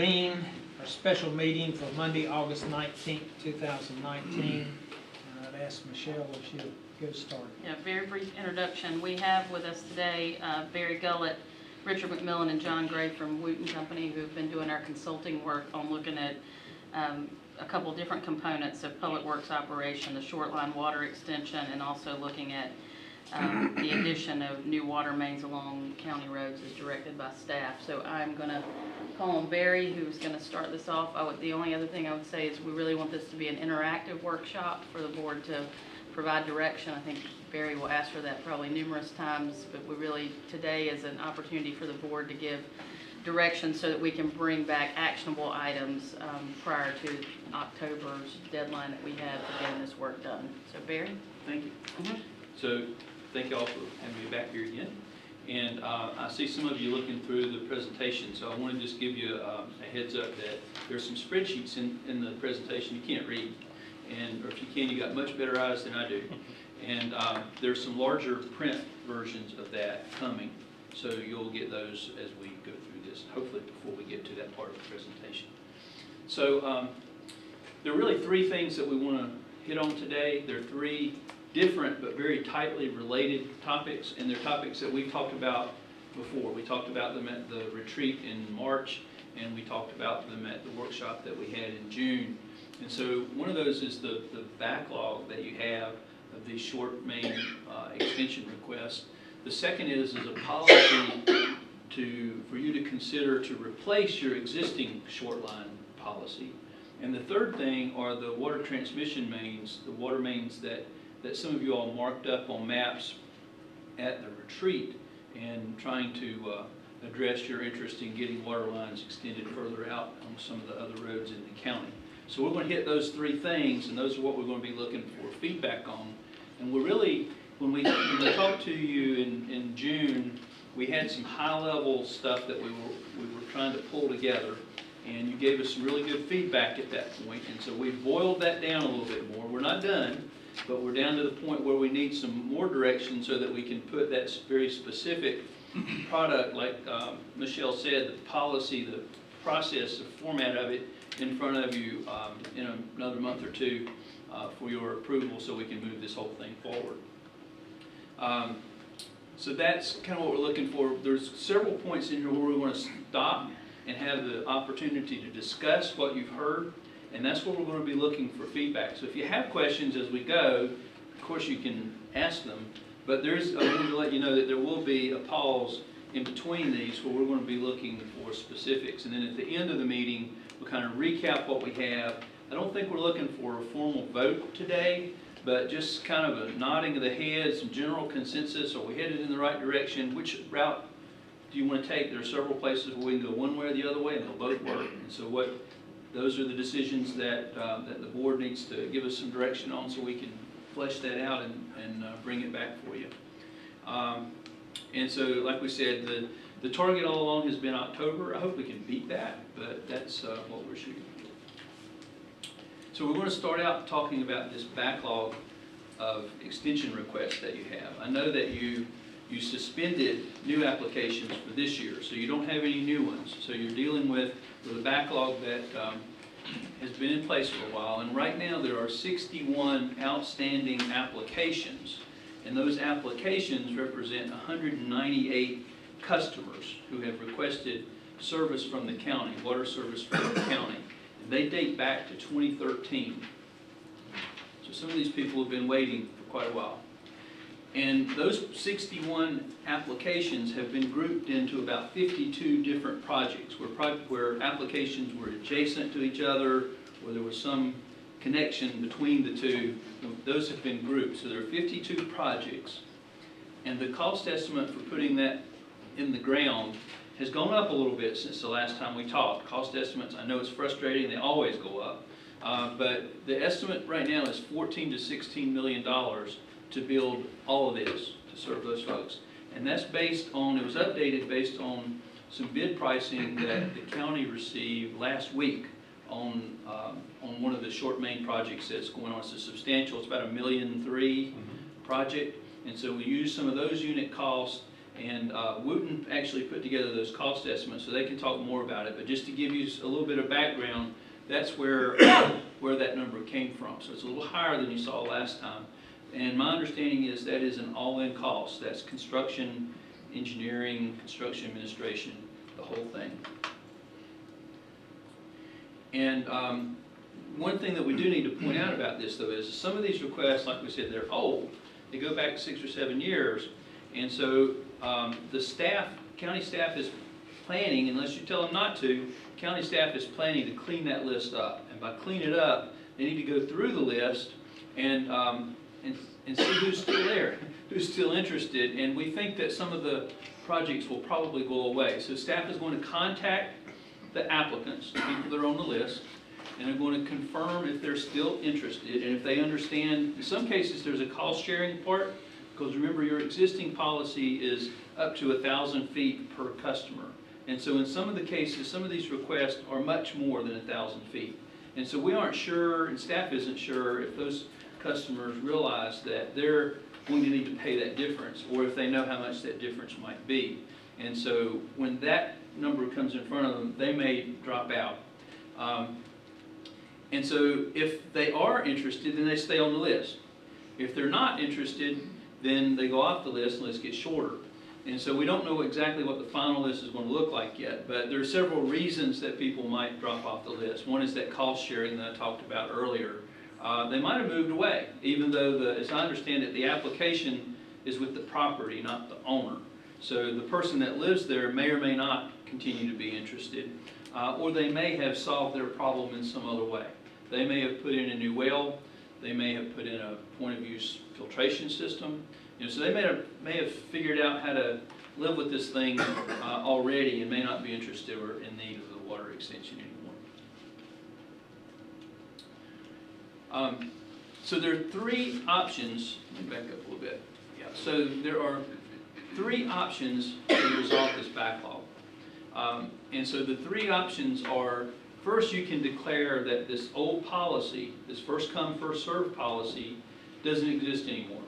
reconvene our special meeting for Monday, August 19th, 2019. And I'd ask Michelle if she'll get us started. Yeah, very brief introduction. We have with us today Barry Gullett, Richard McMillan, and John Gray from Wooten Company, who've been doing our consulting work on looking at a couple different components of public works operation, the short line water extension, and also looking at the addition of new water mains along county roads as directed by staff. So I'm going to call on Barry, who's going to start this off. The only other thing I would say is we really want this to be an interactive workshop for the board to provide direction. I think Barry will ask for that probably numerous times, but we really, today is an opportunity for the board to give direction so that we can bring back actionable items prior to October's deadline that we have for getting this work done. So Barry? Thank you. So thank you all for having me back here again. And I see some of you looking through the presentation, so I want to just give you a heads up that there's some spreadsheets in the presentation you can't read. And or if you can, you got much better eyes than I do. And there's some larger print versions of that coming, so you'll get those as we go through this, hopefully before we get to that part of the presentation. So there are really three things that we want to hit on today. There are three different but very tightly related topics, and they're topics that we've talked about before. We talked about them at the retreat in March, and we talked about them at the workshop that we had in June. And so one of those is the backlog that you have of these short main extension requests. The second is a policy for you to consider to replace your existing short line policy. And the third thing are the water transmission mains, the water mains that some of you all marked up on maps at the retreat, and trying to address your interest in getting water lines extended further out on some of the other roads in the county. So we're going to hit those three things, and those are what we're going to be looking for feedback on. And we're really, when we talked to you in June, we had some high-level stuff that we were trying to pull together, and you gave us some really good feedback at that point. And so we boiled that down a little bit more. We're not done, but we're down to the point where we need some more direction so that we can put that very specific product, like Michelle said, the policy, the process, the format of it in front of you in another month or two for your approval, so we can move this whole thing forward. So that's kind of what we're looking for. There's several points in here where we want to stop and have the opportunity to discuss what you've heard, and that's where we're going to be looking for feedback. So if you have questions as we go, of course you can ask them, but I want to let you know that there will be a pause in between these where we're going to be looking for specifics, and then at the end of the meeting we'll kind of recap what we have. I don't think we're looking for a formal vote today, but just kind of a nodding of the head, some general consensus. Are we headed in the right direction? Which route do you want to take? There are several places where we can go one way or the other way, and they'll both work. And so those are the decisions that the board needs to give us some direction on, so we can flesh that out and bring it back for you. And so, like we said, the target all along has been October. I hope we can beat that, but that's what we're shooting for. So we're going to start out talking about this backlog of extension requests that you have. I know that you suspended new applications for this year, so you don't have any new ones. So you're dealing with a backlog that has been in place for a while, and right now there are 61 outstanding applications, and those applications represent 198 customers who have requested service from the county, water service from the county. And they date back to 2013. So some of these people have been waiting for quite a while. And those 61 applications have been grouped into about 52 different projects where applications were adjacent to each other, where there was some connection between the two. Those have been grouped. So there are 52 projects, and the cost estimate for putting that in the ground has gone up a little bit since the last time we talked. Cost estimates, I know it's frustrating, they always go up, but the estimate right now is $14 to $16 million to build all of this, to serve those folks. And that's based on, it was updated based on some bid pricing that the county received last week on one of the short main projects that's going on. It's a substantial, it's about $1.3 million project. And so we used some of those unit costs And Wooten actually put together those cost estimates, so they can talk more about it. But just to give you a little bit of background, that's where that number came from. So it's a little higher than you saw last time. And my understanding is that is an all-in cost. That's construction, engineering, construction administration, the whole thing. And one thing that we do need to point out about this, though, is some of these requests, like we said, they're old. They go back 6 or 7 years. And so the staff, county staff is planning, unless you tell them not to, county staff is planning to clean that list up. And by clean it up, they need to go through the list and see who's still there, who's still interested. And we think that some of the projects will probably go away. So staff is going to contact the applicants, the people that are on the list, and they're going to confirm if they're still interested and if they understand. In some cases, there's a cost sharing part, because remember, your existing policy is up to 1,000 feet per customer. And so in some of the cases, some of these requests are much more than 1,000 feet. And so we aren't sure, and staff isn't sure, if those customers realize that they're going to need to pay that difference, or if they know how much that difference might be. And so when that number comes in front of them, they may drop out. And so if they are interested, then they stay on the list. If they're not interested, then they go off the list and the list gets shorter. And so we don't know exactly what the final list is going to look like yet, but there are several reasons that people might drop off the list. One is that cost sharing that I talked about earlier. They might have moved away, even though, as I understand it, the application is with the property, not the owner. So the person that lives there may or may not continue to be interested, or they may have solved their problem in some other way. They may have put in a new well, they may have put in a point-of-use filtration system. So they may have figured out how to live with this thing already and may not be interested or in need of the water extension anymore. So there are 3 options. Let me back up a little bit. Yeah. So there are 3 options to resolve this backlog. And so the 3 options are: first, you can declare that this old policy, this first come, first served policy, doesn't exist anymore,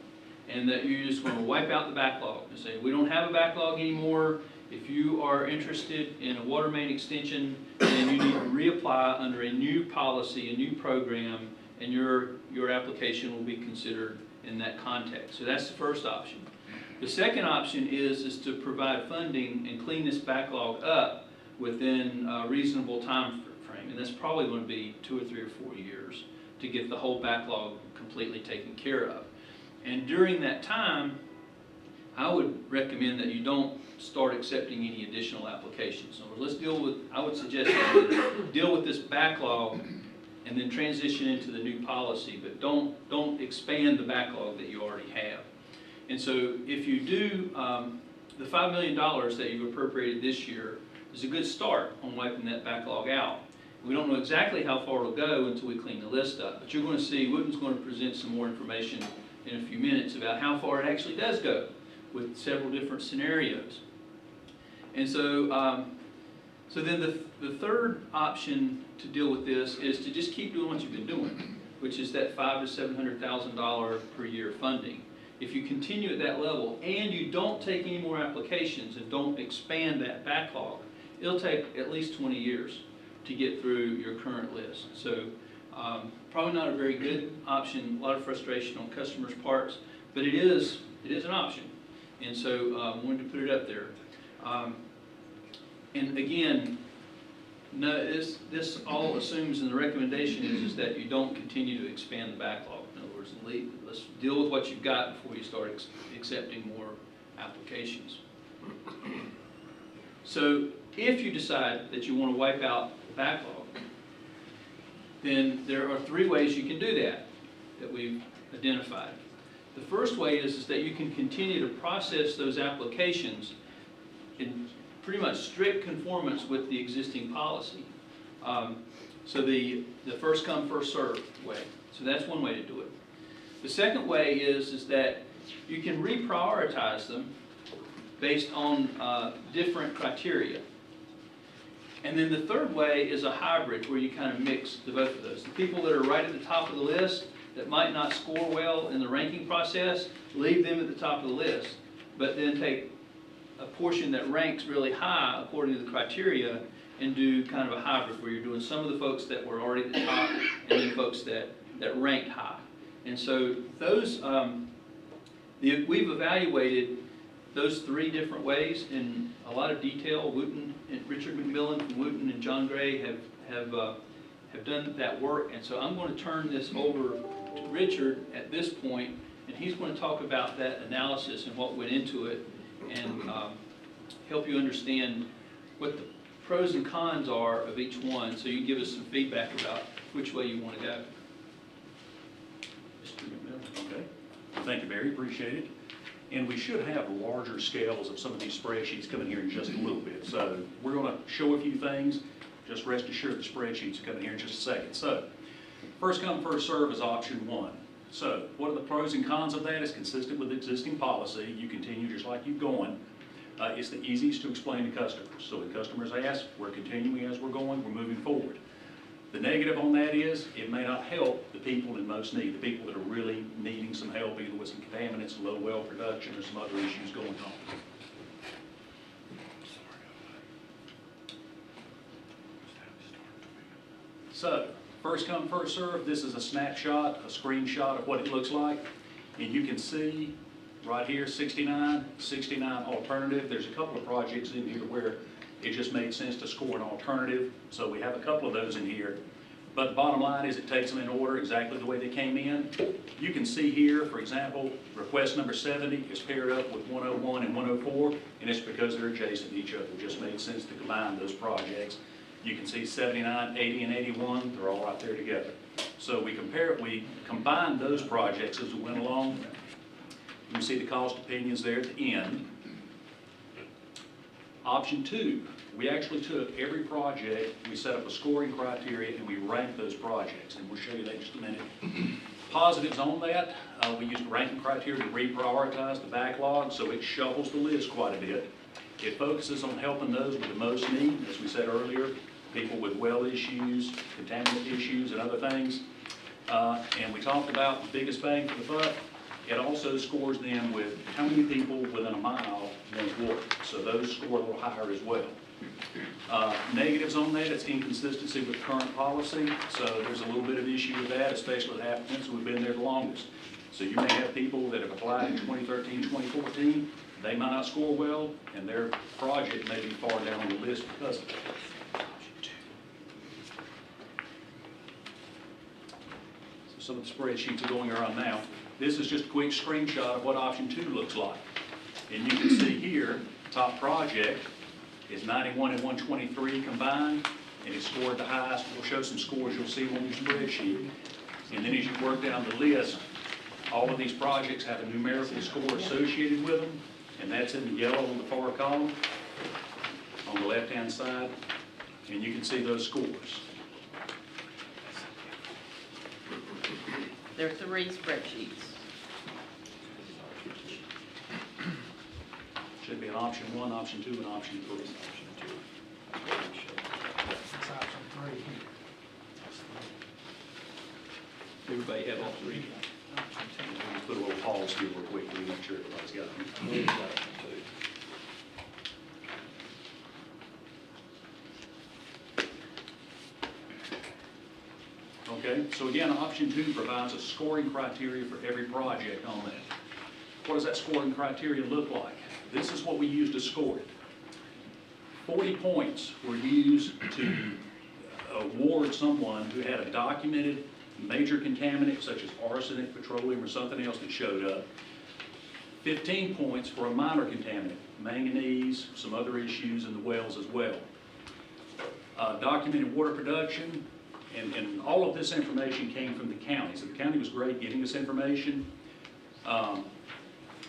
and that you're just going to wipe out the backlog and say, we don't have a backlog anymore. If you are interested in a water main extension, then you need to reapply under a new policy, a new program, and your application will be considered in that context. So that's the first option. The second option is to provide funding and clean this backlog up within a reasonable time frame, and that's probably going to be 2 or 3 or 4 years to get the whole backlog completely taken care of. And during that time, I would recommend that you don't start accepting any additional applications. So let's I would suggest that you deal with this backlog and then transition into the new policy, but don't expand the backlog that you already have. And so if you do, the $5 million that you've appropriated this year is a good start on wiping that backlog out. We don't know exactly how far it'll go until we clean the list up, but you're going to see Wooten's going to present some more information in a few minutes about how far it actually does go with several different scenarios. And so, so then the third option to deal with this is to just keep doing what you've been doing, which is that $500,000 to $700,000 per year funding. If you continue at that level and you don't take any more applications and don't expand that backlog, it'll take at least 20 years to get through your current list. So probably not a very good option, a lot of frustration on customers' parts, but it is an option. And so I wanted to put it up there. And again, no, this all assumes, and the recommendation is that you don't continue to expand the backlog. In other words, let's deal with what you've got before you start accepting more applications. So if you decide that you want to wipe out the backlog, then there are 3 ways you can do that we've identified. The first way is that you can continue to process those applications in pretty much strict conformance with the existing policy. So the first come, first served way. So that's one way to do it. The second way is that you can reprioritize them based on different criteria. And then the third way is a hybrid where you kind of mix the both of those. The people that are right at the top of the list that might not score well in the ranking process, leave them at the top of the list, but then take a portion that ranks really high according to the criteria and do kind of a hybrid where you're doing some of the folks that were already at the top and then folks that ranked high. And so those, we've evaluated those 3 different ways in a lot of detail. Wooten and Richard McMillan from Wooten and John Gray have done that work. And so I'm going to turn this over to Richard at this point, and he's going to talk about that analysis and what went into it, and help you understand what the pros and cons are of each one, so you can give us some feedback about which way you want to go. Mr. McMillan. Okay. Thank you, Barry. Appreciate it. And we should have larger scales of some of these spreadsheets coming here in just a little bit. So we're going to show a few things. Just rest assured the spreadsheets are coming here in just a second. So first come, first serve is option 1. So what are the pros and cons of that? It's consistent with existing policy. You continue just like you've gone. It's the easiest to explain to customers. So when customers ask, we're continuing as we're going, we're moving forward. The negative on that is it may not help the people in most need, the people that are really needing some help, either with some contaminants, low well production, or some other issues going on. So, first come, first serve. This is a snapshot, a screenshot of what it looks like. And you can see right here, 69 alternative. There's a couple of projects in here where it just made sense to score an alternative. So we have a couple of those in here. But the bottom line is it takes them in order exactly the way they came in. You can see here, for example, request number 70 is paired up with 101 and 104, and it's because they're adjacent to each other. It just made sense to combine those projects. You can see 79, 80, and 81, they're all right there together. So we combined those projects as we went along. You can see the cost opinions there at the end. Option 2, we actually took every project, we set up a scoring criteria, and we ranked those projects, and we'll show you that in just a minute. Positives on that, we used ranking criteria to reprioritize the backlog, so it shuffles the list quite a bit. It focuses on helping those with the most need, as we said earlier, people with well issues, contaminant issues, and other things. And we talked about the biggest bang for the buck. It also scores them with how many people within a mile need water. So those score a little higher as well. Negatives on that, it's inconsistency with current policy. So there's a little bit of issue with that, especially with applicants who have been there the longest. So you may have people that have applied in 2013, 2014. They might not score well, and their project may be far down on the list because of that. So some of the spreadsheets are going around now. This is just a quick screenshot of what option 2 looks like. And you can see here, top project is 91 and 123 combined, and it scored the highest. We'll show some scores you'll see on your spreadsheet. And then as you work down the list, all of these projects have a numerical score associated with them, and that's in the yellow on the far column on the left-hand side, and you can see those scores. There are 3 spreadsheets. Should be an option 1, option 2, and option 3. That's option 3 here. Everybody have all 3? Let's put a little pause here real quick to make sure everybody's got them. Okay, so again, option 2 provides a scoring criteria for every project on that. What does that scoring criteria look like? This is what we used to score it. 40 points were used to award someone who had a documented major contaminant such as arsenic, petroleum, or something else that showed up. 15 points for a minor contaminant, manganese, some other issues in the wells as well. Documented water production, and all of this information came from the county. So the county was great getting this information.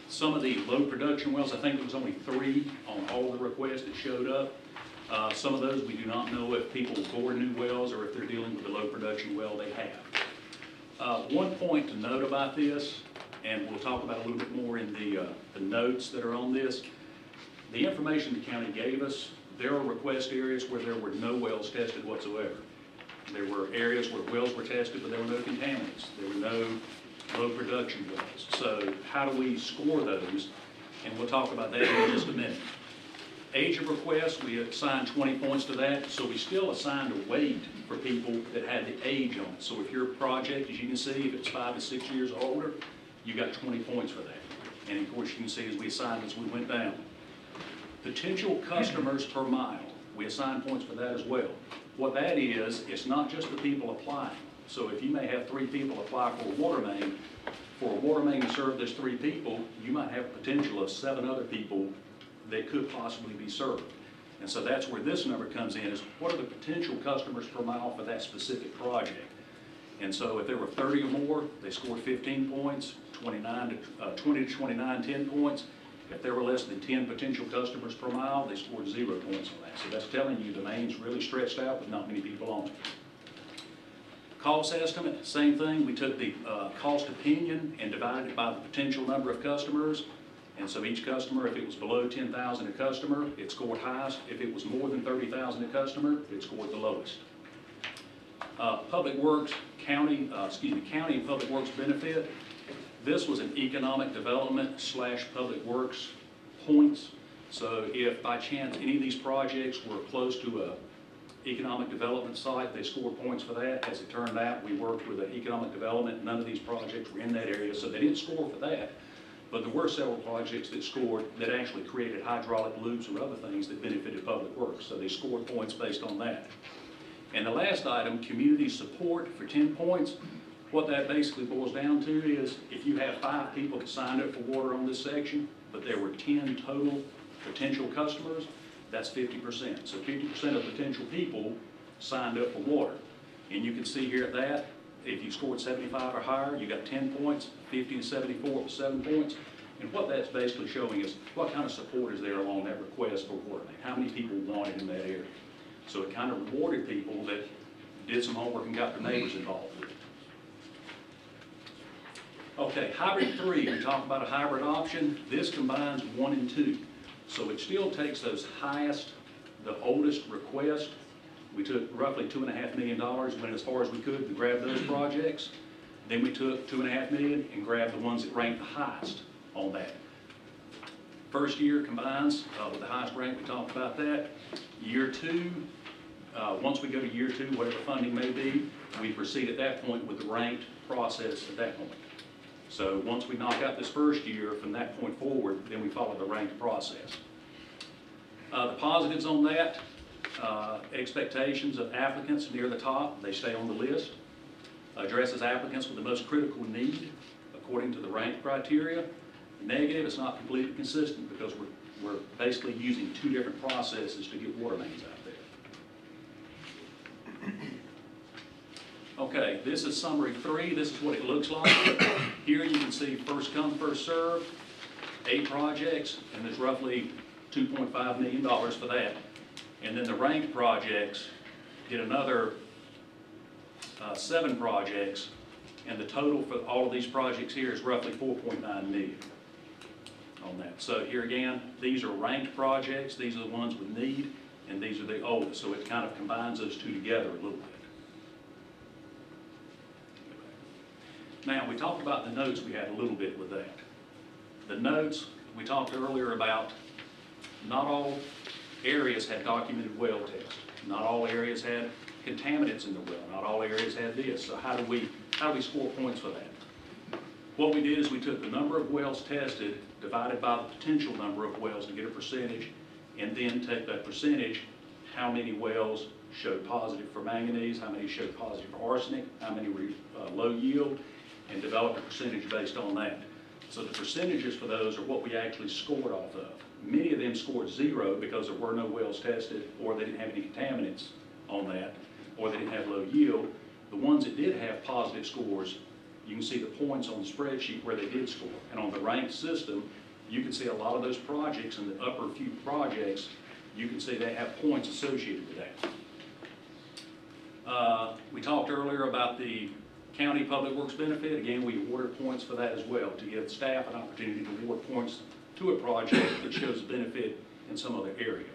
Some of the low production wells, I think there was only 3 on all the requests that showed up. Some of those we do not know if people bore new wells or if they're dealing with a low production well they have. One point to note about this, and we'll talk about a little bit more in the notes that are on this, the information the county gave us, there are request areas where there were no wells tested whatsoever. There were areas where wells were tested, but there were no contaminants. There were no low production wells. So how do we score those? And we'll talk about that in just a minute. Age of request, we assigned 20 points to that, so we still assigned a weight for people that had the age on it. So if your project, as you can see, if it's 5 to 6 years or older, you got 20 points for that. And of course, you can see as we assigned as we went down. Potential customers per mile, we assign points for that as well. What that is, it's not just the people applying. So if you may have 3 people apply for a water main, for a water main to serve those 3 people, you might have potential of 7 other people that could possibly be served. And so that's where this number comes in, is what are the potential customers per mile for that specific project? And so if there were 30 or more, they scored 15 points, 20 to 29, 10 points. If there were less than 10 potential customers per mile, they scored 0 points on that. So that's telling you the main's really stretched out with not many people on it. Cost estimate, same thing. We took the cost opinion and divided it by the potential number of customers. And so each customer, if it was below 10,000 a customer, it scored highest. If it was more than 30,000 a customer, it scored the lowest. Public Works, county and Public Works benefit. This was an economic development / public works points. So if by chance any of these projects were close to a economic development site, they scored points for that. As it turned out, we worked with an economic development. None of these projects were in that area, so they didn't score for that. But there were several projects that scored that actually created hydraulic loops or other things that benefited public works. So they scored points based on that. And the last item, community support for 10 points. What that basically boils down to is if you have 5 people that signed up for water on this section, but there were 10 total potential customers, that's 50%. So 50% of potential people signed up for water. And you can see here at that, if you scored 75 or higher, you got 10 points, 50 to 74 was 7 points. And what that's basically showing is what kind of support is there along that request for water main, how many people wanted in that area. So it kind of rewarded people that did some homework and got their neighbors involved with it. Okay, hybrid 3, we talked about a hybrid option. This combines 1 and 2. So it still takes those highest, the oldest requests. We took roughly $2.5 million, went as far as we could to grab those projects. Then we took $2.5 million and grabbed the ones that ranked the highest on that. First year combines with the highest rank, we talked about that. Year 2, once we go to year 2, whatever funding may be, we proceed at that point with the ranked process at that point. So once we knock out this first year, from that point forward, then we follow the ranked process. The positives on that, expectations of applicants near the top, they stay on the list. Addresses applicants with the most critical need according to the ranked criteria. Negative, it's not completely consistent because we're basically using 2 different processes to get water mains out there. Okay, this is summary 3. This is what it looks like. Here you can see first come, first served, 8 projects, and there's roughly $2.5 million for that. And then the ranked projects get another 7 projects, and the total for all of these projects here is roughly $4.9 million on that. So here again, these are ranked projects, these are the ones with need, and these are the oldest. So it kind of combines those 2 together a little bit. Now, we talked about the notes, we had a little bit with that. The notes, we talked earlier about not all areas had documented well tests. Not all areas had contaminants in the well. Not all areas had this. So how do we score points for that? What we did is we took the number of wells tested divided by the potential number of wells to get a percentage, and then take that percentage, how many wells showed positive for manganese, how many showed positive for arsenic, how many were low yield, and develop a percentage based on that. So the percentages for those are what we actually scored off of. Many of them scored 0 because there were no wells tested, or they didn't have any contaminants on that, or they didn't have low yield. The ones that did have positive scores, you can see the points on the spreadsheet where they did score. And on the ranked system, you can see a lot of those projects, in the upper few projects, you can see they have points associated with that. We talked earlier about the county public works benefit. Again, we awarded points for that as well to give staff an opportunity to award points to a project that shows a benefit in some other area.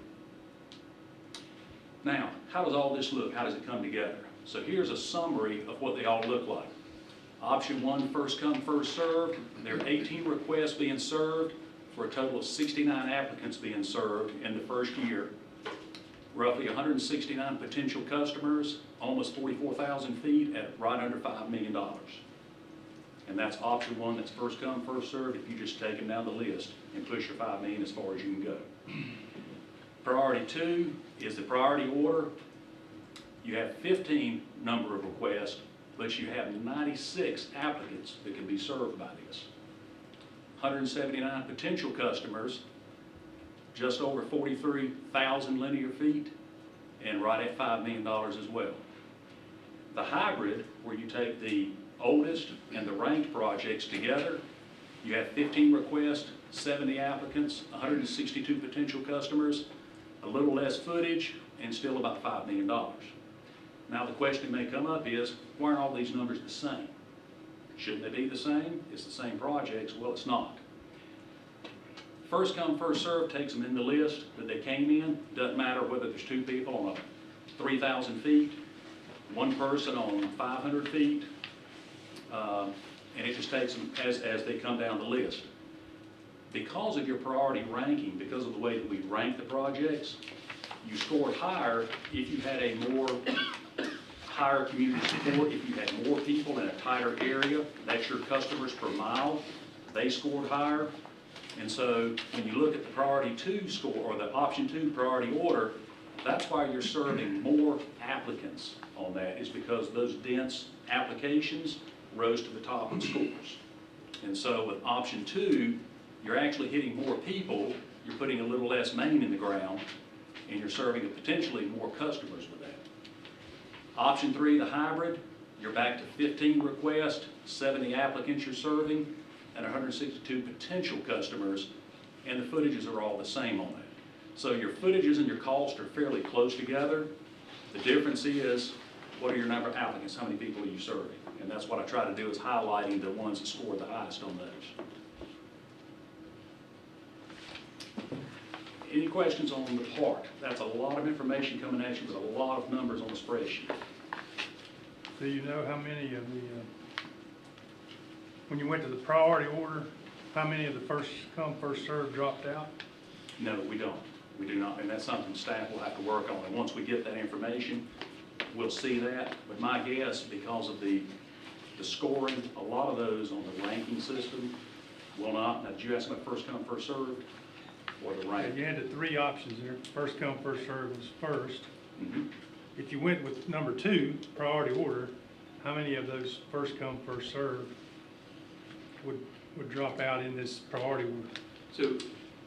Now, how does all this look? How does it come together? So here's a summary of what they all look like. Option 1, first come, first served. There are 18 requests being served, for a total of 69 applicants being served in the first year. Roughly 169 potential customers, almost 44,000 feet at right under $5 million. And that's option one, that's first come, first served, if you just take them down the list and push your $5 million as far as you can go. Priority two is the priority order. You have 15 number of requests, but you have 96 applicants that can be served by this. 179 potential customers, just over 43,000 linear feet, and right at $5 million as well. The hybrid, where you take the oldest and the ranked projects together, you have 15 requests, 70 applicants, 162 potential customers, a little less footage, and still about $5 million. Now the question may come up is, why aren't all these numbers the same? Shouldn't they be the same? It's the same projects. Well, it's not. First come, first served takes them in the list that they came in. Doesn't matter whether there's two people on 3,000 feet, one person on 500 feet, and it just takes them as they come down the list. Because of your priority ranking, because of the way that we rank the projects, you scored higher if you had a more higher community support, if you had more people in a tighter area. That's your customers per mile. They scored higher. And so when you look at the priority two score, or the option two priority order, that's why you're serving more applicants on that, is because those dense applications rose to the top in scores. And so with option two, you're actually hitting more people, you're putting a little less main in the ground, and you're serving potentially more customers with that. Option three, the hybrid, you're back to 15 requests, 70 applicants you're serving, and 162 potential customers, and the footages are all the same on that. So your footages and your costs are fairly close together. The difference is, what are your number of applicants, how many people are you serving? And that's what I try to do, is highlighting the ones that scored the highest on those. Any questions on the part? That's a lot of information coming at you with a lot of numbers on the spreadsheet. Do you know how many of the, when you went to the priority order, how many of the first come, first served dropped out? No, we don't. We do not, and that's something staff will have to work on. And once we get that information, we'll see that. But my guess, because of the scoring, a lot of those on the ranking system will not. Now, did you ask about first come, first served, or the rank? You had the three options there. First come, first served was first. Mm-hmm. If you went with number two, priority order, how many of those first come, first served would drop out in this priority order? So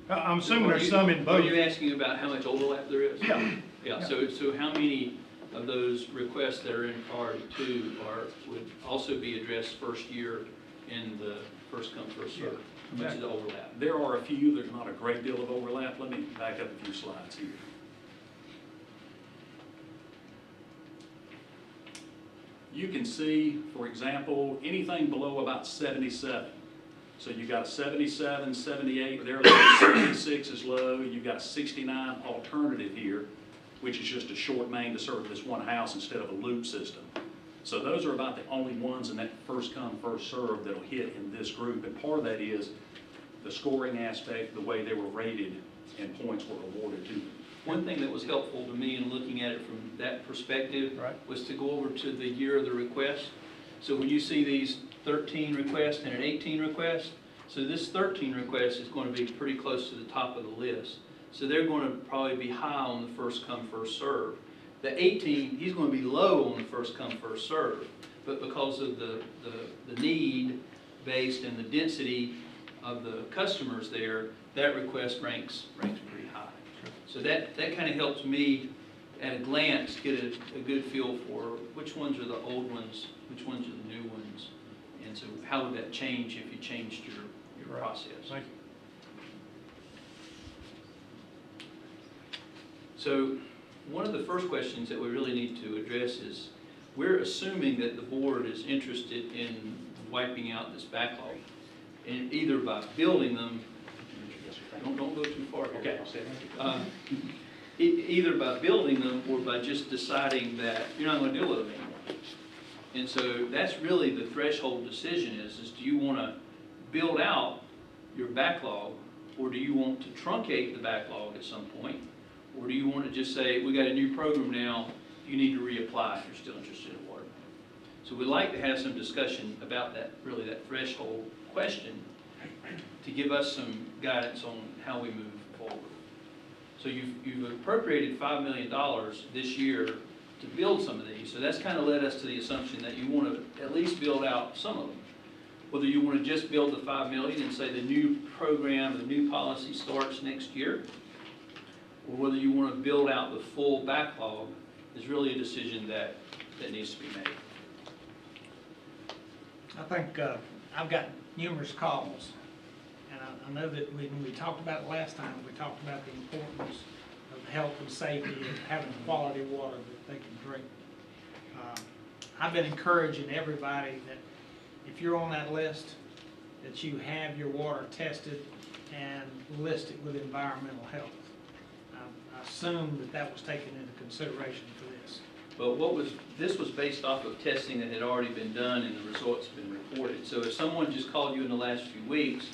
I'm assuming there's some in both. Are you asking about how much overlap there is? Yeah. Yeah, so how many of those requests that are in priority two would also be addressed first year in the first come, first served? How much is the overlap? There are a few. There's not a great deal of overlap. Let me back up a few slides here. You can see, for example, anything below about 77. So you've got a 77, 78, they're low, 76 is low. You've got a 69 alternative here, which is just a short main to serve this one house instead of a loop system. So those are about the only ones in that first come, first served that'll hit in this group. And part of that is the scoring aspect, the way they were rated and points were awarded to them. One thing that was helpful to me in looking at it from that perspective was to go over to the year of the request. So when you see these 13 requests and an 18 request, so this 13 request is going to be pretty close to the top of the list. So they're going to probably be high on the first come, first serve. The 18, he's going to be low on the first come, first serve. But because of the need based and the density of the customers there, that request ranks pretty high. So that kind of helps me at a glance get a good feel for which ones are the old ones, which ones are the new ones. And so how would that change if you changed your process? Thank you. So one of the first questions that we really need to address is, we're assuming that the board is interested in wiping out this backlog, and either by building them, don't go too far here. Okay. Either by building them or by just deciding that you're not going to deal with them anymore. And so that's really the threshold decision is do you want to build out your backlog Or do you want to truncate the backlog at some point? Or do you want to just say, we got a new program now, you need to reapply if you're still interested in water? So we'd like to have some discussion about that, really that threshold question, to give us some guidance on how we move forward. So you've appropriated $5 million this year to build some of these, so that's kind of led us to the assumption that you want to at least build out some of them. Whether you want to just build the $5 million and say the new program, the new policy starts next year, or whether you want to build out the full backlog is really a decision that needs to be made. I think I've got numerous calls, and I know that when we talked about it last time, we talked about the importance of health and safety and having quality water that they can drink. I've been encouraging everybody that if you're on that list, that you have your water tested and listed with environmental health. I assume that that was taken into consideration for this. But this was based off of testing that had already been done and the results have been reported. So if someone just called you in the last few weeks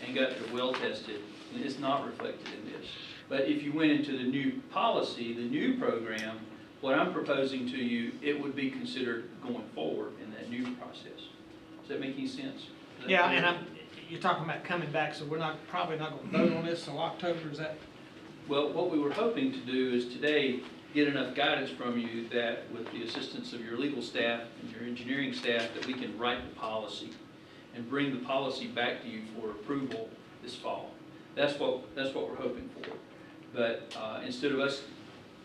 and got their well tested, then it's not reflected in this. But if you went into the new policy, the new program, what I'm proposing to you, it would be considered going forward in that new process. Does that make any sense? Yeah, and you're talking about coming back, so we're probably not going to vote on this until October, is that? Well, what we were hoping to do is today get enough guidance from you that with the assistance of your legal staff and your engineering staff, that we can write the policy and bring the policy back to you for approval this fall. That's what we're hoping for. But instead of us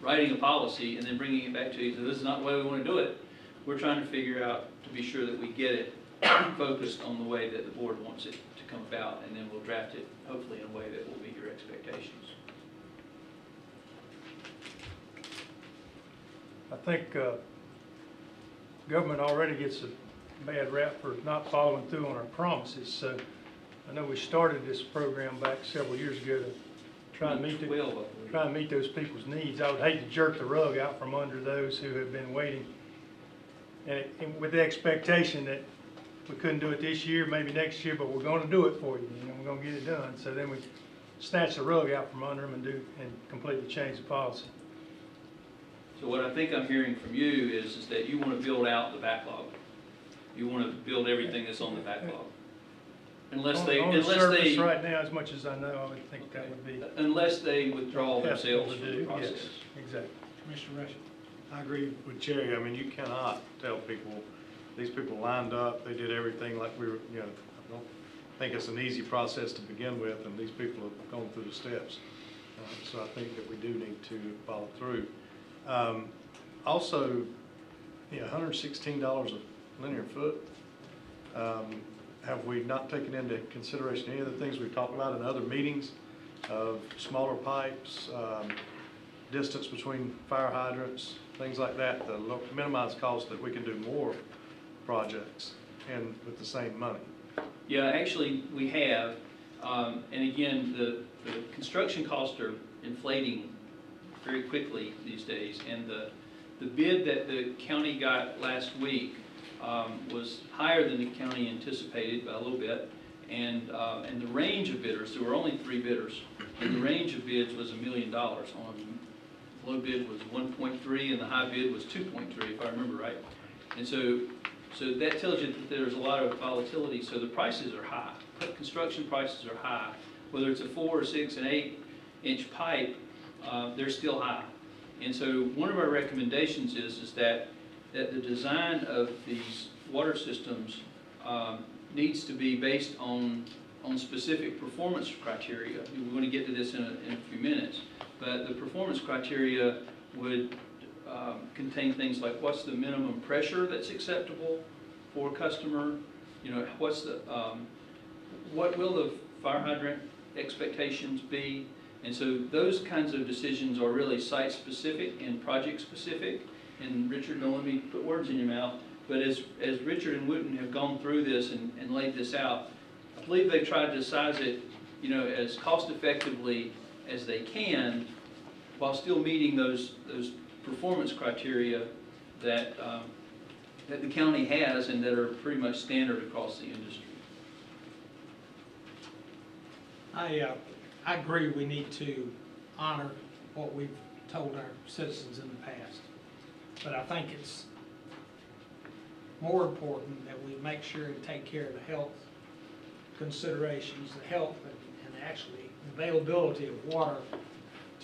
writing a policy and then bringing it back to you, so this is not the way we want to do it, we're trying to figure out to be sure that we get it focused on the way that the board wants it to come about, and then we'll draft it hopefully in a way that will meet your expectations. I think government already gets a bad rap for not following through on our promises. So I know we started this program back several years ago to try and meet those people's needs. I would hate to jerk the rug out from under those who have been waiting, and with the expectation that we couldn't do it this year, maybe next year, but we're going to do it for you, and we're going to get it done. So then we snatch the rug out from under them and completely change the policy. So what I think I'm hearing from you is that you want to build out the backlog. You want to build everything that's on the backlog. Unless they right now, as much as I know, I would think that would be. Unless they withdraw themselves from the process. Yes, exactly. Commissioner Rush? I agree with Cherry. I mean, you cannot tell people, these people lined up, they did everything like we were, I don't think it's an easy process to begin with, and these people have gone through the steps. So I think that we do need to follow through. Also, $116 a linear foot. Have we not taken into consideration any of the things we've talked about in other meetings of smaller pipes, distance between fire hydrants, things like that, to minimize costs, that we can do more projects and with the same money? Yeah, actually we have, and again, the construction costs are inflating very quickly these days, and the bid that the county got last week was higher than the county anticipated by a little bit, and the range of bidders, there were only 3 bidders, and the range of bids was $1 million. On the low bid was 1.3, and the high bid was 2.3, if I remember right. And so that tells you that there's a lot of volatility. So the prices are high. Construction prices are high. Whether it's a 4 or 6 and 8 inch pipe, they're still high. And so one of our recommendations is that the design of these water systems needs to be based on specific performance criteria. We're going to get to this in a few minutes, but the performance criteria would contain things like what's the minimum pressure that's acceptable for a customer, what's the what will the fire hydrant expectations be. And so those kinds of decisions are really site-specific and project-specific. And Richard, don't let me put words in your mouth, but as Richard and Wooten have gone through this and laid this out, I believe they've tried to size it, as cost-effectively as they can, while still meeting those performance criteria that the county has and that are pretty much standard across the industry. I agree we need to honor what we've told our citizens in the past. But I think it's more important that we make sure and take care of the health considerations, the health and actually availability of water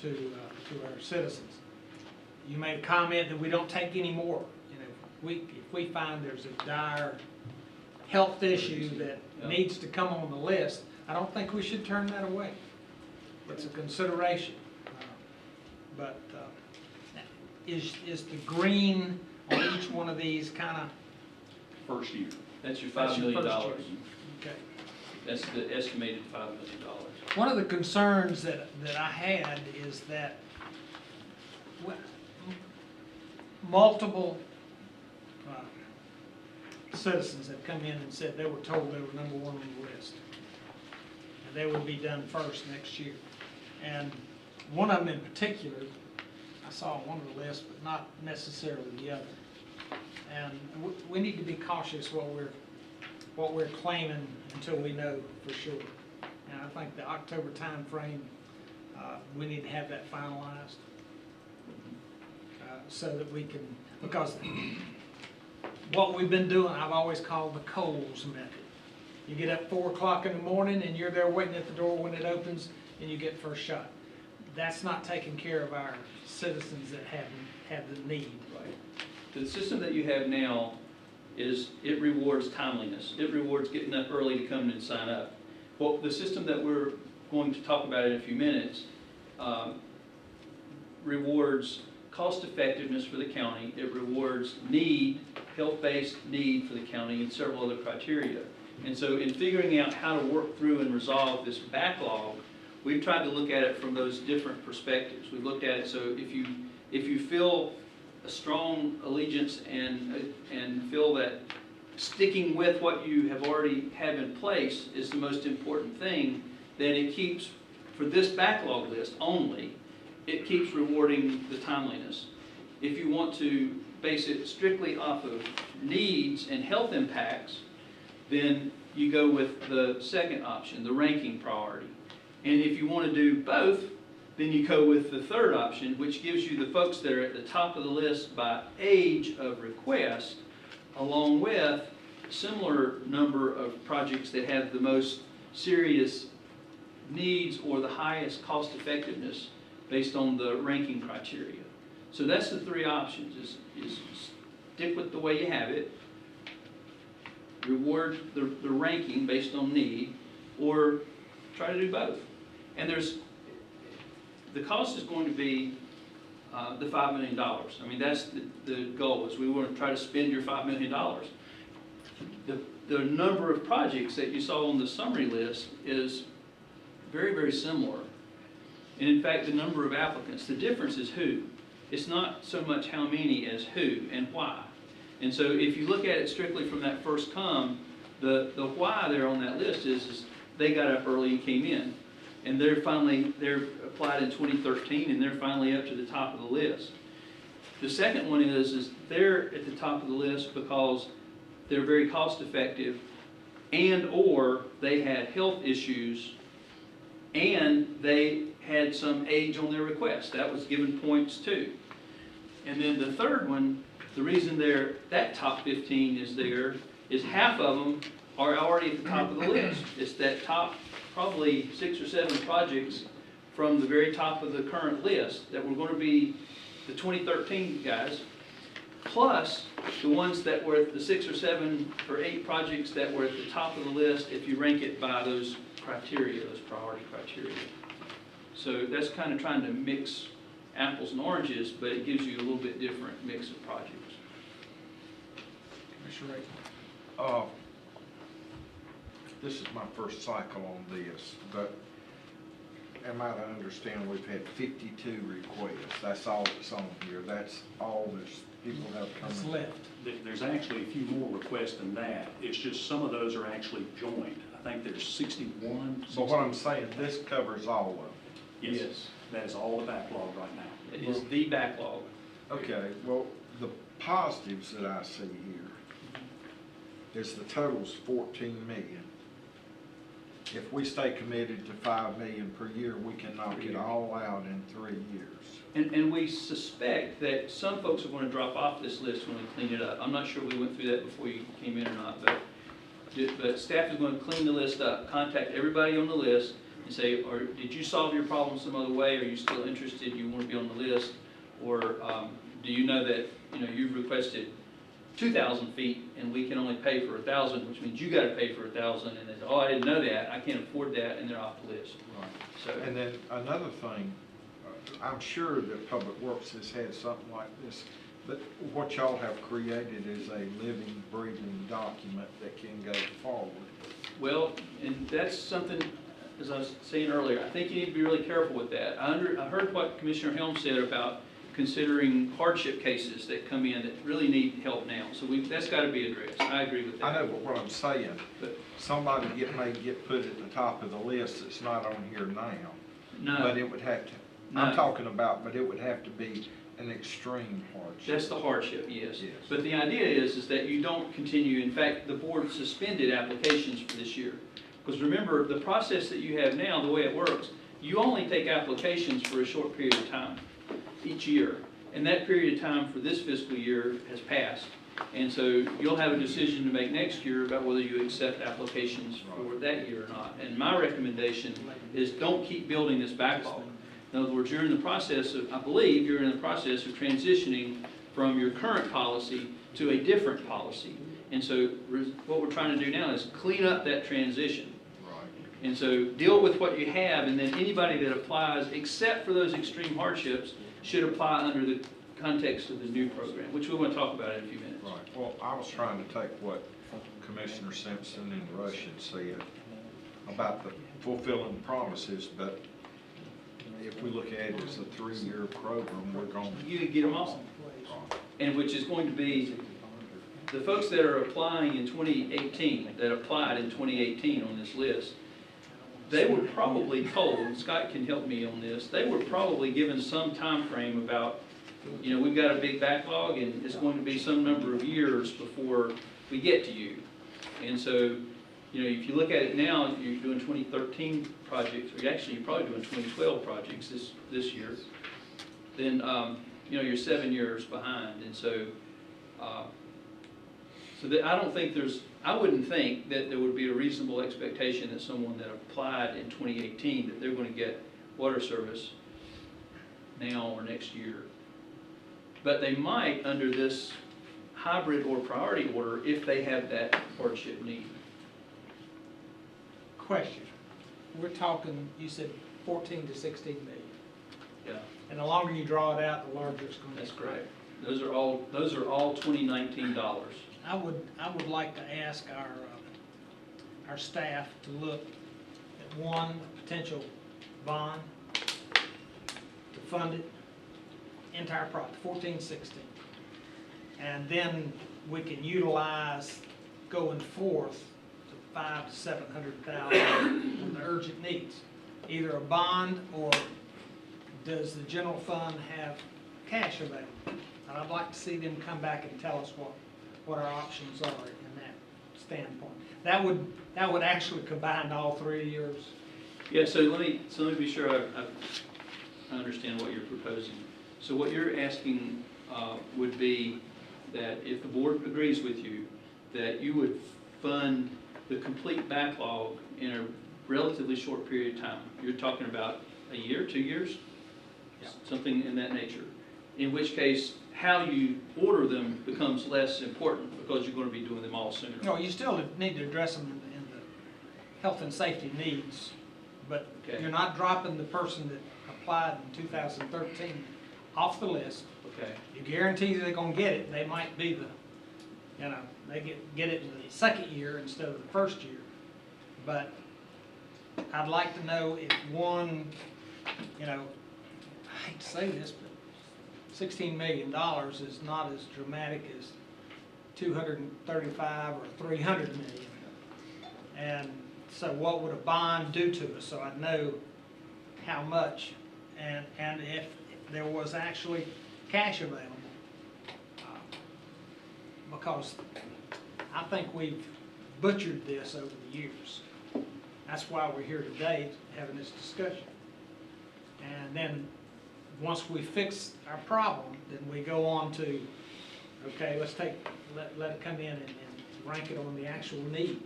to our citizens. You made a comment that we don't take any more. You know, if we find there's a dire health issue that needs to come on the list, I don't think we should turn that away. It's a consideration. But is the green on each one of these kind of? First year. That's your That's $5 your million. first year. Okay. That's the estimated $5 million. One of the concerns that I had is that multiple citizens have come in and said they were told they were number one on the list. And they would be done first next year. And one of them in particular, I saw on one of the lists, but not necessarily the other. And we need to be cautious what we're claiming until we know for sure. And I think the October timeframe, we need to have that finalized so that we can, because what we've been doing, I've always called the Coles method. You get up 4 o'clock in the morning and you're there waiting at the door when it opens and you get first shot. That's not taking care of our citizens that have the need. Right. The system that you have now it rewards timeliness. It rewards getting up early to come in and sign up. Well, the system that we're going to talk about in a few minutes rewards cost effectiveness for the county. It rewards need, health-based need for the county, and several other criteria. And so in figuring out how to work through and resolve this backlog, we've tried to look at it from those different perspectives. We've looked at it, so if you feel a strong allegiance and feel that sticking with what you have already have in place is the most important thing, then it keeps, for this backlog list only, it keeps rewarding the timeliness. If you want to base it strictly off of needs and health impacts, then you go with the second option, the ranking priority. And if you want to do both, then you go with the third option, which gives you the folks that are at the top of the list by age of request, along with a similar number of projects that have the most serious needs or the highest cost effectiveness based on the ranking criteria. So that's the three options, is stick with the way you have it, reward the ranking based on need, or try to do both. And the cost is going to be the $5 million. I mean, that's the goal, is we want to try to spend your $5 million. The number of projects that you saw on the summary list is very, very similar. And in fact, the number of applicants, the difference is who. It's not so much how many as who and why. And so if you look at it strictly from that first come, the why there on that list is they got up early and came in. And they're applied in 2013 and they're finally up to the top of the list. The second one is they're at the top of the list because they're very cost effective and or they had health issues and they had some age on their request. That was given points too. And then the third one, the reason that top 15 is there is half of them are already at the top of the list. It's that top probably 6 or 7 projects from the very top of the current list that were going to be the 2013 guys, plus the ones that were at the 6 or 7 or 8 projects that were at the top of the list if you rank it by those criteria, those priority criteria. So that's kind of trying to mix apples and oranges, but it gives you a little bit different mix of projects. Commissioner Ray. This is my first cycle on this, but am I to understand we've had 52 requests? That's all that's on here. That's all that's people have come What's in. left? There's actually a few more requests than that. It's just some of those are actually joint. I think there's 61. But what I'm saying, this covers all of them. Yes, that is all the backlog right now. It is the backlog. Okay, well, the positives that I see here is the total's 14 million. if we stay committed to 5 million per year, we can knock it all out in 3 years. And we suspect that some folks are going to drop off this list when we clean it up. I'm not sure we went through that before you came in or not, but staff is going to clean the list up, contact everybody on the list and say, or did you solve your problem some other way? Are you still interested? You want to be on the list? Or do you know that, you've requested 2,000 feet and we can only pay for 1,000, which means you got to pay for 1,000, and then, oh, I didn't know that, I can't afford that, and they're off the list. Right. So, And then another thing, I'm sure that Public Works has had something like this, but what y'all have created is a living, breathing document that can go forward. well, and that's something, as I was saying earlier, I think you need to be really careful with that. I heard what Commissioner Helm said about considering hardship cases that come in that really need help now. So that's got to be addressed. I agree with that. I know, but what I'm saying, But somebody may get put at the top of the list that's not on here now. no, But it would have to, No. I'm talking about, but it would have to be an extreme hardship. that's the hardship, yes. Yes. But the idea is that you don't continue. In fact, the board suspended applications for this year. Because remember, the process that you have now, the way it works, you only take applications for a short period of time each year. And that period of time for this fiscal year has passed. And so you'll have a decision to make next year about whether you accept applications for that year or not. And my recommendation is don't keep building this backlog. In other words, you're in the process of, I believe you're in the process of transitioning from your current policy to a different policy. And so what we're trying to do now is clean up that transition. And so deal with what you have, and then anybody that applies, except for those extreme hardships, should apply under the context of the new program, which we want to talk about in a few minutes. Right, well, I was trying to take what Commissioner Simpson and Russian said about the fulfilling promises, but if we look at it as a 3-year program, we're going to. You get them all. And which is going to be, the folks that are applying in 2018, that applied in 2018 on this list, they were probably told, and Scott can help me on this, they were probably given some time frame about, we've got a big backlog and it's going to be some number of years before we get to you. And so, if you look at it now, you're doing 2013 projects, or actually you're probably doing 2012 projects this year, then, you're 7 years behind. And so, I wouldn't think that there would be a reasonable expectation that someone that applied in 2018, that they're going to get water service now or next year. But they might under this hybrid or priority order if they have that hardship need. Question, we're talking, you said 14 to 16 million. Yeah, And the longer you draw it out, the larger it's going to get. that's correct. Those are all 2019 dollars. I would like to ask our staff to look at one potential bond to fund it, entire project, 14, 16. And then we can utilize going forth to 500,000 to 700,000 for the urgent needs. Either a bond, or does the general fund have cash available? And I'd like to see them come back and tell us what our options are in that standpoint. That would actually combine all 3 years. Yeah, so let me be sure I understand what you're proposing. So what you're asking would be that if the board agrees with you, that you would fund the complete backlog in a relatively short period of time. You're talking about a year, 2 years? Yeah. Something in that nature. In which case, how you order them becomes less important because you're going to be doing them all sooner. No, you still need to address them in the health and safety needs, but Okay. you're not dropping the person that applied in 2013 off the list. Okay. You guarantee they're gonna get it. They might be they get it in the second year instead of the first year. But I'd like to know if one, I hate to say this, but $16 million is not as dramatic as 235 or 300 million. And so what would a bond do to us? So I'd know how much, and if there was actually cash available. Because I think we've butchered this over the years. That's why we're here today, having this discussion. And then, once we fix our problem, then we go on to, okay, let it come in and rank it on the actual need.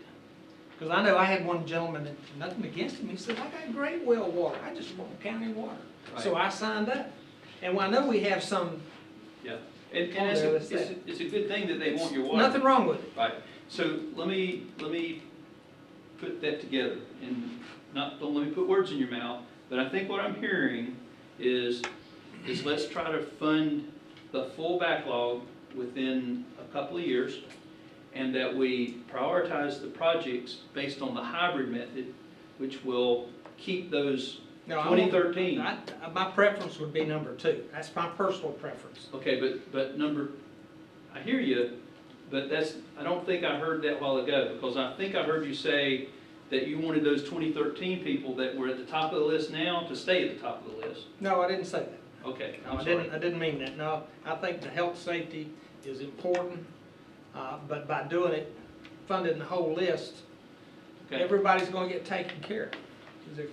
Because I know I had one gentleman, and nothing against him, he said, I got great well water, I just want county water. So I signed up. And I know we have some, Yeah, and it's a good thing that they want your water. nothing wrong with it. Right, so let me put that together, and don't let me put words in your mouth, but I think what I'm hearing is let's try to fund the full backlog within a couple of years, and that we prioritize the projects based on the hybrid method, which will keep those No, 2013. My preference would be number 2. That's my personal preference. Okay, but I hear you, but I don't think I heard that a while ago, because I think I heard you say that you wanted those 2013 people that were at the top of the list now to stay at the top of the list. No, I didn't say that. Okay, No, I'm I sorry. didn't mean that. No, I think the health safety is important, but by doing it, funding the whole list, Okay, everybody's gonna get taken care of. Is there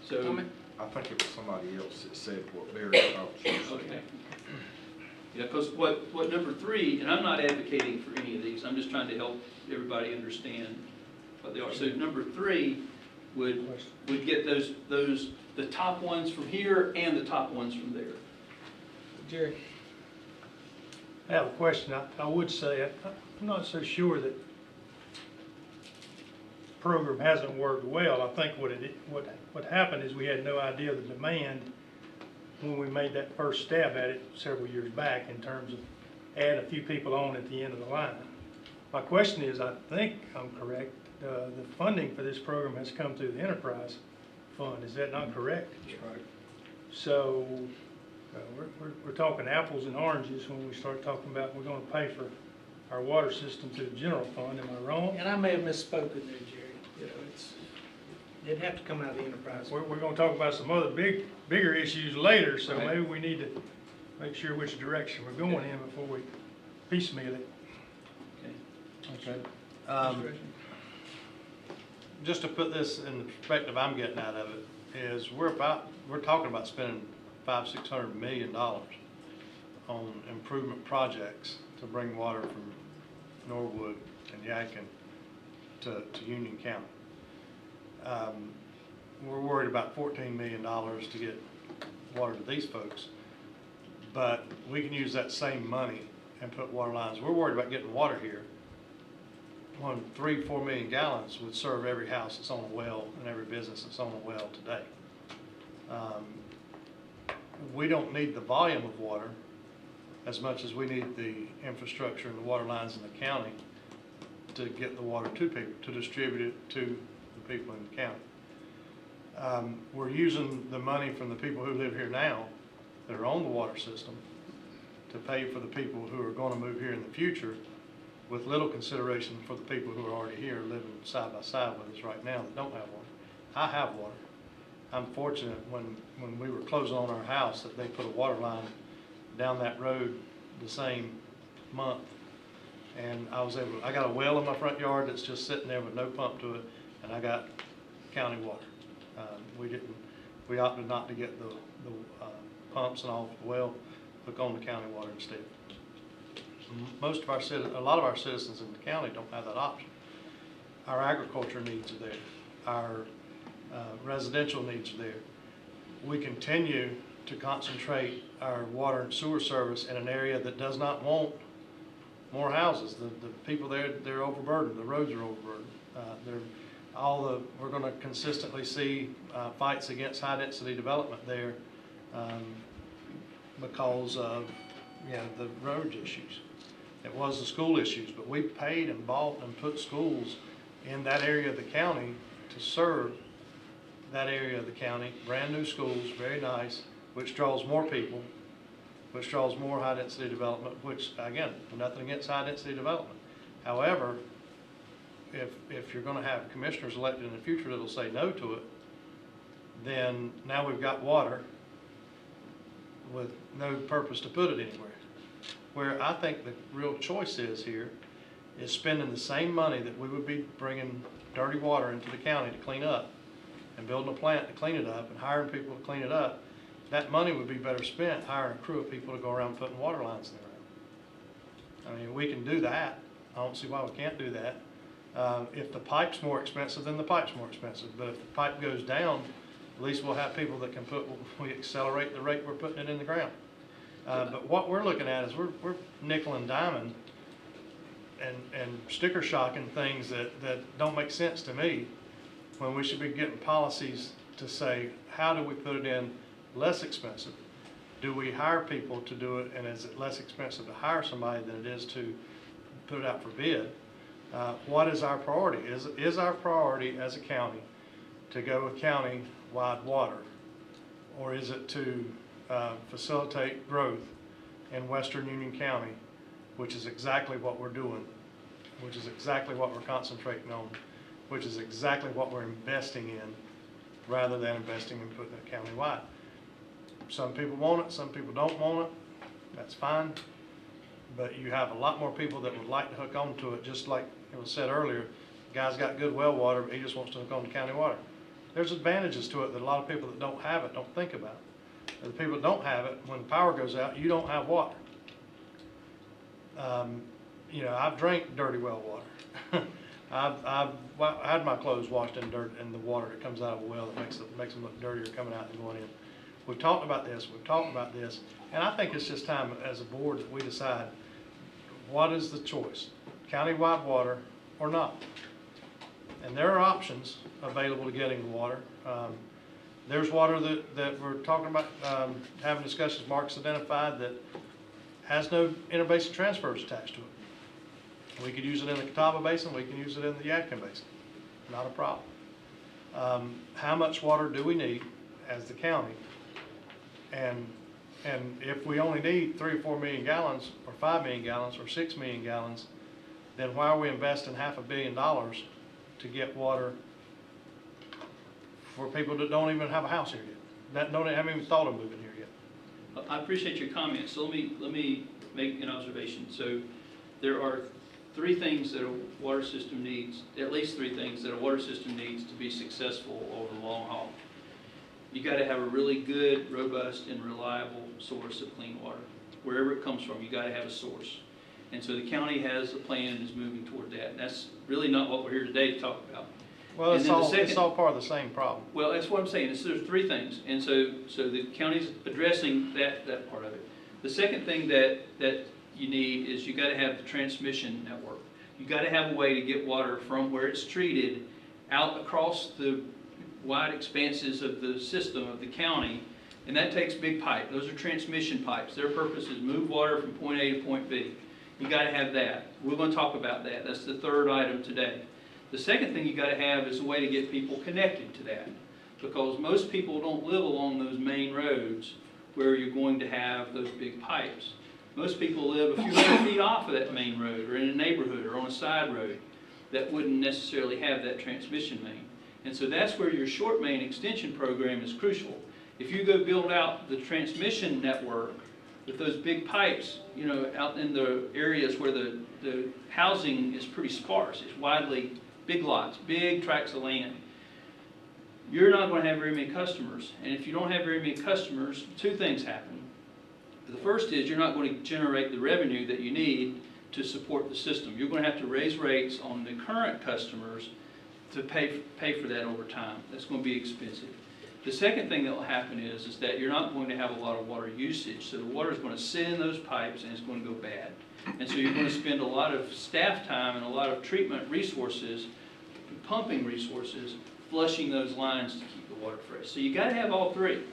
so, comment? I think it was somebody else that said what Barry thought you said. okay. Yeah, because what number 3, and I'm not advocating for any of these, I'm just trying to help everybody understand what they are. So number 3 would get the top ones from here and the top ones from there. Jerry? I have a question. I would say, I'm not so sure that the program hasn't worked well. I think what happened is we had no idea of the demand when we made that first stab at it several years back in terms of add a few people on at the end of the line. My question is, I think I'm correct, the funding for this program has come through the enterprise fund. Is that not correct? That's right. So we're talking apples and oranges when we start talking about we're going to pay for our water system through the general fund. Am I wrong? And I may have misspoken there, Jerry. You know, it'd have to come out of the enterprise. We're going to talk about some other bigger issues later, so Right. maybe we need to make sure which direction we're going in before we piecemeal it. Okay. Okay. Just to put this in the perspective I'm getting out of it, is we're talking about spending $500-600 million on improvement projects to bring water from Norwood and Yadkin to Union County. We're worried about $14 million to get water to these folks, but we can use that same money and put water lines. We're worried about getting water here. 3-4 million gallons would serve every house that's on a well and every business that's on a well today. We don't need the volume of water as much as we need the infrastructure and the water lines in the county to get the water to people, to distribute it to the people in the county. We're using the money from the people who live here now that are on the water system to pay for the people who are going to move here in the future, with little consideration for the people who are already here living side by side with us right now that don't have water. I have water. I'm fortunate when we were closing on our house that they put a water line down that road the same month. And I got a well in my front yard that's just sitting there with no pump to it, and I got county water. We opted not to get the pumps and all the well, hook on the county water instead. A lot of our citizens in the county don't have that option. Our agriculture needs are there. Our residential needs are there. We continue to concentrate our water and sewer service in an area that does not want more houses. The people there, they're overburdened. The roads are overburdened. We're going to consistently see fights against high-density development there because of the road issues. It was the school issues, but we paid and bought and put schools in that area of the county to serve that area of the county. Brand new schools, very nice, which draws more people, which draws more high-density development, which, again, nothing against high-density development. However, if you're going to have commissioners elected in the future that'll say no to it, then now we've got water with no purpose to put it anywhere. Where I think the real choice is here is spending the same money that we would be bringing dirty water into the county to clean up and building a plant to clean it up and hiring people to clean it up, that money would be better spent hiring a crew of people to go around putting water lines in the ground. I mean, we can do that. I don't see why we can't do that. If the pipe's more expensive, then the pipe's more expensive. But if the pipe goes down, at least we'll have people that can we accelerate the rate we're putting it in the ground. But what we're looking at is we're nickel and diming and sticker shocking things that don't make sense to me, when we should be getting policies to say, how do we put it in less expensive? Do we hire people to do it, and is it less expensive to hire somebody than it is to put it out for bid? What is our priority? Is our priority as a county to go with county-wide water? Or is it to facilitate growth in Western Union County, which is exactly what we're doing, which is exactly what we're concentrating on, which is exactly what we're investing in, rather than investing in putting it countywide. Some people want it, some people don't want it, that's fine. But you have a lot more people that would like to hook onto it, just like it was said earlier, the guy's got good well water, but he just wants to hook on to county water. There's advantages to it that a lot of people that don't have it don't think about. The people that don't have it, when the power goes out, you don't have water. You know, I've drank dirty well water. I've had my clothes washed in dirt and the water that comes out of a well that makes them look dirtier coming out and going in. We've talked about this, and I think it's just time as a board that we decide what is the choice, countywide water or not. And there are options available to getting the water. There's water that we're talking about, having discussions, Mark's identified, that has no interbasin transfers attached to it. We could use it in the Catawba Basin, we can use it in the Yadkin Basin, not a problem. How much water do we need as the county? And if we only need 3 or 4 million gallons, or 5 million gallons, or 6 million gallons, then why are we investing $500 million to get water for people that don't even have a house here yet, that haven't even thought of moving here yet? I appreciate your comments. So let me make an observation. So there are 3 things that a water system needs, at least 3 things that a water system needs to be successful over the long haul. You got to have a really good, robust, and reliable source of clean water. Wherever it comes from, you got to have a source. And so the county has a plan and is moving toward that. And that's really not what we're here today to talk about. Well, it's all part of the same problem. Well, that's what I'm saying. There's 3 things. And so the county's addressing that part of it. The second thing that you need is you got to have the transmission network. You got to have a way to get water from where it's treated out across the wide expanses of the system of the county, and that takes big pipe. Those are transmission pipes. Their purpose is move water from point A to point B. You got to have that. We're going to talk about that. That's the 3rd item today. The second thing you got to have is a way to get people connected to that, because most people don't live along those main roads where you're going to have those big pipes. Most people live a few hundred feet off of that main road, or in a neighborhood, or on a side road that wouldn't necessarily have that transmission main. And so that's where your short main extension program is crucial. If you go build out the transmission network with those big pipes, you know, out in the areas where the housing is pretty sparse, it's widely big lots, big tracts of land, you're not going to have very many customers. And if you don't have very many customers, 2 things happen. The first is you're not going to generate the revenue that you need to support the system. You're going to have to raise rates on the current customers to pay for that over time. That's going to be expensive. The second thing that will happen is that you're not going to have a lot of water usage, so the water is going to sit in those pipes and it's going to go bad. And so you're going to spend a lot of staff time and a lot of treatment resources, pumping resources, flushing those lines to keep the water fresh. So you got to have all 3.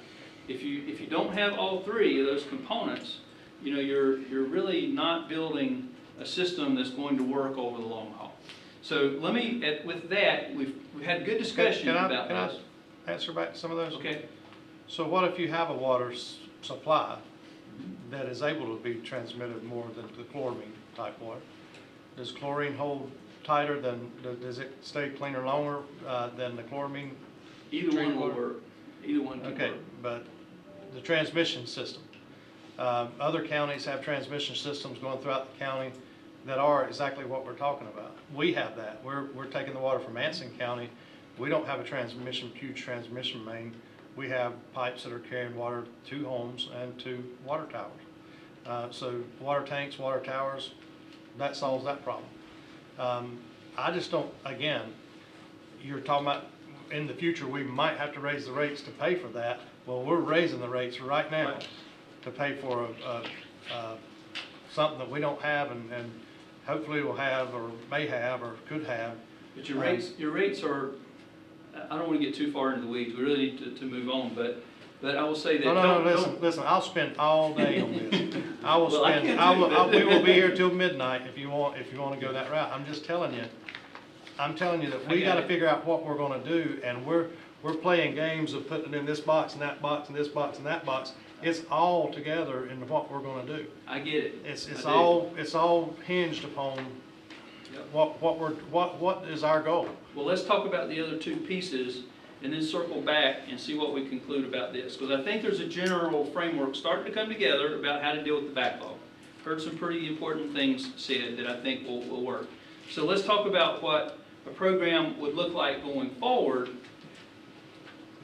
If you don't have all 3 of those components, you know, you're really not building a system that's going to work over the long haul. So let me, with that, we've had good discussion about this. Can I answer back to some of those? Okay. So what if you have a water supply that is able to be transmitted more than the chloramine type water? Does chlorine hold tighter does it stay cleaner longer than the chloramine? Either one will work. Either one can work. Okay, but the transmission system. Other counties have transmission systems going throughout the county that are exactly what we're talking about. We have that. We're taking the water from Anson County. We don't have a huge transmission main. We have pipes that are carrying water to homes and to water towers. So water tanks, water towers, that solves that problem. I just don't, again, you're talking about in the future, we might have to raise the rates to pay for that. Well, we're raising the rates right now to pay for something that we don't have and hopefully will have or may have or could have. But your rates are, I don't want to get too far into the weeds, we really need to move on, but I will say that. No, listen, I'll spend all day on this. I will Well, I spend, can't do we will be here till midnight if you want to go that route. I'm just telling you, that we gotta figure out what we're gonna do, and we're playing games of putting it in this box and that box and this box and that box. It's all together in what we're gonna do. I get it. It's all hinged upon Yep. what is our goal. Well, let's talk about the other two pieces and then circle back and see what we conclude about this. Because I think there's a general framework starting to come together about how to deal with the backlog. Heard some pretty important things said that I think will work. So let's talk about what a program would look like going forward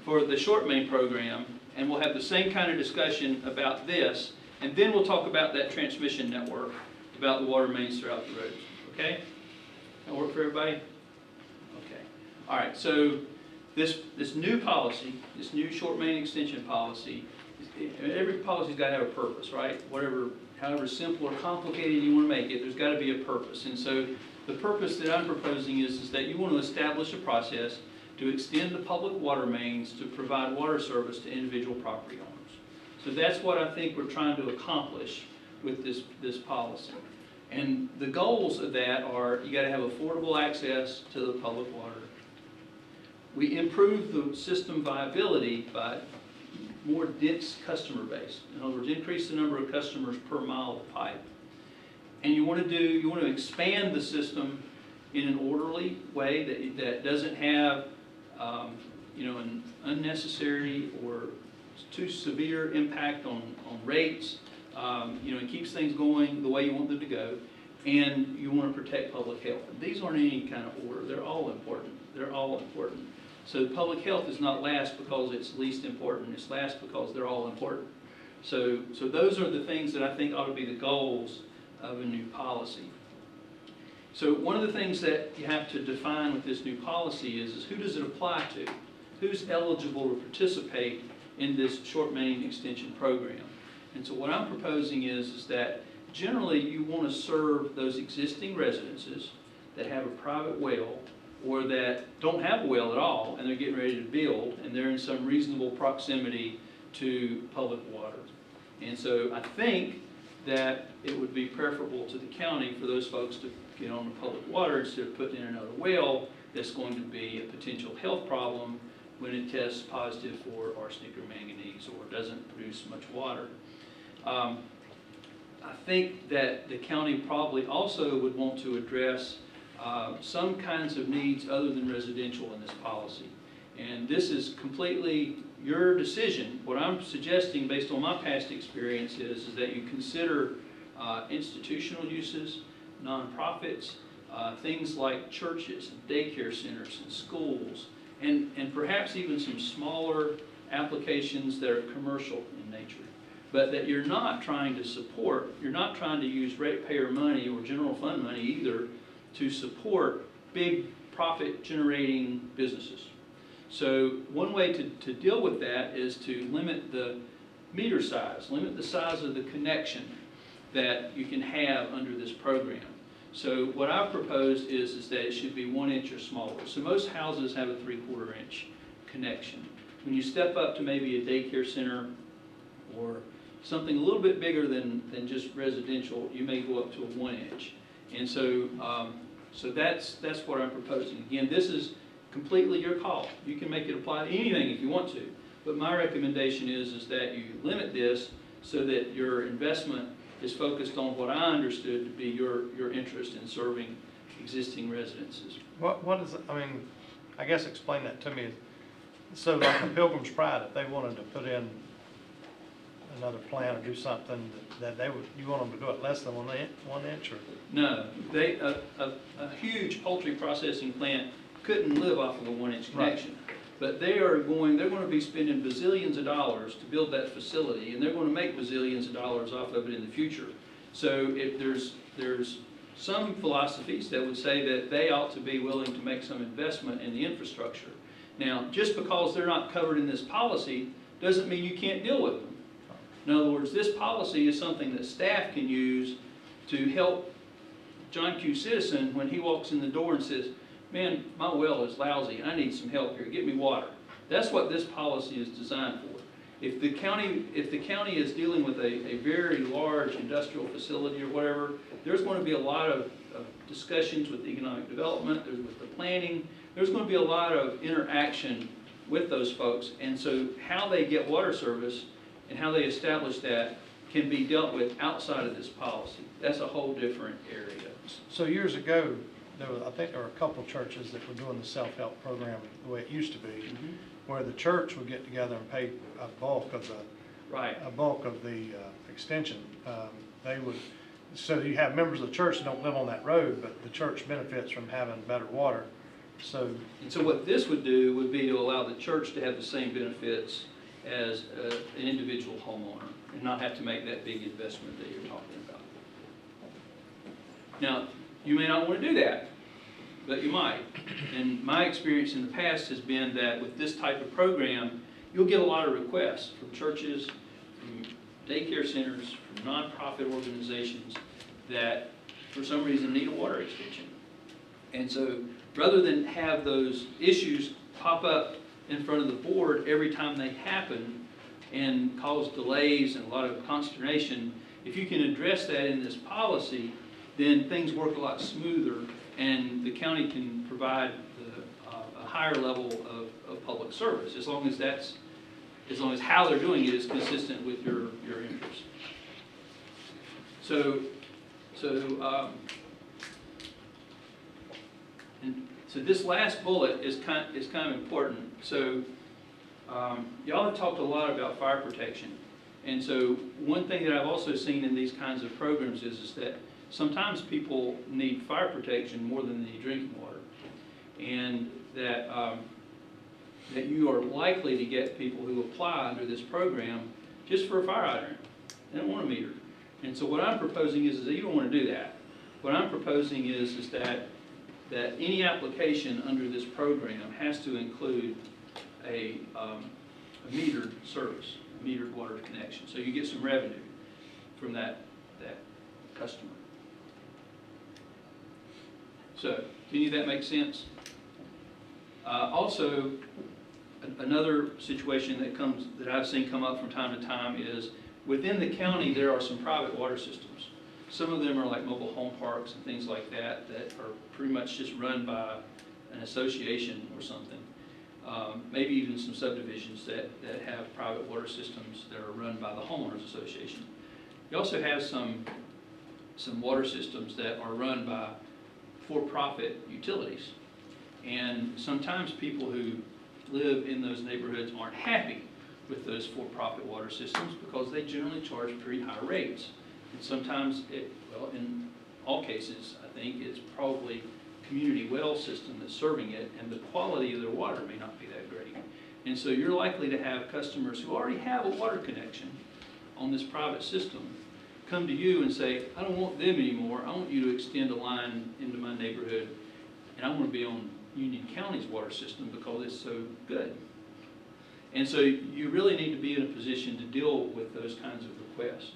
for the short main program, and we'll have the same kind of discussion about this, and then we'll talk about that transmission network, about the water mains throughout the roads. Okay? That work for everybody? Okay. All right. So this new policy, this new short main extension policy, every policy's got to have a purpose, right? However simple or complicated you want to make it, there's got to be a purpose. And so the purpose that I'm proposing is that you want to establish a process to extend the public water mains to provide water service to individual property owners. So that's what I think we're trying to accomplish with this policy. And the goals of that are, you got to have affordable access to the public water. We improve the system viability by more dense customer base. In other words, increase the number of customers per mile of pipe. And you want to expand the system in an orderly way that doesn't have an unnecessary or too severe impact on rates. It keeps things going the way you want them to go, and you want to protect public health. And these aren't any kind of order. They're all important. They're all important. So public health is not last because it's least important. It's last because they're all important. So those are the things that I think ought to be the goals of a new policy. So one of the things that you have to define with this new policy is who does it apply to? Who's eligible to participate in this short main extension program? And so what I'm proposing is that generally you want to serve those existing residences that have a private well or that don't have a well at all and they're getting ready to build and they're in some reasonable proximity to public water. And so I think that it would be preferable to the county for those folks to get on the public water instead of putting in another well that's going to be a potential health problem when it tests positive for arsenic or manganese or doesn't produce much water. I think that the county probably also would want to address some kinds of needs other than residential in this policy. And this is completely your decision. What I'm suggesting based on my past experience is that you consider institutional uses, nonprofits, things like churches and daycare centers and schools, and perhaps even some smaller applications that are commercial in nature. But that you're not trying to support, you're not trying to use ratepayer money or general fund money either to support big profit generating businesses. So one way to deal with that is to limit the meter size, limit the size of the connection that you can have under this program. So what I've proposed is that it should be 1 inch or smaller. So most houses have a 3/4 inch connection. When you step up to maybe a daycare center or something a little bit bigger than just residential, you may go up to a 1 inch. And so that's what I'm proposing. Again, this is completely your call. You can make it apply to anything if you want to. But my recommendation is that you limit this so that your investment is focused on what I understood to be your interest in serving existing residences. What is, I guess explain that to me. So like the Pilgrim's Pride, if they wanted to put in another plan or do something that they would, you want them to do it less than 1 inch or? No, a huge poultry processing plant couldn't live off of a 1-inch Right. connection. But they're going to be spending bazillions of dollars to build that facility, and they're going to make bazillions of dollars off of it in the future. So if there's some philosophies that would say that they ought to be willing to make some investment in the infrastructure. Now, just because they're not covered in this policy doesn't mean you can't deal with them. In other words, this policy is something that staff can use to help John Q. Citizen when he walks in the door and says, man, my well is lousy, I need some help here, get me water. That's what this policy is designed for. If the county is dealing with a very large industrial facility or whatever, there's going to be a lot of discussions with economic development, with the planning, there's going to be a lot of interaction with those folks. And so how they get water service and how they establish that can be dealt with outside of this policy. That's a whole different area. So years ago, I think there were a couple churches that were doing the self-help program the way it used to be, where the church would get together and pay a bulk of the extension. They would, so you have members of the church that don't live on that road, but the church benefits from having better water. So what this would do would be to allow the church to have the same benefits as an individual homeowner and not have to make that big investment that you're talking about. Now, you may not want to do that, but you might. And my experience in the past has been that with this type of program, you'll get a lot of requests from churches, from daycare centers, from nonprofit organizations that for some reason need a water extension. And so rather than have those issues pop up in front of the board every time they happen and cause delays and a lot of consternation, if you can address that in this policy, then things work a lot smoother and the county can provide a higher level of public service, as long as how they're doing it is consistent with your interests. So this last bullet is kind of important. So y'all have talked a lot about fire protection, and so one thing that I've also seen in these kinds of programs is that sometimes people need fire protection more than they need drinking water, and that that you are likely to get people who apply under this program just for a fire hydrant. They don't want a meter. And so what I'm proposing is that you don't want to do that. What I'm proposing is that any application under this program has to include a metered service, a metered water connection. So you get some revenue from that customer. So, do any of that make sense? Also, another situation that I've seen come up from time to time is within the county there are some private water systems. Some of them are like mobile home parks and things like that are pretty much just run by an association or something. Maybe even some subdivisions that have private water systems that are run by the homeowners association. You also have some water systems that are run by for-profit utilities. And sometimes people who live in those neighborhoods aren't happy with those for-profit water systems because they generally charge pretty high rates. And sometimes, in all cases, I think it's probably community well system that's serving it, and the quality of their water may not be that great. And so you're likely to have customers who already have a water connection on this private system come to you and say, I don't want them anymore, I want you to extend a line into my neighborhood, and I want to be on Union County's water system because it's so good. And so you really need to be in a position to deal with those kinds of requests.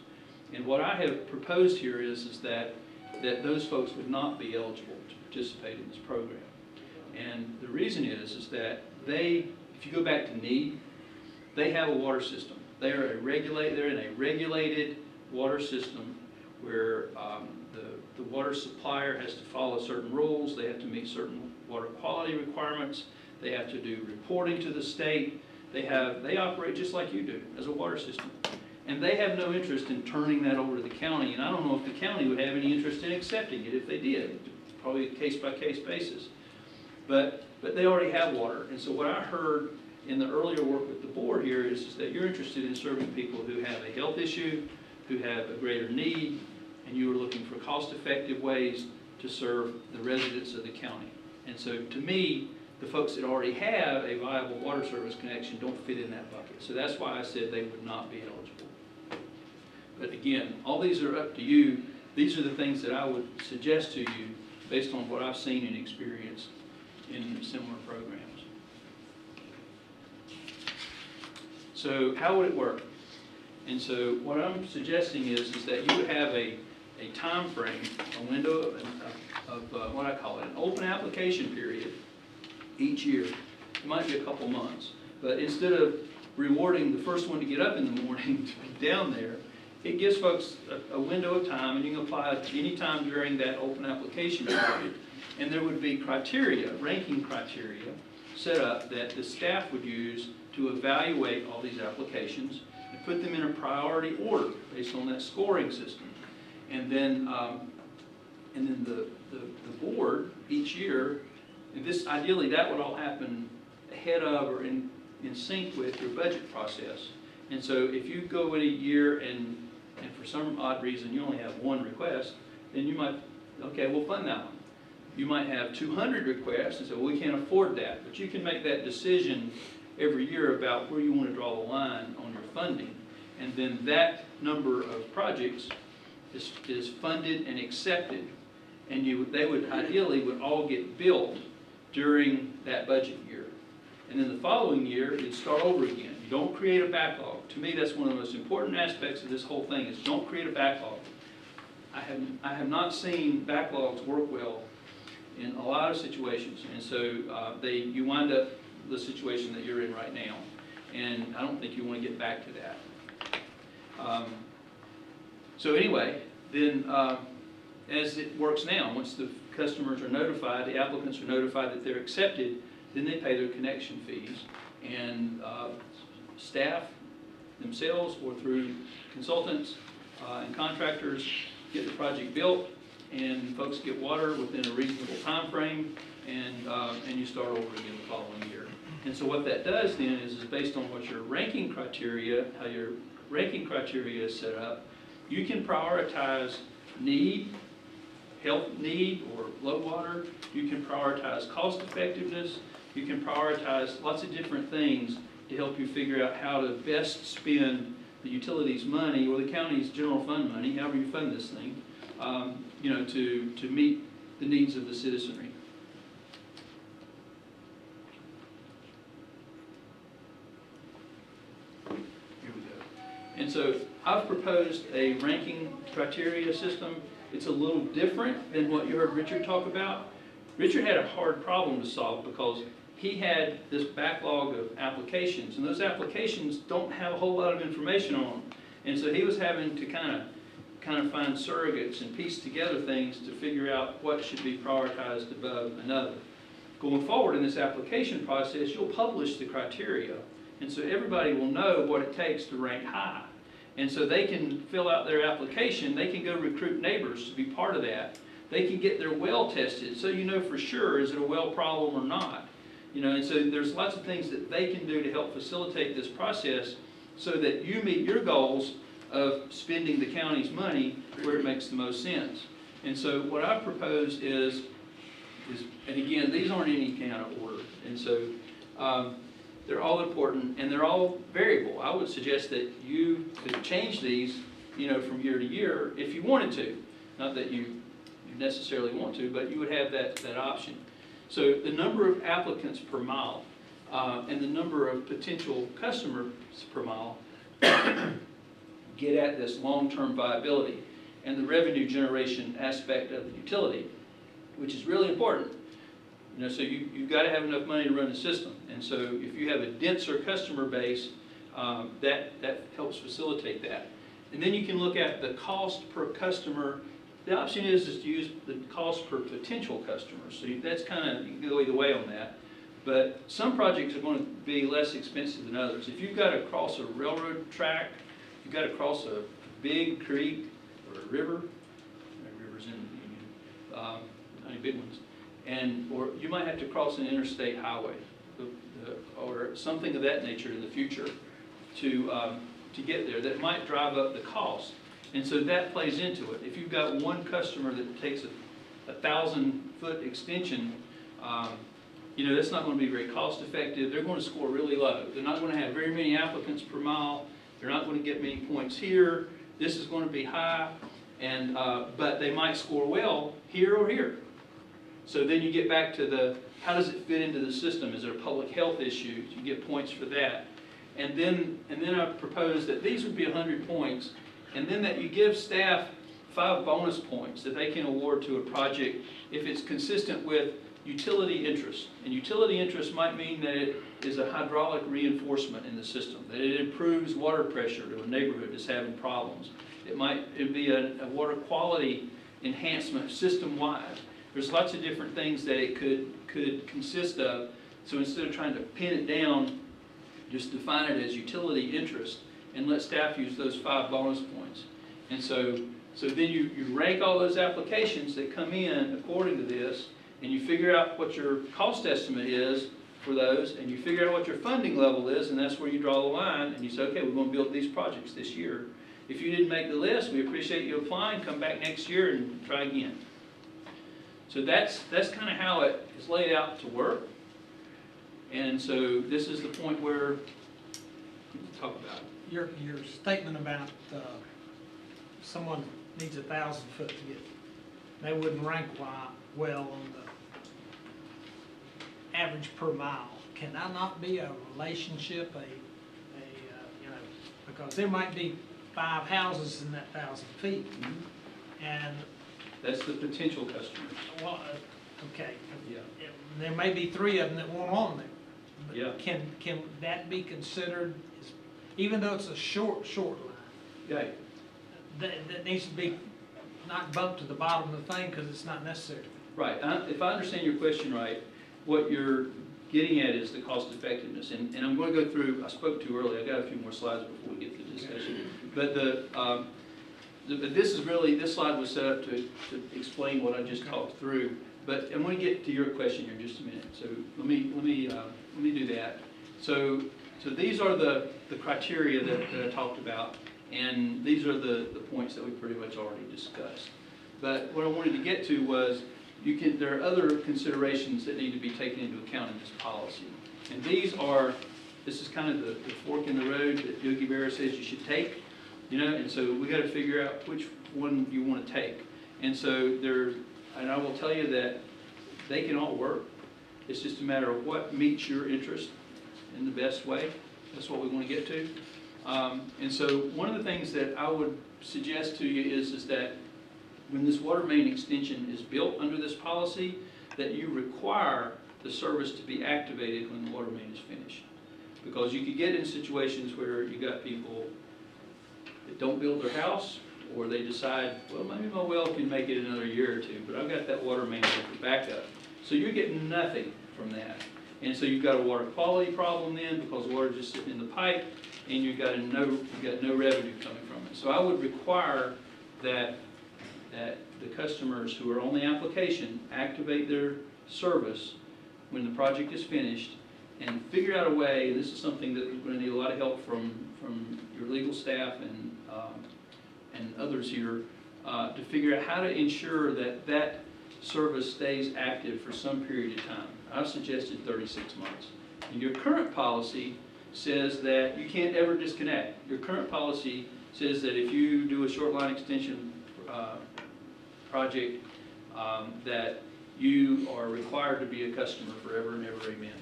And what I have proposed here is that those folks would not be eligible to participate in this program. And the reason is that if you go back to need, they have a water system. They're in a regulated water system where the water supplier has to follow certain rules. They have to meet certain water quality requirements. They have to do reporting to the state. They operate just like you do as a water system. And they have no interest in turning that over to the county, and I don't know if the county would have any interest in accepting it if they did, probably a case-by-case basis. But they already have water, and so what I heard in the earlier work with the board here is that you're interested in serving people who have a health issue, who have a greater need, and you are looking for cost-effective ways to serve the residents of the county. And so to me, the folks that already have a viable water service connection don't fit in that bucket. So that's why I said they would not be eligible. But again, all these are up to you. These are the things that I would suggest to you based on what I've seen and experienced in similar programs. So how would it work? And so what I'm suggesting is that you would have a time frame, a window of what I call it, an open application period each year. It might be a couple months, but instead of rewarding the first one to get up in the morning to be down there, it gives folks a window of time, and you can apply it any time during that open application period. And there would be criteria, ranking criteria, set up that the staff would use to evaluate all these applications and put them in a priority order based on that scoring system. And then the board each year, and this ideally that would all happen ahead of or in sync with your budget process. And so if you go in a year and for some odd reason you only have one request, then you might, okay, we'll fund that one. You might have 200 requests and say, well, we can't afford that. But you can make that decision every year about where you want to draw the line on your funding. And then that number of projects is funded and accepted. And they would ideally would all get built during that budget year. And then the following year, you'd start over again. You don't create a backlog. To me, that's one of the most important aspects of this whole thing is don't create a backlog. I have not seen backlogs work well in a lot of situations. And so you wind up the situation that you're in right now. And I don't think you want to get back to that. So anyway, then as it works now, once the customers are notified, the applicants are notified that they're accepted, then they pay their connection fees. And staff themselves or through consultants and contractors get the project built, and folks get water within a reasonable time frame, and you start over again the following year. And so what that does then is based on what your ranking criteria, how your ranking criteria is set up, you can prioritize need, health need or low water. You can prioritize cost effectiveness. You can prioritize lots of different things to help you figure out how to best spend the utilities money or the county's general fund money, however you fund this thing, to meet the needs of the citizenry. Here we go. And so I've proposed a ranking criteria system. It's a little different than what you heard Richard talk about. Richard had a hard problem to solve because he had this backlog of applications, and those applications don't have a whole lot of information on them. And so he was having to kind of find surrogates and piece together things to figure out what should be prioritized above another. Going forward in this application process, you'll publish the criteria, and so everybody will know what it takes to rank high. And so they can fill out their application, they can go recruit neighbors to be part of that. They can get their well tested, so you know for sure, is it a well problem or not? And so there's lots of things that they can do to help facilitate this process so that you meet your goals of spending the county's money where it makes the most sense. And so what I've proposed is and again, these aren't any kind of order. And so they're all important and they're all variable. I would suggest that you could change these, from year to year if you wanted to. Not that you necessarily want to, but you would have that option. So the number of applicants per mile and the number of potential customers per mile get at this long-term viability and the revenue generation aspect of the utility, which is really important. So you've got to have enough money to run the system. And so if you have a denser customer base, that helps facilitate that. And then you can look at the cost per customer. The option is to use the cost per potential customer. So that's you can go either way on that. But some projects are going to be less expensive than others. If you've got to cross a railroad track, you've got to cross a big creek or a river, rivers in the Union, not any big ones, or you might have to cross an interstate highway. or something of that nature in the future to get there that might drive up the cost. And so that plays into it. If you've got one customer that takes a 1,000-foot extension, you know, that's not going to be very cost effective. They're going to score really low. They're not going to have very many applicants per mile. They're not going to get many points here. This is going to be high, and but they might score well here or here. So then you get back to how does it fit into the system? Is there a public health issue? You get points for that. And then I propose that these would be 100 points, and then that you give staff 5 bonus points that they can award to a project if it's consistent with utility interest. And utility interest might mean that it is a hydraulic reinforcement in the system, that it improves water pressure to a neighborhood that's having problems. It'd be a water quality enhancement system-wide. There's lots of different things that it could consist of. So instead of trying to pin it down, just define it as utility interest and let staff use those 5 bonus points. And so then you rank all those applications that come in according to this, and you figure out what your cost estimate is for those, and you figure out what your funding level is, and that's where you draw the line, and you say, okay, we're going to build these projects this year. If you didn't make the list, we appreciate you applying, come back next year and try again. So that's kind of how it is laid out to work. And so this is the point where we talk about it. Your statement about someone needs 1,000 foot to get, they wouldn't rank well on the average per mile. Can that not be a relationship, you know, because there might be 5 houses in that 1,000 feet, and That's the potential customer. well, okay, Yeah. there may be 3 of them that weren't on there. But Yeah. Can that be considered, even though it's a short line, Yeah. that needs to be not bumped to the bottom of the thing because it's not necessary? Right. If I understand your question right, what you're getting at is the cost effectiveness. And I'm going to go through, I spoke to earlier, I got a few more slides before we get to the discussion. But this slide was set up to explain what I just talked through. But I'm going to get to your question here in just a minute. So let me do that. So these are the criteria that I talked about, and these are the points that we pretty much already discussed. But what I wanted to get to was there are other considerations that need to be taken into account in this policy. And this is kind of the fork in the road that Yogi Berra says you should take, you know, and so we got to figure out which one you want to take. And so and I will tell you that they can all work. It's just a matter of what meets your interest in the best way. That's what we want to get to. And so one of the things that I would suggest to you is that when this water main extension is built under this policy, that you require the service to be activated when the water main is finished. Because you could get in situations where you got people that don't build their house, or they decide, well, maybe my well can make it another year or 2, but I've got that water main for backup. So you're getting nothing from that. And so you've got a water quality problem then, because the water's just sitting in the pipe, and you've got no revenue coming from it. So I would require that the customers who are on the application activate their service when the project is finished, and figure out a way, and this is something that we're going to need a lot of help from your legal staff and others here, to figure out how to ensure that service stays active for some period of time. I've suggested 36 months. And your current policy says that you can't ever disconnect. Your current policy says that if you do a short line extension project, that you are required to be a customer forever and ever, amen.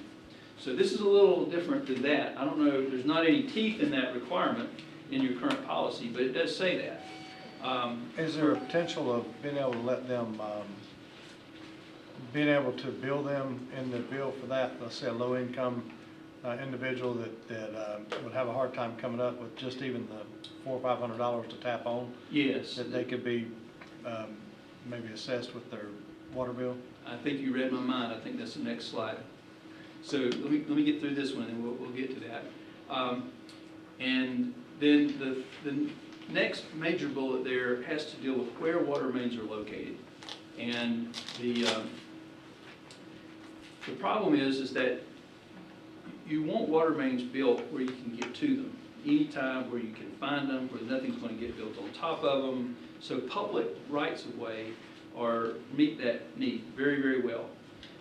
So this is a little different than that. I don't know, there's not any teeth in that requirement in your current policy, but it does say that. Is there a potential of being able to let them, being able to bill them in the bill for that, let's say a low-income individual that would have a hard time coming up with just even the $400 or $500 to tap on? Yes. That they could be maybe assessed with their water bill? I think you read my mind. I think that's the next slide. So let me get through this one, and we'll get to that. And then the next major bullet there has to deal with where water mains are located. And the problem is that you want water mains built where you can get to them anytime, where you can find them, where nothing's going to get built on top of them. So public rights of way meet that need very, very well.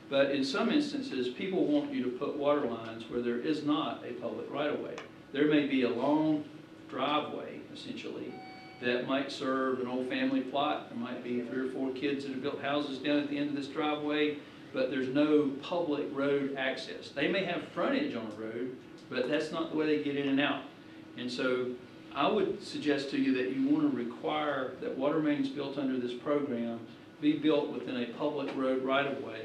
But in some instances, people want you to put water lines where there is not a public right of way. There may be a long driveway, essentially, that might serve an old family plot. There might be 3 or 4 kids that have built houses down at the end of this driveway, but there's no public road access. They may have frontage on a road, but that's not the way they get in and out. And so I would suggest to you that you want to require that water mains built under this program be built within a public road right of way,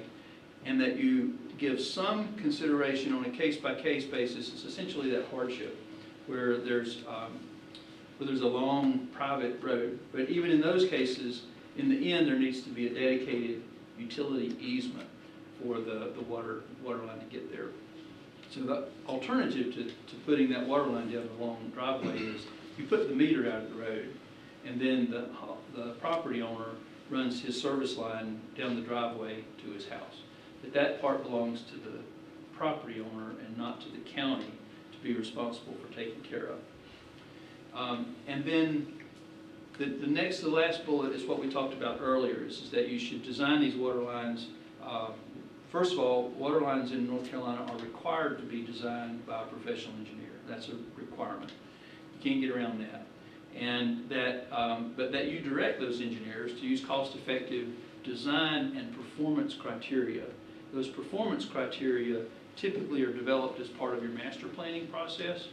and that you give some consideration on a case-by-case basis. It's essentially that hardship where there's a long private road. But even in those cases, in the end, there needs to be a dedicated utility easement for the water line to get there. So the alternative to putting that water line down the long driveway is you put the meter out of the road, and then the property owner runs his service line down the driveway to his house. But that part belongs to the property owner and not to the county to be responsible for taking care of. And then the last bullet is what we talked about earlier, is that you should design these water lines. First of all, water lines in North Carolina are required to be designed by a professional engineer. That's a requirement. You can't get around that. And but that you direct those engineers to use cost-effective design and performance criteria. Those performance criteria typically are developed as part of your master planning process,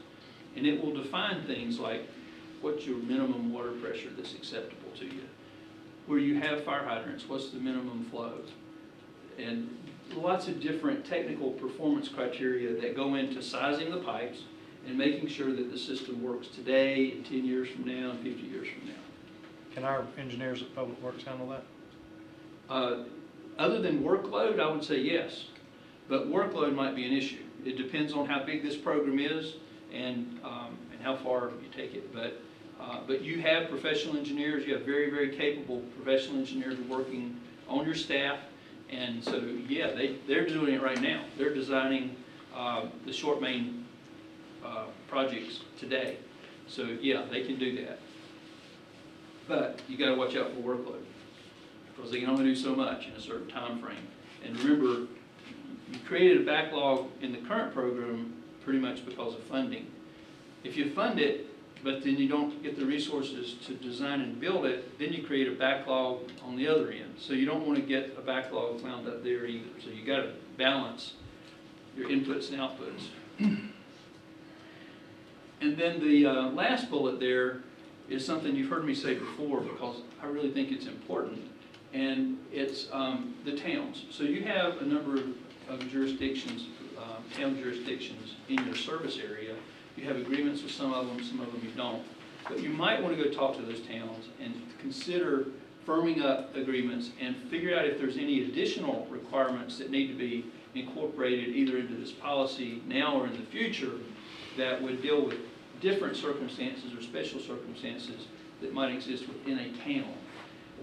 and it will define things like what's your minimum water pressure that's acceptable to you. Where you have fire hydrants, what's the minimum flow? And lots of different technical performance criteria that go into sizing the pipes and making sure that the system works today, 10 years from now, and 50 years from now. Can our engineers at Public Works handle that? Other than workload, I would say yes, but workload might be an issue. It depends on how big this program is and how far you take it. But you have professional engineers. You have very, very capable professional engineers working on your staff, and so yeah, they're doing it right now. They're designing the short main projects today. So yeah, they can do that. But you got to watch out for workload, because they can only do so much in a certain time frame. And remember, you created a backlog in the current program pretty much because of funding. If you fund it, but then you don't get the resources to design and build it, then you create a backlog on the other end. So you don't want to get a backlog found up there either. So you got to balance your inputs and outputs. And then the last bullet there is something you've heard me say before, because I really think it's important, and it's the towns. So you have a number of jurisdictions, town jurisdictions in your service area. You have agreements with some of them you don't. But you might want to go talk to those towns and consider firming up agreements and figure out if there's any additional requirements that need to be incorporated either into this policy now or in the future that would deal with different circumstances or special circumstances that might exist within a town.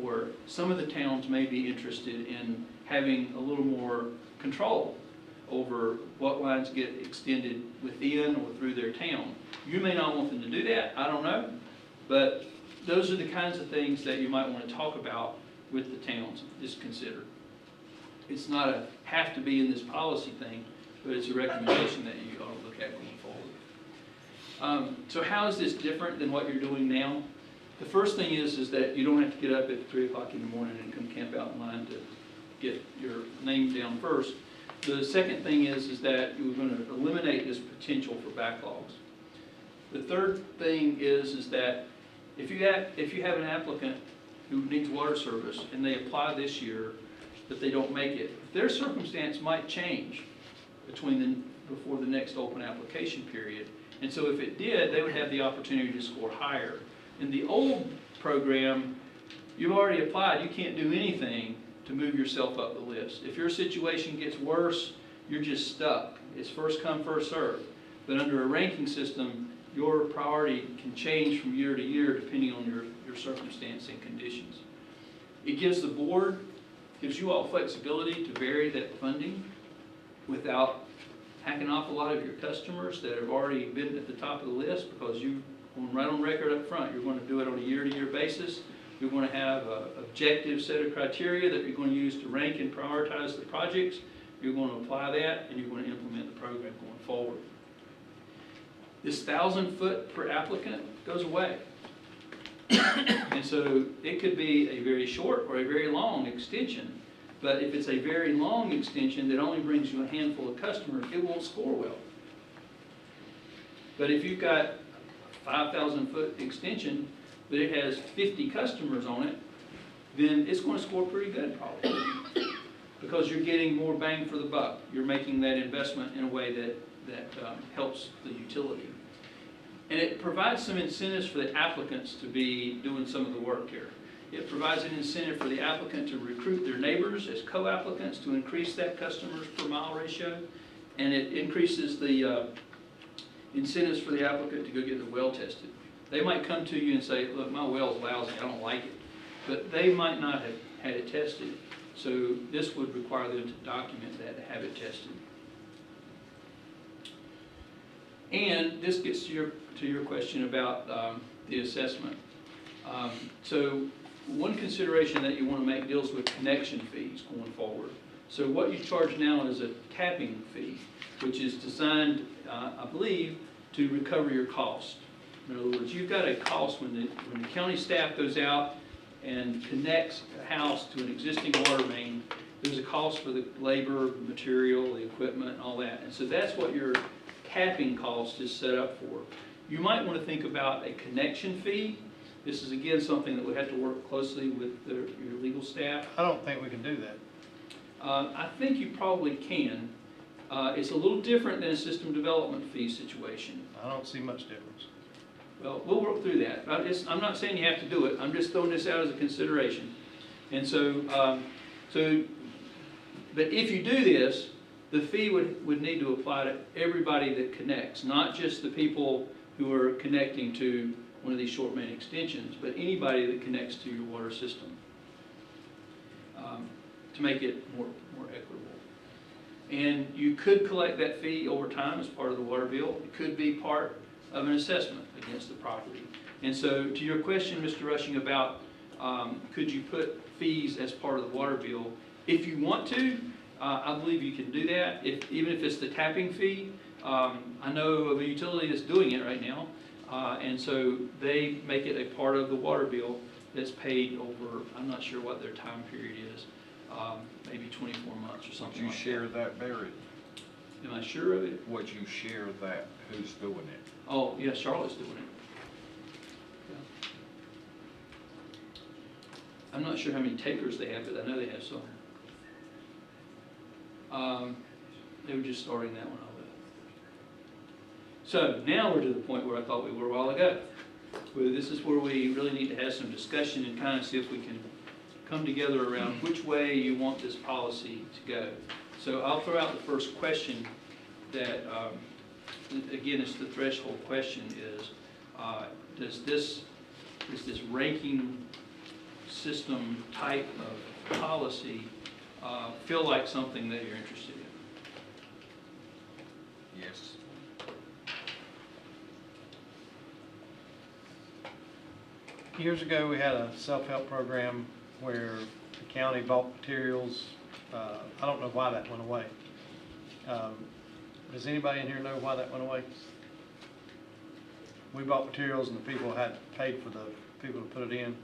Or some of the towns may be interested in having a little more control over what lines get extended within or through their town. You may not want them to do that, I don't know, but those are the kinds of things that you might want to talk about with the towns, just consider. It's not a have to be in this policy thing, but it's a recommendation that you ought to look at going forward. So how is this different than what you're doing now? The first thing is that you don't have to get up at 3 o'clock in the morning and come camp out in line to get your name down first. The second thing is that you're going to eliminate this potential for backlogs. The third thing is that if you have an applicant who needs water service and they apply this year, but they don't make it, their circumstance might change before the next open application period. And so if it did, they would have the opportunity to score higher. In the old program, you've already applied. You can't do anything to move yourself up the list. If your situation gets worse, you're just stuck. It's first come, first served. But under a ranking system, your priority can change from year to year depending on your circumstance and conditions. It gives the board, gives you all flexibility to vary that funding without hacking off a lot of your customers that have already been at the top of the list, because you, right on record up front, you're going to do it on a year-to-year basis. You're going to have an objective set of criteria that you're going to use to rank and prioritize the projects. You're going to apply that, and you're going to implement the program going forward. This 1,000 foot per applicant goes away. And so it could be a very short or a very long extension, but if it's a very long extension that only brings you a handful of customers, it won't score well. But if you've got a 5,000 foot extension, but it has 50 customers on it, then it's going to score pretty good probably. Because you're getting more bang for the buck. You're making that investment in a way that helps the utility. And it provides some incentives for the applicants to be doing some of the work here. It provides an incentive for the applicant to recruit their neighbors as co-applicants to increase that customers per mile ratio. And it increases the incentives for the applicant to go get the well tested. They might come to you and say, look, my well's lousy, I don't like it. But they might not have had it tested. So this would require them to document that, to have it tested. And this gets to your question about the assessment. So one consideration that you want to make deals with connection fees going forward. So what you charge now is a tapping fee, which is designed, I believe, to recover your cost. In other words, you've got a cost when the county staff goes out and connects a house to an existing water main. There's a cost for the labor, material, the equipment, and all that. And so that's what your tapping cost is set up for. You might want to think about a connection fee. This is, again, something that we have to work closely with your legal staff. I don't think we can do that. I think you probably can. It's a little different than a system development fee situation. I don't see much difference. Well, we'll work through that. I'm not saying you have to do it. I'm just throwing this out as a consideration. And so, but if you do this, the fee would need to apply to everybody that connects, not just the people who are connecting to one of these short main extensions, but anybody that connects to your water system, to make it more equitable. And you could collect that fee over time as part of the water bill. It could be part of an assessment against the property. And so to your question, Mr. Rushing, about could you put fees as part of the water bill, if you want to, I believe you can do that, even if it's the tapping fee. I know of a utility that's doing it right now, and so they make it a part of the water bill that's paid over, I'm not sure what their time period is, maybe 24 months or something like that. Would you share that, Barry? Am I sure of it? Would you share that? Who's doing it? Oh, yeah, Charlotte's doing it. Yeah. I'm not sure how many takers they have, but I know they have some. They were just starting that one off. So now we're to the point where I thought we were a while ago. This is where we really need to have some discussion and kind of see if we can come together around which way you want this policy to go. So I'll throw out the first question that, again, it's the threshold question is, does this ranking system type of policy feel like something that you're interested in? Yes. Years ago, we had a self-help program where the county bought materials. I don't know why that went away. Does anybody in here know why that went away? We bought materials and the people had paid for the people to put it in.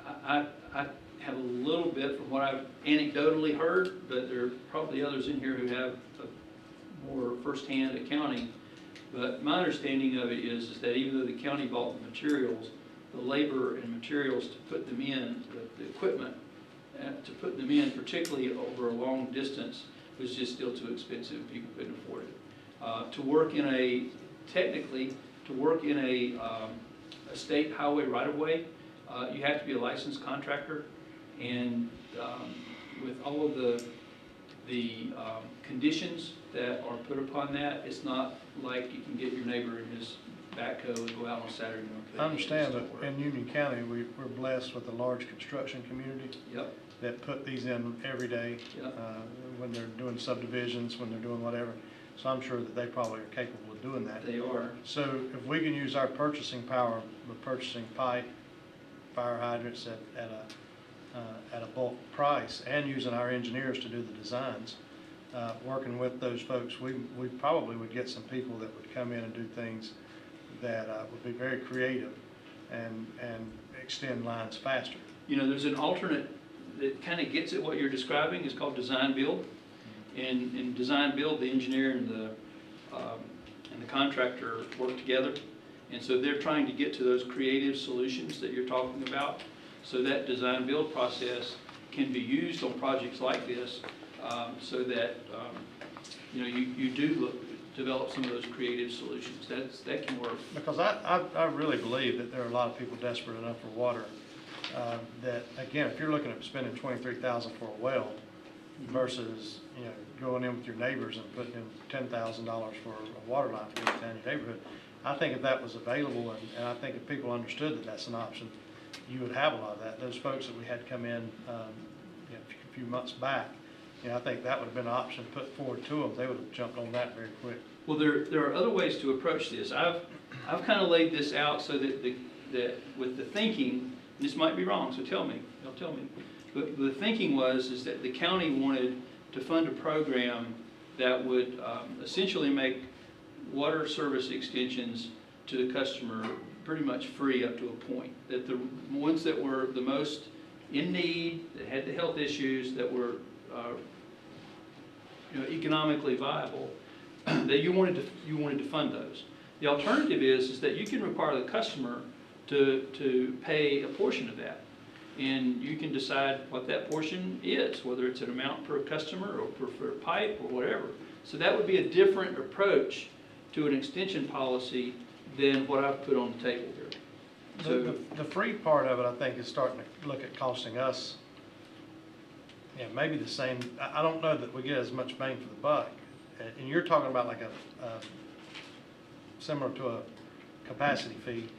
I have a little bit from what I've anecdotally heard, but there are probably others in here who have a more firsthand accounting. But my understanding of it is that even though the county bought the materials, the labor and materials to put them in, the equipment to put them in, particularly over a long distance, was just still too expensive. People couldn't afford it. To work in a state highway right-of-way, you have to be a licensed contractor, and with all of the conditions that are put upon that, it's not like you can get your neighbor in his backhoe and go out on Saturday morning. I understand, but in Union County, we're blessed with a large construction community. Yep. That put these in every day. Yep. When they're doing subdivisions, when they're doing whatever. So I'm sure that they probably are capable of doing that. They are. So if we can use our purchasing power with purchasing pipe, fire hydrants at a bulk price, and using our engineers to do the designs, working with those folks, we probably would get some people that would come in and do things that would be very creative and extend lines faster. You know, there's an alternate that kind of gets at what you're describing. It's called design build. And in design build, the engineer and the contractor work together. And so they're trying to get to those creative solutions that you're talking about. So that design build process can be used on projects like this, so that you know, you do develop some of those creative solutions. That can work. Because I really believe that there are a lot of people desperate enough for water, that, again, if you're looking at spending $23,000 for a well versus, you know, going in with your neighbors and putting in $10,000 for a water line to get down your neighborhood, I think if that was available, and I think if people understood that that's an option, you would have a lot of that. Those folks that we had come in, you know, a few months back, you know, I think that would have been an option put forward to them. They would have jumped on that very quick. Well, there are other ways to approach this. I've kind of laid this out so that that with the thinking, and this might be wrong, so tell me. But the thinking is that the county wanted to fund a program that would essentially make water service extensions to the customer pretty much free up to a point. That the ones that were the most in need, that had the health issues, that were you know, economically viable, that you wanted to fund those. The alternative is that you can require the customer to pay a portion of that. And you can decide what that portion is, whether it's an amount per customer or per pipe or whatever. So that would be a different approach to an extension policy than what I've put on the table here. So The free part of it, I think, is starting to look at costing us, yeah, maybe the same. I don't know that we get as much bang for the buck. And you're talking about like a similar to a capacity fee,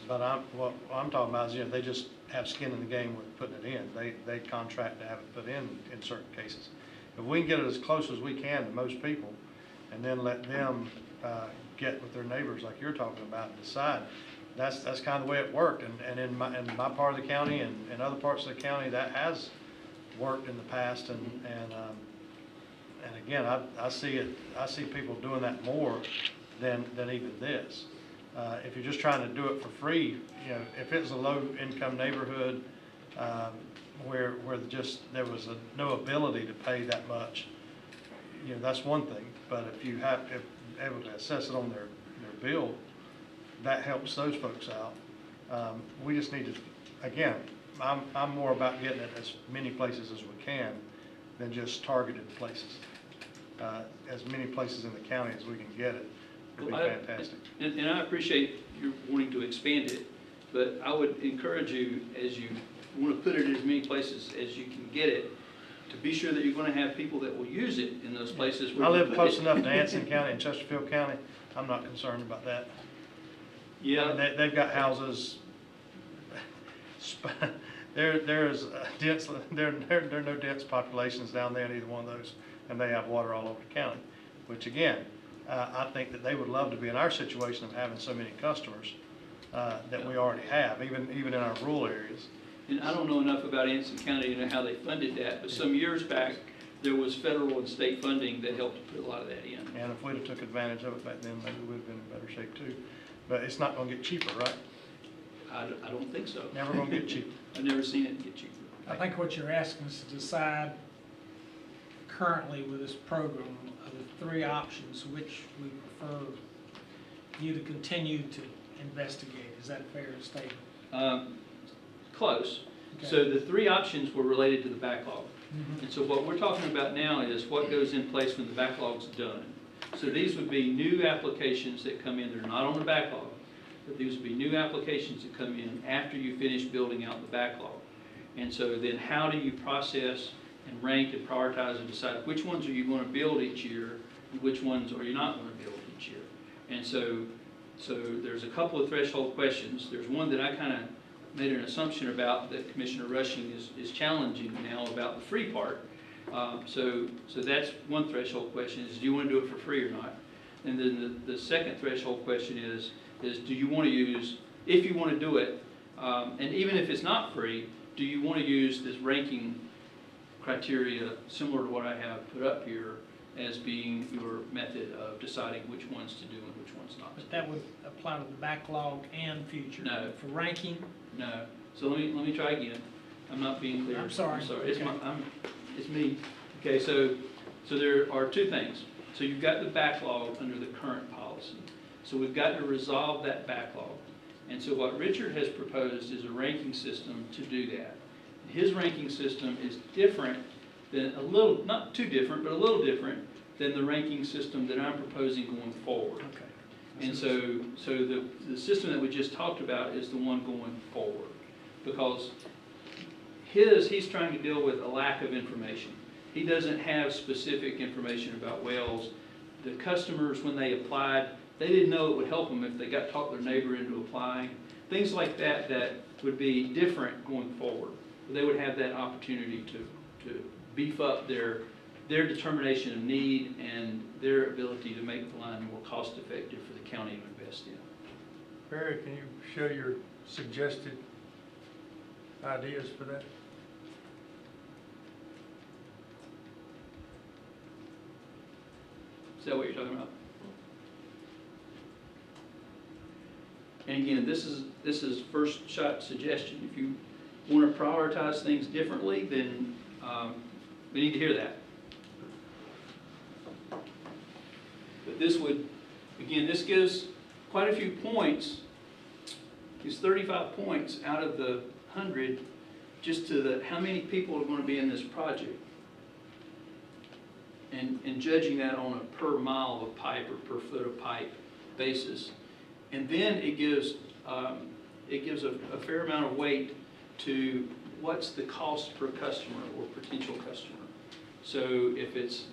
but what I'm talking about is, you know, they just have skin in the game with putting it in. They contract to have it put in certain cases. If we can get it as close as we can to most people, and then let them get with their neighbors like you're talking about and decide, that's kind of the way it worked. And in my part of the county and other parts of the county, that has worked in the past. And again, I see people doing that more than even this. If you're just trying to do it for free, you know, if it's a low-income neighborhood where there was no ability to pay that much, you know, that's one thing. But if you able to assess it on their bill, that helps those folks out. We just need to, again, I'm more about getting it as many places as we can than just targeted places. As many places in the county as we can get it would be fantastic. And I appreciate you wanting to expand it, but I would encourage you, as you want to put it in as many places as you can get it, to be sure that you're going to have people that will use it in those places where I live close enough to Anson County and Chesterfield County. I'm not concerned about that. Yeah. And they've got houses. There are no dense populations down there in either one of those, and they have water all over the county. Which again, I think that they would love to be in our situation of having so many customers that we already have, even in our rural areas. And I don't know enough about Anson County to know how they funded that, but some years back, there was federal and state funding that helped to put a lot of that in. And if we'd have took advantage of it back then, maybe we would have been in better shape too. But it's not going to get cheaper, right? I don't think so. Never going to get cheaper. I've never seen it get cheaper. I think what you're asking is to decide currently with this program of the three options, which we prefer you to continue to investigate. Is that a fair statement? Close. Okay. So the three options were related to the backlog. Mhm. And so what we're talking about now is what goes in place when the backlog's done. So these would be new applications that come in. They're not on the backlog, but these would be new applications that come in after you finish building out the backlog. And so then how do you process and rank and prioritize and decide which ones are you going to build each year and which ones are you not going to build each year? And so there's a couple of threshold questions. There's one that I kind of made an assumption about that Commissioner Rushing is challenging now about the free part. So that's one threshold question, is do you want to do it for free or not? And then the second threshold question is do you want to use, if you want to do it, and even if it's not free, do you want to use this ranking criteria similar to what I have put up here as being your method of deciding which ones to do and which ones not to do? But that would apply to the backlog and future. No. For ranking, No. So let me try again. I'm not being clear. I'm sorry. It's Okay. it's me. Okay, so there are two things. So you've got the backlog under the current policy. So we've got to resolve that backlog. And so what Richard has proposed is a ranking system to do that. His ranking system is different than not too different, but a little different than the ranking system that I'm proposing going forward. okay. And so the system that we just talked about is the one going forward. Because he's trying to deal with a lack of information. He doesn't have specific information about wells. The customers, when they applied, they didn't know it would help them if they got talked their neighbor into applying. Things like that would be different going forward. They would have that opportunity to beef up their determination of need and their ability to make the line more cost effective for the county to invest in. Barry, can you show your suggested ideas for that? Is that what you're talking about? And again, this is first shot suggestion. If you want to prioritize things differently, then we need to hear that. But this would, again, this gives quite a few points. Gives 35 points out of the 100 just to how many people are going to be in this project. And judging that on a per mile of pipe or per foot of pipe basis. And then it gives a fair amount of weight to what's the cost per customer or potential customer. So if it's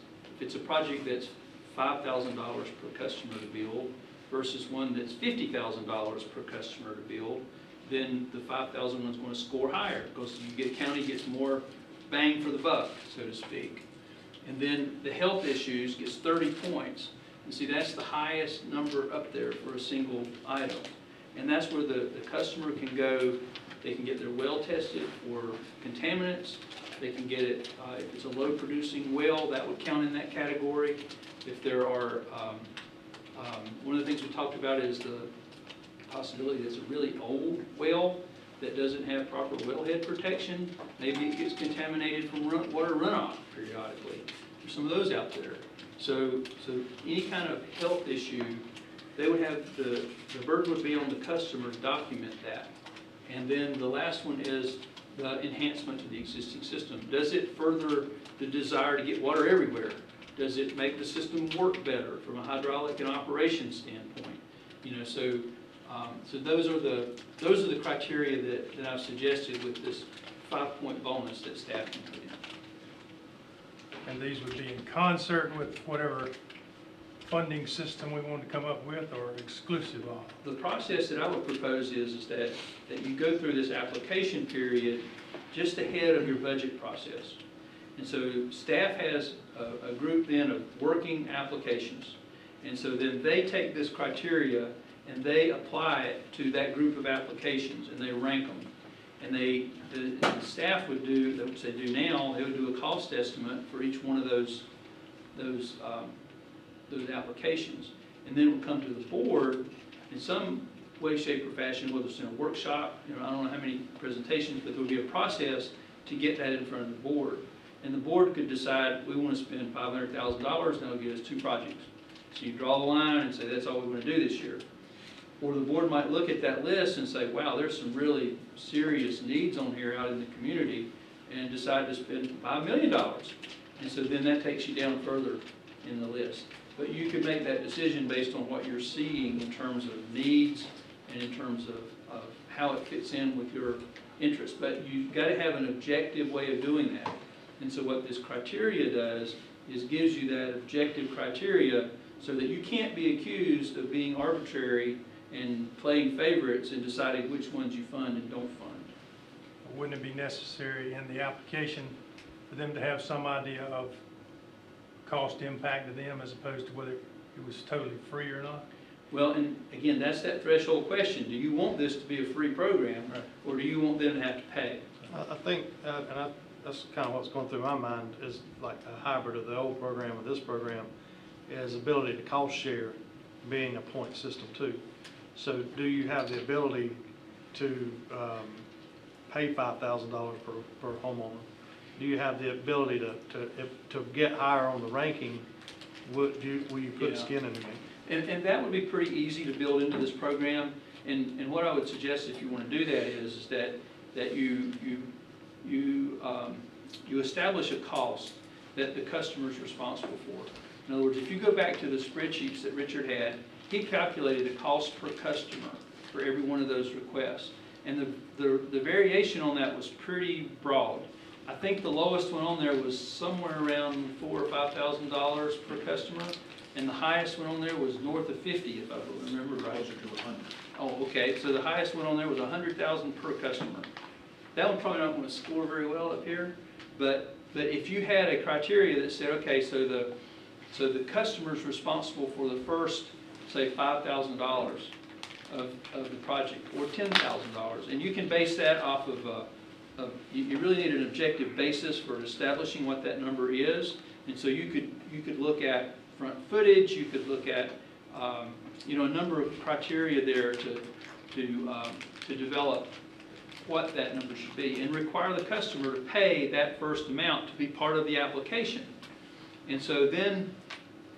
a project that's $5,000 per customer to build versus one that's $50,000 per customer to build, then the 5,000 one's going to score higher because county gets more bang for the buck, so to speak. And then the health issues gets 30 points. And see, that's the highest number up there for a single item. And that's where the customer can go. They can get their well tested for contaminants. They can get it, if it's a low producing well, that would count in that category. If there are, one of the things we talked about is the possibility that it's a really old well that doesn't have proper wellhead protection. Maybe it gets contaminated from water runoff periodically. There's some of those out there. So any kind of health issue, they would have, the burden would be on the customer to document that. And then the last one is the enhancement to the existing system. Does it further the desire to get water everywhere? Does it make the system work better from a hydraulic and operation standpoint? So those are the criteria that I've suggested with this 5-point bonus that staff can put in. And these would be in concert with whatever funding system we want to come up with, or exclusive of? The process that I would propose is that you go through this application period just ahead of your budget process. And so staff has a group then of working applications. And so then they take this criteria and they apply it to that group of applications and they rank them. And the staff would do, that they do now, they would do a cost estimate for each one of those applications. And then it would come to the board in some way, shape, or fashion, whether it's in a workshop, I don't know how many presentations, but there would be a process to get that in front of the board. And the board could decide, we want to spend $500,000, and that'll get us 2 projects. So you draw the line and say, that's all we're going to do this year. Or the board might look at that list and say, wow, there's some really serious needs on here out in the community, and decide to spend $5 million. And so then that takes you down further in the list. But you can make that decision based on what you're seeing in terms of needs and in terms of how it fits in with your interests. But you've got to have an objective way of doing that. And so what this criteria does is gives you that objective criteria so that you can't be accused of being arbitrary and playing favorites and deciding which ones you fund and don't fund. Wouldn't it be necessary in the application for them to have some idea of cost impact to them as opposed to whether it was totally free or not? Well, and again, that's that threshold question. Do you want this to be a free program, Right. or do you want them to have to pay? I think, that's kind of what's going through my mind, is like a hybrid of the old program and this program, is ability to cost share being a point system too. So do you have the ability to pay $5,000 per homeowner? Do you have the ability to get higher on the ranking? Will you put Yeah. skin in the game? And that would be pretty easy to build into this program. And what I would suggest if you want to do that is that you establish a cost that the customer is responsible for. In other words, if you go back to the spreadsheets that Richard had, he calculated a cost per customer for every one of those requests. And the variation on that was pretty broad. I think the lowest one on there was somewhere around $4,000 or $5,000 per customer, and the highest one on there was north of 50, if I remember right. Closer to 100. Oh, okay, so the highest one on there was 100,000 per customer. That one probably not going to score very well up here, but if you had a criteria that said, okay, so the customer's responsible for the first, say, $5,000 of the project, or $10,000, and you can base that off of you really need an objective basis for establishing what that number is, and so you could look at front footage, you could look at a number of criteria there to develop what that number should be, and require the customer to pay that first amount to be part of the application. And so then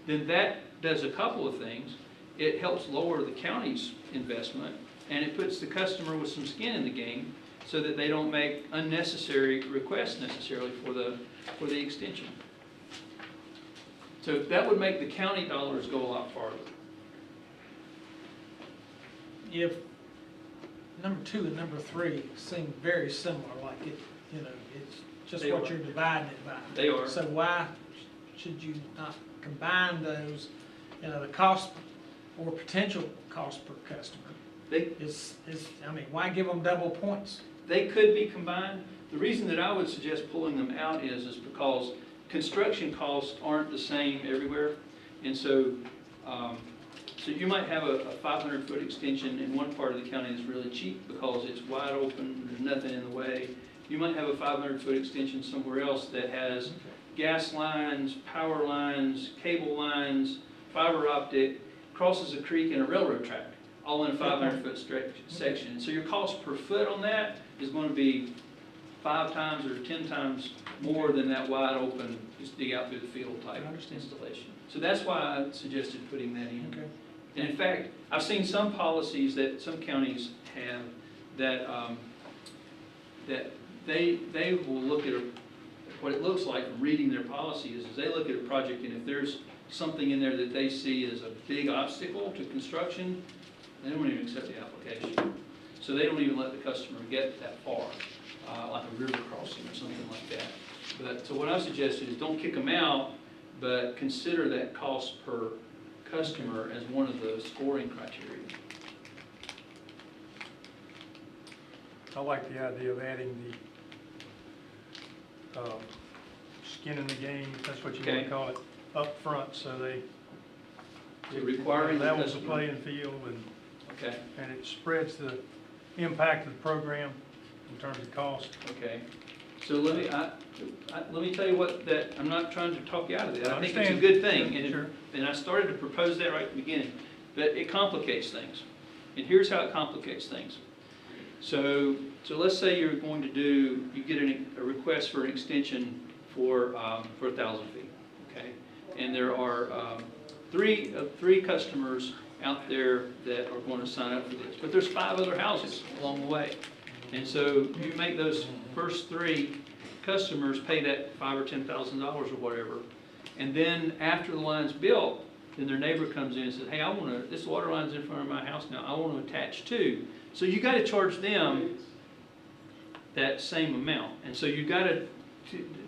that does a couple of things. It helps lower the county's investment, and it puts the customer with some skin in the game so that they don't make unnecessary requests necessarily for the extension. So that would make the county dollars go a lot farther. If number 2 and number 3 seem very similar, like it's just They what are. you're dividing it by. They are. So why should you not combine those, the cost or potential cost per customer why give them double points? They could be combined. The reason that I would suggest pulling them out is because construction costs aren't the same everywhere. And so you might have a 500-foot extension in one part of the county that's really cheap because it's wide open, there's nothing in the way. You might have a 500-foot extension somewhere else that has gas lines, power lines, cable lines, fiber optic, crosses a creek and a railroad track, all in a 500-foot section. And so your cost per foot on that is going to be 5 times or 10 times more than that wide open, just dig out through the field type installation. So that's why I suggested putting that in. Okay. And in fact, I've seen some policies that some counties have that that they will look at what it looks like from reading their policies is they look at a project, and if there's something in there that they see as a big obstacle to construction, they don't even accept the application. So they don't even let the customer get that far, like a river crossing or something like that. But so what I suggested is don't kick them out, but consider that cost per customer as one of the scoring criteria. I like the idea of adding the skin in the game, if that's what you want Okay. to call it, up front, so So requiring the levels the customer. playing field Okay, and it spreads the impact of the program in terms of cost. okay. So let me tell you what I'm not trying to talk you out of that. I think it's a understand. good thing. Yeah, And, sure. and I started to propose that right at the beginning, but it complicates things. And here's how it complicates things. So let's say you get a request for an extension for 1,000 feet, okay? And there are three customers out there that are going to sign up for this, but there's 5 other houses along the way. And so you make those first 3 customers pay that $5,000 or $10,000 or whatever. And then after the line's built, then their neighbor comes in and says, hey, this water line's in front of my house now, I want to attach too. So you got to charge them that same amount. And so you got to,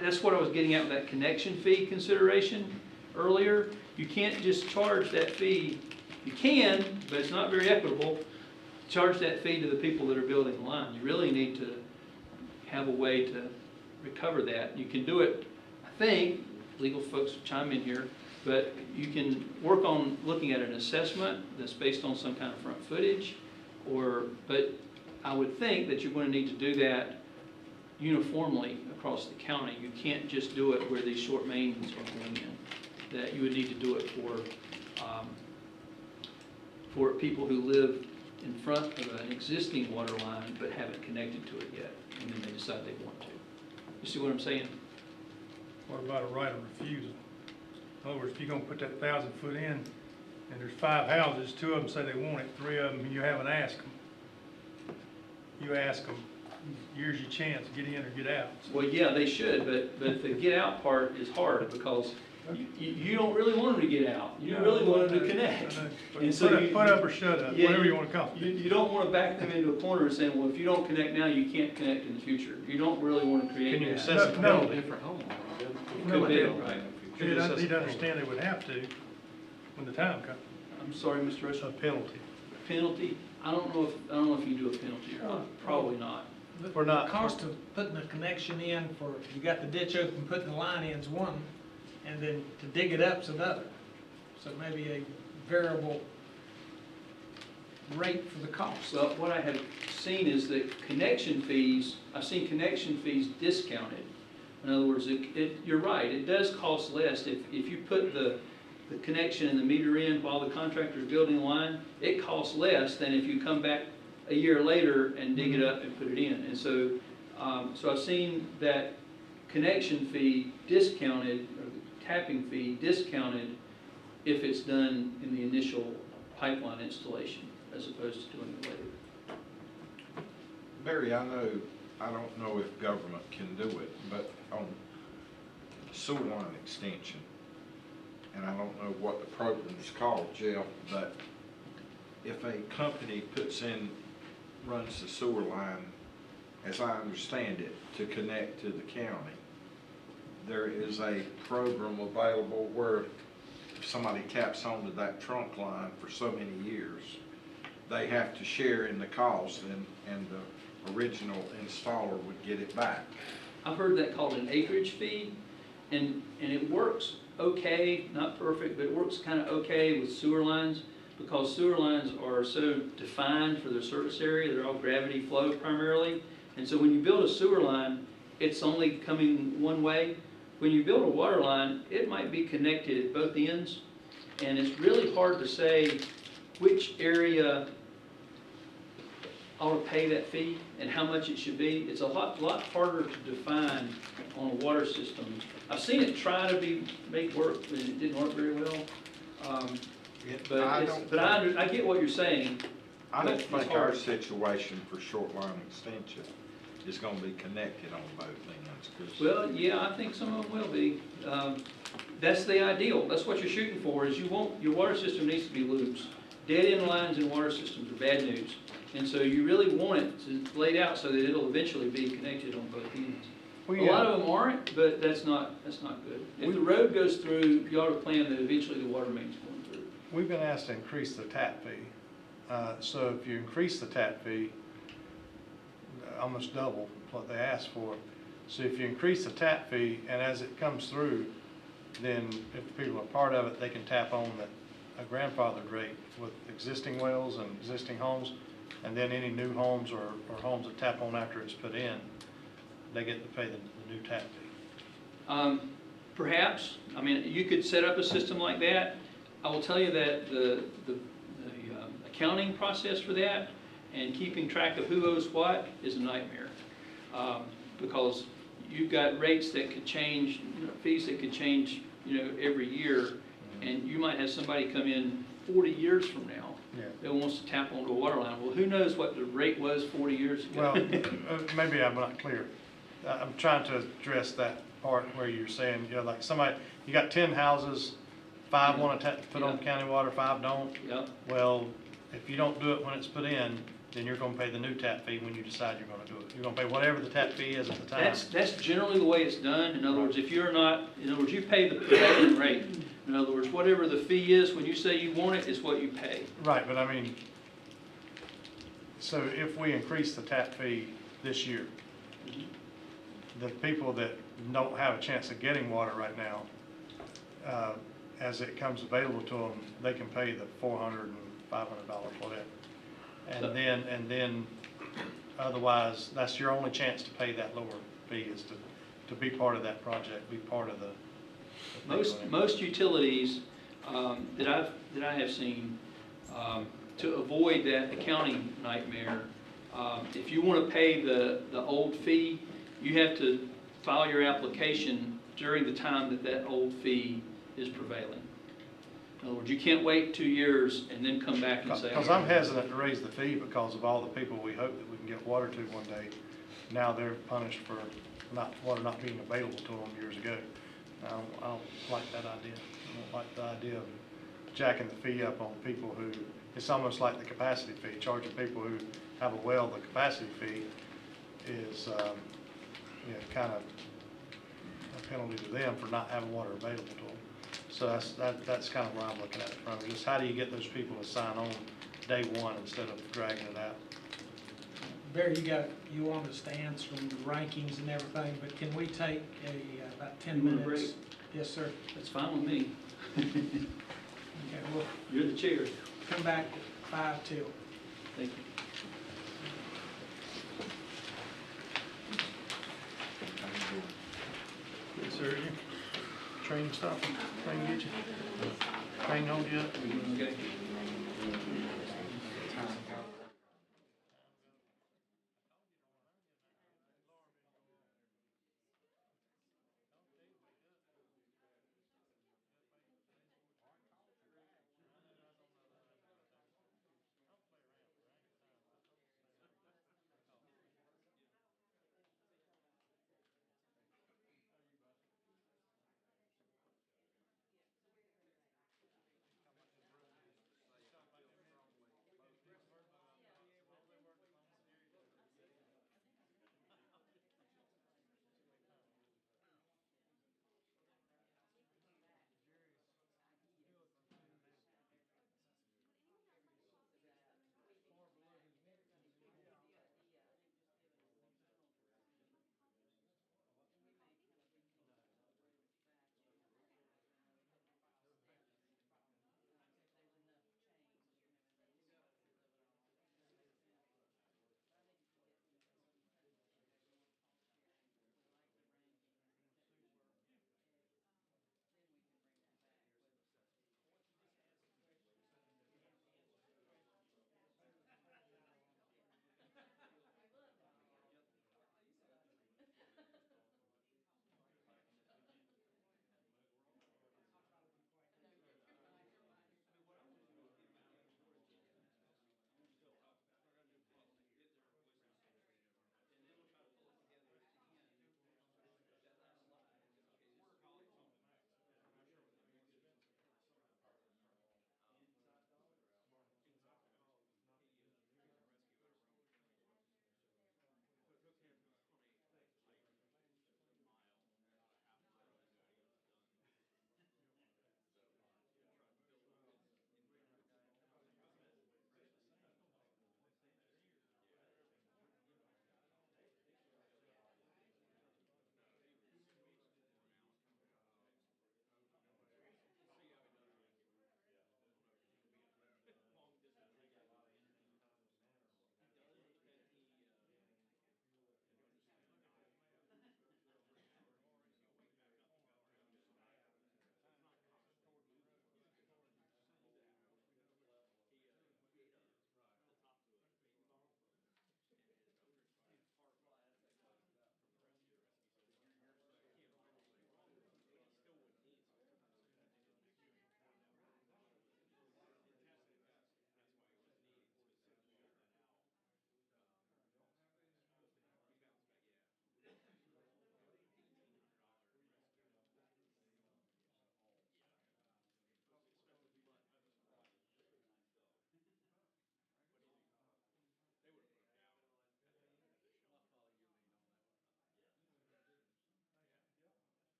that's what I was getting at with that connection fee consideration earlier. You can't just charge that fee. You can, but it's not very equitable. Charge that fee to the people that are building the line. You really need to have a way to recover that. You can do it, I think, legal folks chime in here, but you can work on looking at an assessment that's based on some kind of front footage, but I would think that you're going to need to do that uniformly across the county. You can't just do it where these short mains are going in. That you would need to do it for people who live in front of an existing water line but haven't connected to it yet, and then they decide they want to. You see what I'm saying? What about a right of refusal? In other words, if you're gonna put that 1,000 foot in, and there's 5 houses, 2 of them say they want it, 3 of them, you haven't asked them. You ask them, here's your chance, get in or get out. Well, yeah, they should, but the get out part is hard because you don't really want them to get out. You really want them to connect. And so Put up or shut up, whatever you wanna call it. You don't want to back them into a corner and saying, well, if you don't connect now, you can't connect in the future. You don't really want to create that. Can you assess a No. penalty? No, Could be, but right. They'd understand they would have to when the time comes. I'm sorry, Mr. Russell. A penalty. Penalty? I don't know if you do a penalty or not. Probably not. We're not- The cost of putting the connection in for, you got the ditch open, putting the line in is one, and then to dig it up's another. So maybe a variable rate for the cost. Well, what I have seen is that connection fees, I've seen connection fees discounted. In other words, you're right, it does cost less. If you put the connection and the meter in while the contractor's building the line, it costs less than if you come back a year later and dig it up and put it in. And so, so I've seen that connection fee discounted, or the tapping fee discounted if it's done in the initial pipeline installation as opposed to doing it later. Barry, I don't know if government can do it, but on sewer line extension, and I don't know what the program's called, Jeff, but if a company runs the sewer line, as I understand it, to connect to the county, there is a program available where if somebody taps onto that trunk line for so many years, they have to share in the cost, and the original installer would get it back. I've heard that called an acreage fee, and it works okay, not perfect, but it works kind of okay with sewer lines because sewer lines are so defined for their service area. They're all gravity flow primarily. And so when you build a sewer line, it's only coming one way. When you build a water line, it might be connected at both ends, and it's really hard to say which area ought to pay that fee and how much it should be. It's a lot harder to define on a water system. I've seen it try to make work, but it didn't work very well. I get what you're saying. I don't But it's think our hard. situation for short line extension is gonna be connected on both ends, 'cause Well, yeah, I think some of them will be. That's the ideal. That's what you're shooting for, is your water system needs to be loose. Dead end lines in water systems are bad news. And so you really want it to laid out so that it'll eventually be connected on both ends. A lot of them aren't, but that's not good. If the road goes through, you ought to plan that eventually the water main's going through. We've been asked to increase the tap fee. So if you increase the tap fee, almost double what they asked for. So if you increase the tap fee, and as it comes through, then if the people are part of it, they can tap on a grandfathered rate with existing wells and existing homes, and then any new homes or homes that tap on after it's put in, they get to pay the new tap fee. Perhaps, I mean, you could set up a system like that. I will tell you that the accounting process for that and keeping track of who owes what is a nightmare. Because you've got rates that could change, fees that could change, every year, and you might have somebody come in 40 years from now that wants to tap onto a water line. Well, who knows what the rate was 40 years ago? Well, maybe I'm not clear. I'm trying to address that part where you're saying, like somebody, you got 10 houses, 5 want to put on county water, 5 don't. Yep. Well, if you don't do it when it's put in, then you're going to pay the new tap fee when you decide you're going to do it. You're going to pay whatever the tap fee is at the time. That's generally the way it's done. In other words, you pay the prevailing rate. In other words, whatever the fee is, when you say you want it, is what you pay. Right, but I mean, so if we increase the tap fee this year, the people that don't have a chance of getting water right now, as it comes available to them, they can pay the $400 and $500 for that. And then otherwise, that's your only chance to pay that lower fee, is to be part of that project, be part of the. Most utilities that I have seen, to avoid that accounting nightmare, if you want to pay the old fee, you have to file your application during the time that old fee is prevailing. In other words, you can't wait 2 years and then come back and say. Because I'm hesitant to raise the fee because of all the people we hope that we can get water to one day. Now they're punished for water not being available to them years ago. I don't like that idea. I don't like the idea of jacking the fee up on people who, it's almost like the capacity fee, charging people who have a well, the capacity fee is, kind of a penalty to them for not having water available to them. So that's kind of where I'm looking at it from, just how do you get those people to sign on day one instead of dragging it out? Barry, you want us to answer the rankings and everything, but can we take about 10 You want a minutes? break? Yes, sir. That's fine with me. Okay, we'll You're the chair. come back at 5 till. Thank you. Yes, sir. Train stop, train get you, train hold you up. Okay.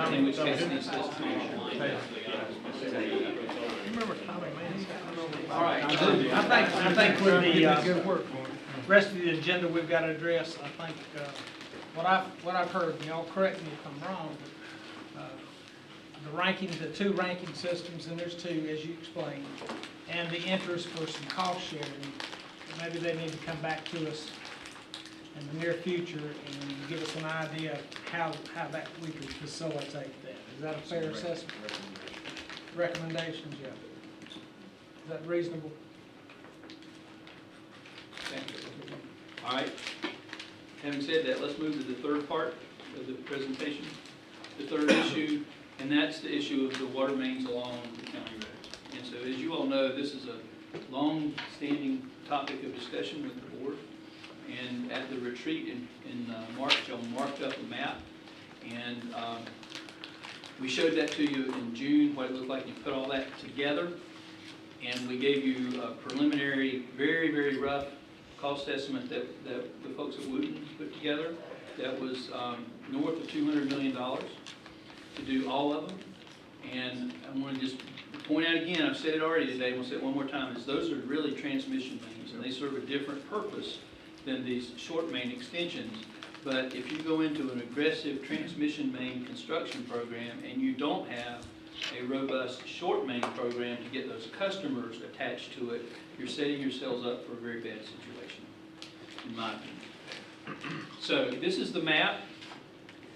in which case it needs this. Remember Tommy, man? All right. I think with the, Good work. rest of the agenda we've got to address, I think, what I've heard, and y'all correct me if I'm wrong, but, the two ranking systems, and there's two, as you explained, and the interest for some cost sharing, maybe they need to come back to us in the near future and give us an idea of how that we can facilitate that. Is that a fair assessment? Recommendations, yeah. Is that reasonable? Okay. All right. Having said that, let's move to the third part of the presentation. The third issue, and that's the issue of the water mains along the county roads. And so, as you all know, this is a long-standing topic of discussion with the board. And at the retreat in March, y'all marked up a map, and we showed that to you in June, what it looked like. You put all that together, and we gave you a preliminary, very, very rough cost estimate that the folks at Wooten put together. That was north of $200 million to do all of them. And I want to just point out again, I've said it already today, I'm going to say it one more time, is those are really transmission mains, and they serve a different purpose than these short main extensions. But if you go into an aggressive transmission main construction program and you don't have a robust short main program to get those customers attached to it, you're setting yourselves up for a very bad situation, in my opinion. So this is the map.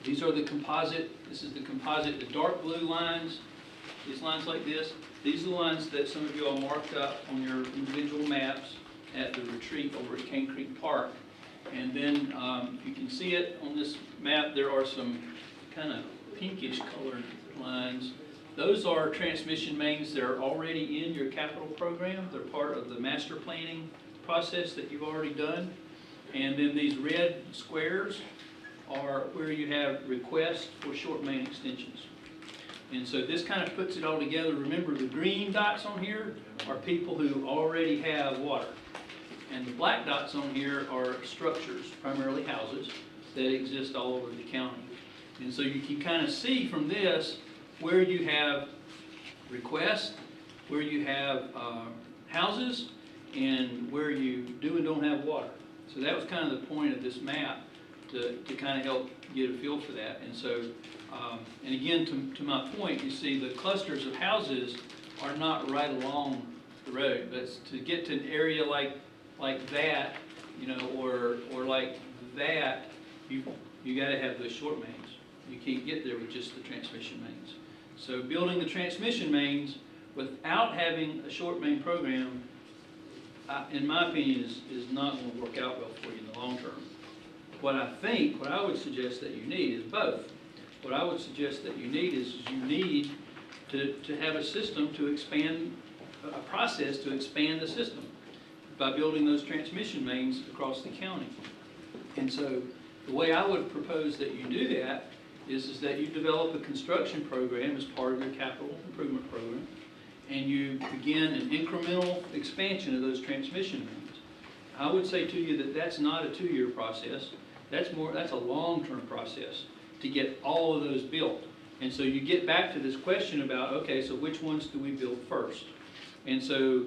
These are the composite. This is the composite, the dark blue lines, these lines like this. These are the lines that some of you all marked up on your individual maps at the retreat over at Cane Creek Park. And then you can see it on this map. There are some kind of pinkish colored lines. Those are transmission mains that are already in your capital program. They're part of the master planning process that you've already done. And then these red squares are where you have requests for short main extensions. And so this kind of puts it all together. Remember, the green dots on here are people who already have water. And the black dots on here are structures, primarily houses, that exist all over the county. And so you can kind of see from this where you have requests, where you have houses, and where you do and don't have water. So that was kind of the point of this map, to kind of help get a feel for that. And so, and again, to my point, you see the clusters of houses are not right along the road, but to get to an area like that, you know, or like that, you got to have those short mains. You can't get there with just the transmission mains. So building the transmission mains without having a short main program, in my opinion, is not going to work out well for you in the long term. What I would suggest that you need is both. What I would suggest that you need is you need to have a system to expand, a process to expand the system by building those transmission mains across the county. And so the way I would propose that you do that is that you develop a construction program as part of your capital improvement program, and you begin an incremental expansion of those transmission mains. I would say to you that that's not a 2-year process. That's a long-term process to get all of those built. And so you get back to this question about, okay, so which ones do we build first? And so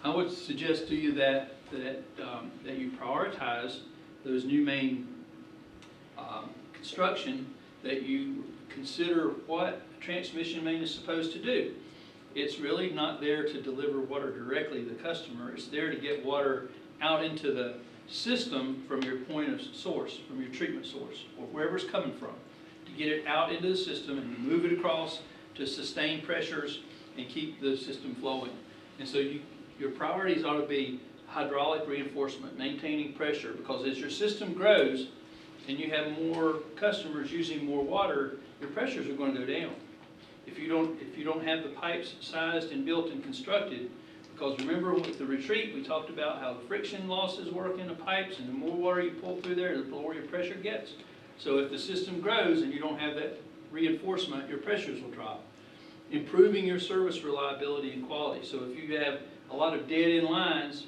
I would suggest to you that you prioritize those new main construction, that you consider what a transmission main is supposed to do. It's really not there to deliver water directly to the customer. It's there to get water out into the system from your point of source, from your treatment source, or wherever it's coming from, to get it out into the system and move it across to sustain pressures and keep the system flowing. And so your priorities ought to be hydraulic reinforcement, maintaining pressure, because as your system grows and you have more customers using more water, your pressures are going to go down. If you don't have the pipes sized and built and constructed, because remember with the retreat we talked about how the friction losses work in the pipes, and the more water you pull through there, the lower your pressure gets. So if the system grows and you don't have that reinforcement, your pressures will drop. Improving your service reliability and quality. So if you have a lot of dead-end lines,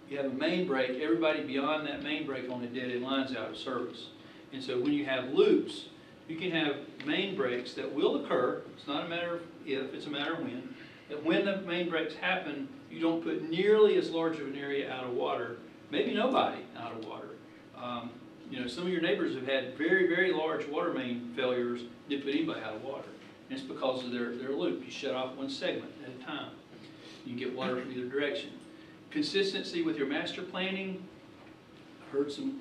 you have a main break, everybody beyond that main break on the dead-end line's out of service. And so when you have loops, you can have main breaks that will occur. It's not a matter of if, it's a matter of when. That when the main breaks happen, you don't put nearly as large of an area out of water, maybe nobody out of water. You know, some of your neighbors have had very, very large water main failures, didn't put anybody out of water. And it's because of their loop. You shut off one segment at a time. You can get water from either direction. Consistency with your master planning. I heard some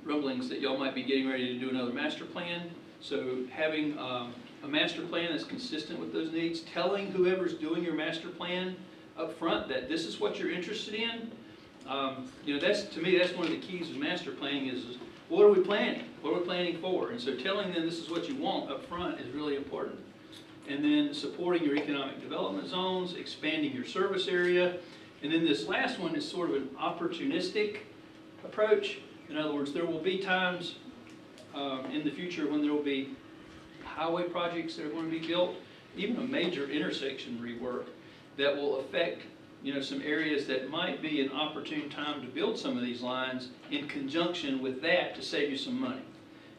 rumblings that y'all might be getting ready to do another master plan. So having a master plan that's consistent with those needs, telling whoever's doing your master plan up front that this is what you're interested in. You know, that's, to me, that's one of the keys of master planning is what are we planning? What are we planning for? And so telling them this is what you want up front is really important. And then supporting your economic development zones, expanding your service area. And then this last one is sort of an opportunistic approach. In other words, there will be times in the future when there will be highway projects that are going to be built, even a major intersection rework that will affect, you know, some areas that might be an opportune time to build some of these lines in conjunction with that to save you some money.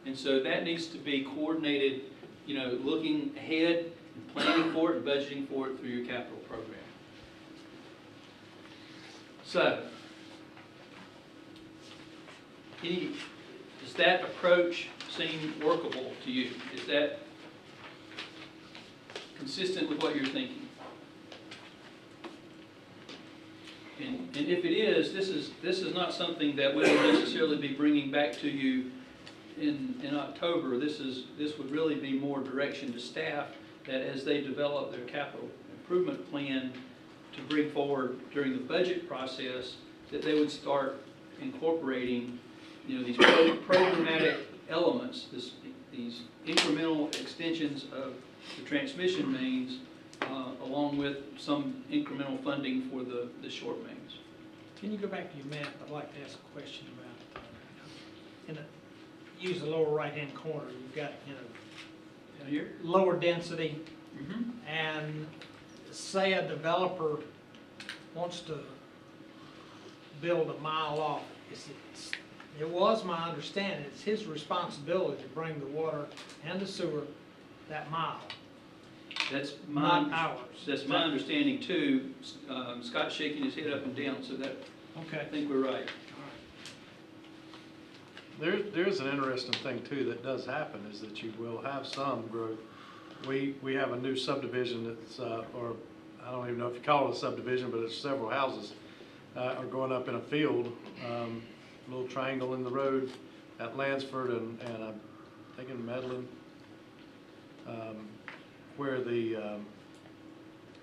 And so that needs to be coordinated, you know, looking ahead, and planning for it, and budgeting for it through your capital program. So, does that approach seem workable to you? Is that consistent with what you're thinking? And if it is, this is not something that we will necessarily be bringing back to you in October. This would really be more direction to staff that as they develop their capital improvement plan to bring forward during the budget process, that they would start incorporating, you know, these programmatic elements, these incremental extensions of the transmission mains, along with some incremental funding for the short mains. Can you go back to your map? I'd like to ask a question about, use the lower right-hand corner. You've got, you know, Here? lower density, Mm-hmm. and say a developer wants to build a mile off. It was my understanding, it's his responsibility to bring the water and the sewer that mile, That's not my, ours. that's my understanding too. Scott's shaking his head up and down, so that, I Okay. think we're right. There's an interesting thing too that does happen, is that you will have some growth. We have a new subdivision that's, or I don't even know if you call it a subdivision, but it's several houses are going up in a field, a little triangle in the road at Lansford and I'm thinking Medlin, where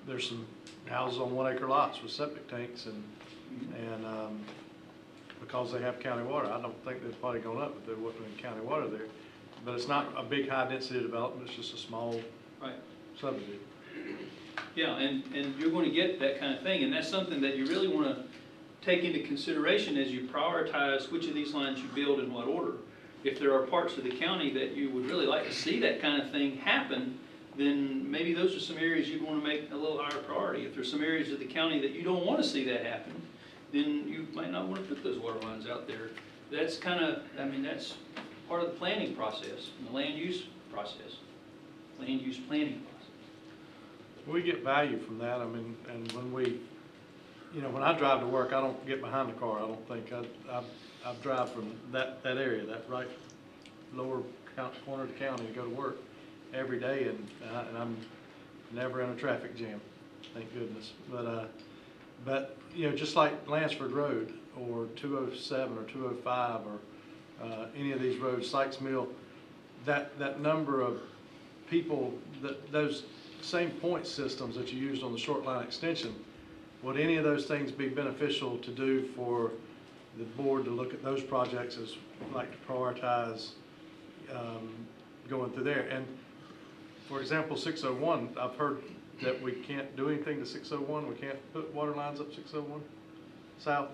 there's some houses on 1 acre lots with septic tanks and because they have county water. I don't think they've probably gone up, but there wasn't any county water there. But it's not a big high density development, it's just a small Right. subdivision. Yeah, and you're going to get that kind of thing, and that's something that you really want to take into consideration as you prioritize which of these lines you build in what order. If there are parts of the county that you would really like to see that kind of thing happen, then maybe those are some areas you'd want to make a little higher priority. If there's some areas of the county that you don't want to see that happen, then you might not want to put those water lines out there. That's kind of, I mean, that's part of the planning process, and the land use process, land use planning process. We get value from that. I mean, and when we, you know, when I drive to work, I don't get behind the car. I don't think I drive from that area, that right lower corner of the county to go to work every day, and I'm never in a traffic jam, thank goodness. But you know, just like Lansford Road or 207 or 205 or any of these roads, Sykes Mill, that number of people, those same point systems that you used on the short line extension, would any of those things be beneficial to do for the board to look at those projects as like to prioritize going through there? And for example, 601, I've heard that we can't do anything to 601. We can't put water lines up 601 south.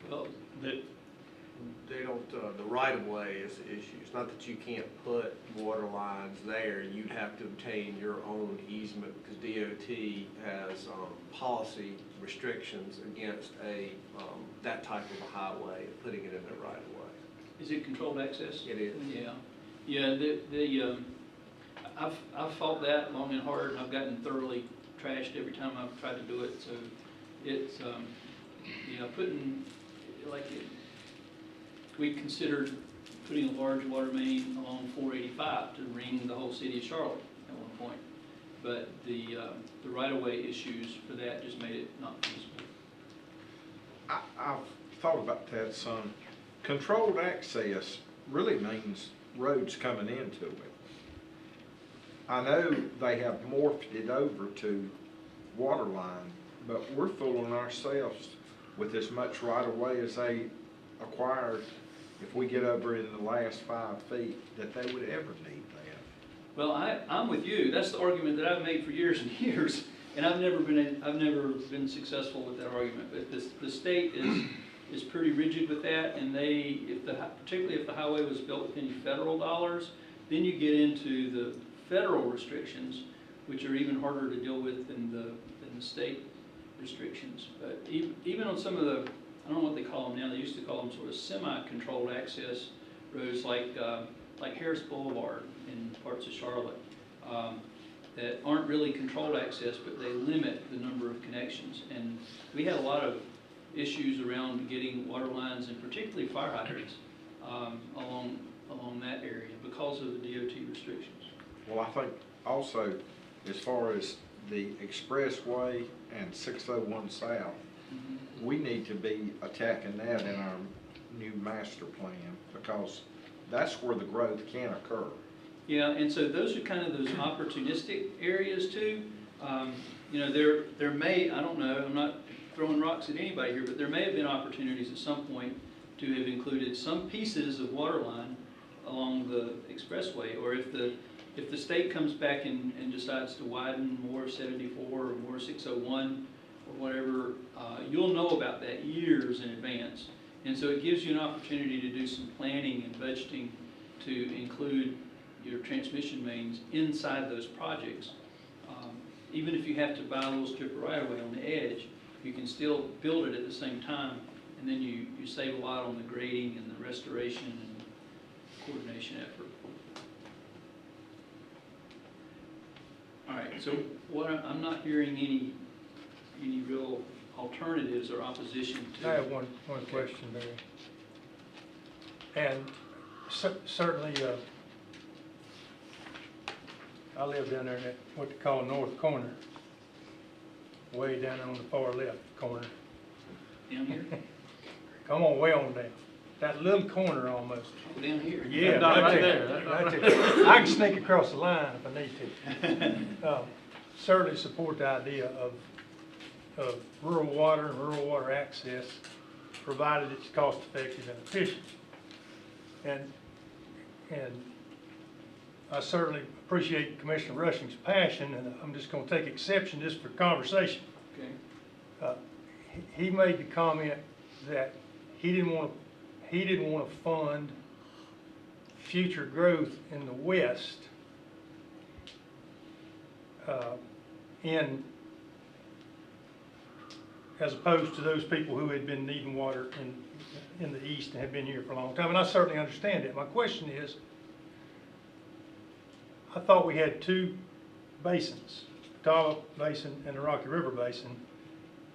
Well, They don't, the right-of-way is the issue. It's not that you can't put water lines there. You'd have to obtain your own easement because DOT has policy restrictions against that type of a highway, putting it in the right-of-way. is it controlled access? It is. Yeah. Yeah, I've fought that long and hard, and I've gotten thoroughly trashed every time I've tried to do it, so it's, we considered putting a large water main along 485 to ring the whole city of Charlotte at one point, but the right-of-way issues for that just made it not feasible. I've thought about that some. Controlled access really means roads coming into it. I know they have morphed it over to water line, but we're fooling ourselves with as much right-of-way as they acquired if we get over in the last 5 feet, that they would ever need that. Well, I'm with you. That's the argument that I've made for years and years, and I've never been successful with that argument. But the state is pretty rigid with that, and particularly if the highway was built with any federal dollars, then you get into the federal restrictions, which are even harder to deal with than the state restrictions. But even on some of the, I don't know what they call them now, they used to call them sort of semi-controlled access roads like Harris Boulevard in parts of Charlotte, that aren't really controlled access, but they limit the number of connections. And we had a lot of issues around getting water lines and particularly fire hydrants along that area because of the DOT restrictions. Well, I think also, as far as the expressway and 601 South, we need to be attacking that in our new master plan, because that's where the growth can occur. Yeah, and so those are kind of those opportunistic areas too. There may, I don't know, I'm not throwing rocks at anybody here, but there may have been opportunities at some point to have included some pieces of water line along the expressway, or if the state comes back and decides to widen more 74 or more 601 or whatever, you'll know about that years in advance. And so it gives you an opportunity to do some planning and budgeting to include your transmission mains inside those projects. Even if you have to buy a little strip of right-of-way on the edge, you can still build it at the same time, and then you save a lot on the grading and the restoration and coordination effort. All right, so I'm not hearing any real alternatives or opposition to. I have one question, Barry. And certainly, I live down there in that, what they call north corner, way down on the far left corner. Down here? Come on, way on down. That little corner almost. Oh, down here? Yeah, right there. Right there. I can sneak across the line if I need to. Certainly support the idea of rural water and rural water access, provided it's cost effective and efficient. And I certainly appreciate Commissioner Rushing's passion, and I'm just going to take exception just for conversation. Okay. He made the comment that he didn't want to fund future growth in the West as opposed to those people who had been needing water in the East and had been here for a long time. And I certainly understand it. My question is, I thought we had two basins, the Catawba Basin and the Rocky River Basin.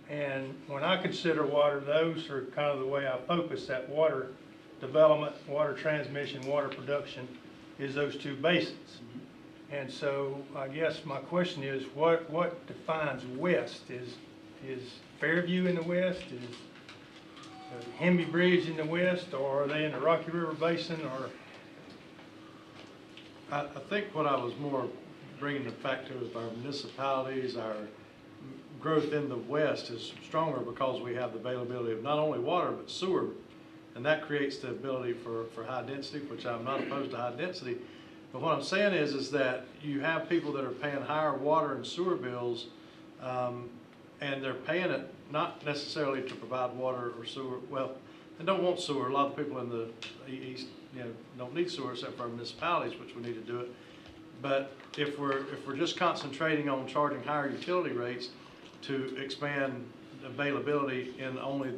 And when I consider water, those are kind of the way I focus that water development, water transmission, water production is those two basins. And so I guess my question is, what defines west? Is Fairview in the west? Is Hemby Bridge in the west? Or are they in the Rocky River Basin? Or I think what I was more bringing the fact to is our municipalities, our growth in the west is stronger because we have the availability of not only water but sewer, and that creates the ability for high density, which I'm not opposed to high density. But what I'm saying is that you have people that are paying higher water and sewer bills, and they're paying it not necessarily to provide water or sewer. Well, they don't want sewer. A lot of people in the east, don't need sewer except for our municipalities, which we need to do it. But if we're just concentrating on charging higher utility rates to expand availability in only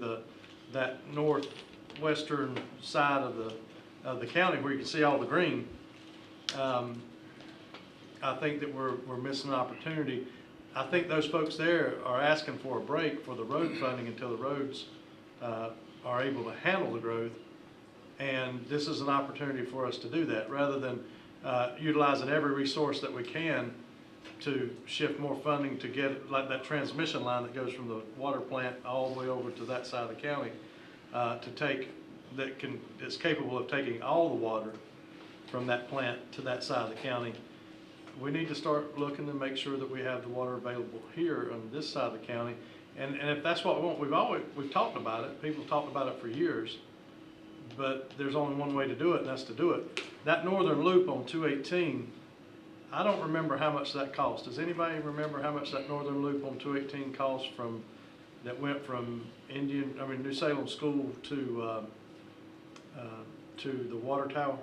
that northwestern side of the county where you can see all the green, I think that we're missing an opportunity. I think those folks there are asking for a break for the road funding until the roads are able to handle the growth. And this is an opportunity for us to do that, rather than utilizing every resource that we can to shift more funding to get, like that transmission line that goes from the water plant all the way over to that side of the county, is capable of taking all the water from that plant to that side of the county. We need to start looking to make sure that we have the water available here on this side of the county. And if that's what we want, we've talked about it. People talked about it for years, but there's only one way to do it, and that's to do it. That northern loop on 218, I don't remember how much that cost. Does anybody remember how much that northern loop on 218 cost that went from New Salem School to the water tower?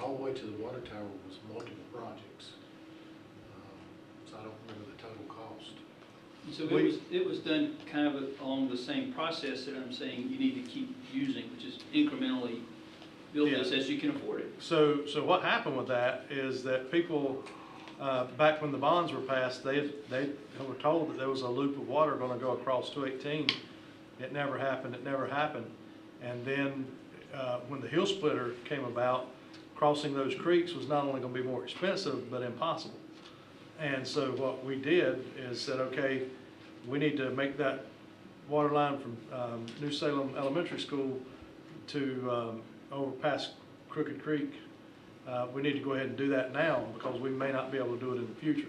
All the way to the water tower was multiple projects. So I don't remember the total cost. So it was done kind of along the same process that I'm saying you need to keep using, which is incrementally build this as you can afford it. So what happened with that is that people, back when the bonds were passed, they were told that there was a loop of water going to go across 218. It never happened. And then when the hill splitter came about, crossing those creeks was not only going to be more expensive, but impossible. And so what we did is said, okay, we need to make that water line from New Salem Elementary School to over past Crooked Creek. We need to go ahead and do that now, because we may not be able to do it in the future.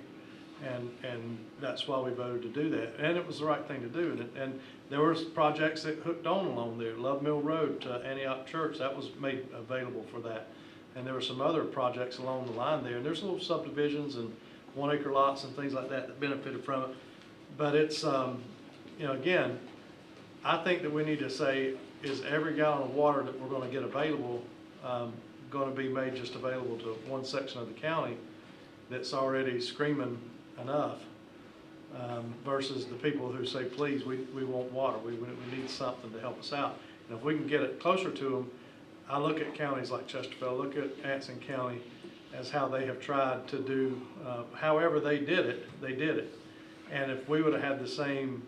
And that's why we voted to do that. And it was the right thing to do. And there were projects that hooked on along there. Love Mill Road to Antioch Church, that was made available for that. And there were some other projects along the line there. And there's little subdivisions and 1 acre lots and things like that that benefited from it. But it's, again, I think that we need to say, is every gallon of water that we're going to get available going to be made just available to one section of the county that's already screaming enough, versus the people who say, please, we want water, we need something to help us out. And if we can get it closer to them, I look at counties like Chesterfield, look at Anson County as how they have tried to do, however they did it. And if we would have had the same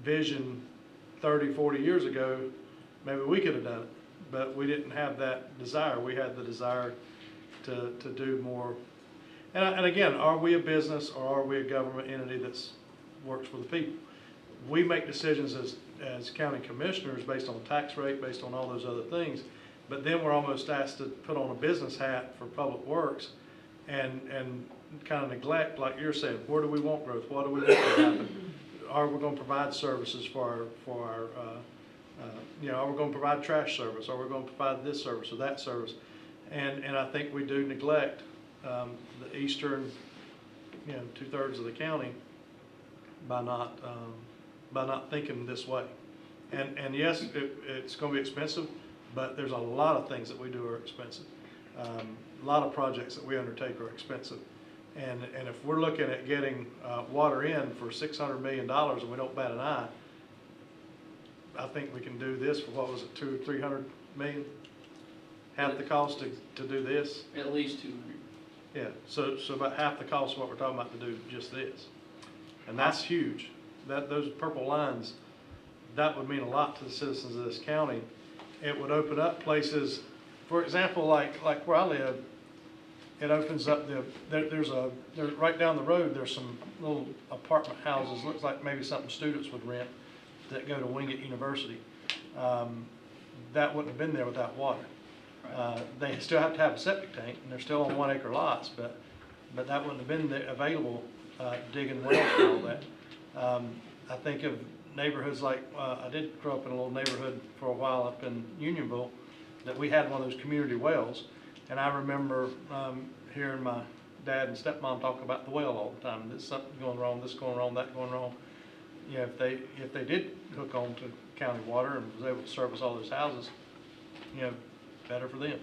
vision 30, 40 years ago, maybe we could have done it. But we didn't have that desire. We had the desire to do more. And again, are we a business or are we a government entity that works for the people? We make decisions as county commissioners based on tax rate, based on all those other things. But then we're almost asked to put on a business hat for public works and kind of neglect, like you're saying, where do we want growth? What do we want to happen? Are we going to provide services for our are we going to provide trash service? Are we going to provide this service or that service? And I think we do neglect the eastern, 2/3 of the county by not thinking this way. And yes, it's going to be expensive, but there's a lot of things that we do are expensive. A lot of projects that we undertake are expensive. And if we're looking at getting water in for $600 million and we don't bat an eye, I think we can do this for, what was it, 200 or 300 million? Half the cost to do this? At least 200. Yeah, so about half the cost of what we're talking about to do just this. And that's huge. Those purple lines, that would mean a lot to the citizens of this county. It would open up places, for example, like where I live, it opens up there's right down the road, there's some little apartment houses, looks like maybe something students would rent that go to Wingate University. That wouldn't have been there without water. They still have to have a septic tank, and they're still on 1 acre lots, but that wouldn't have been there available digging wells and all that. I think of neighborhoods like, I did grow up in a little neighborhood for a while up in Unionville, that we had one of those community wells, and I remember hearing my dad and stepmom talk about the well all the time. There's something going wrong, this going wrong, that going wrong. If they did hook on to county water and was able to service all those houses, better for them.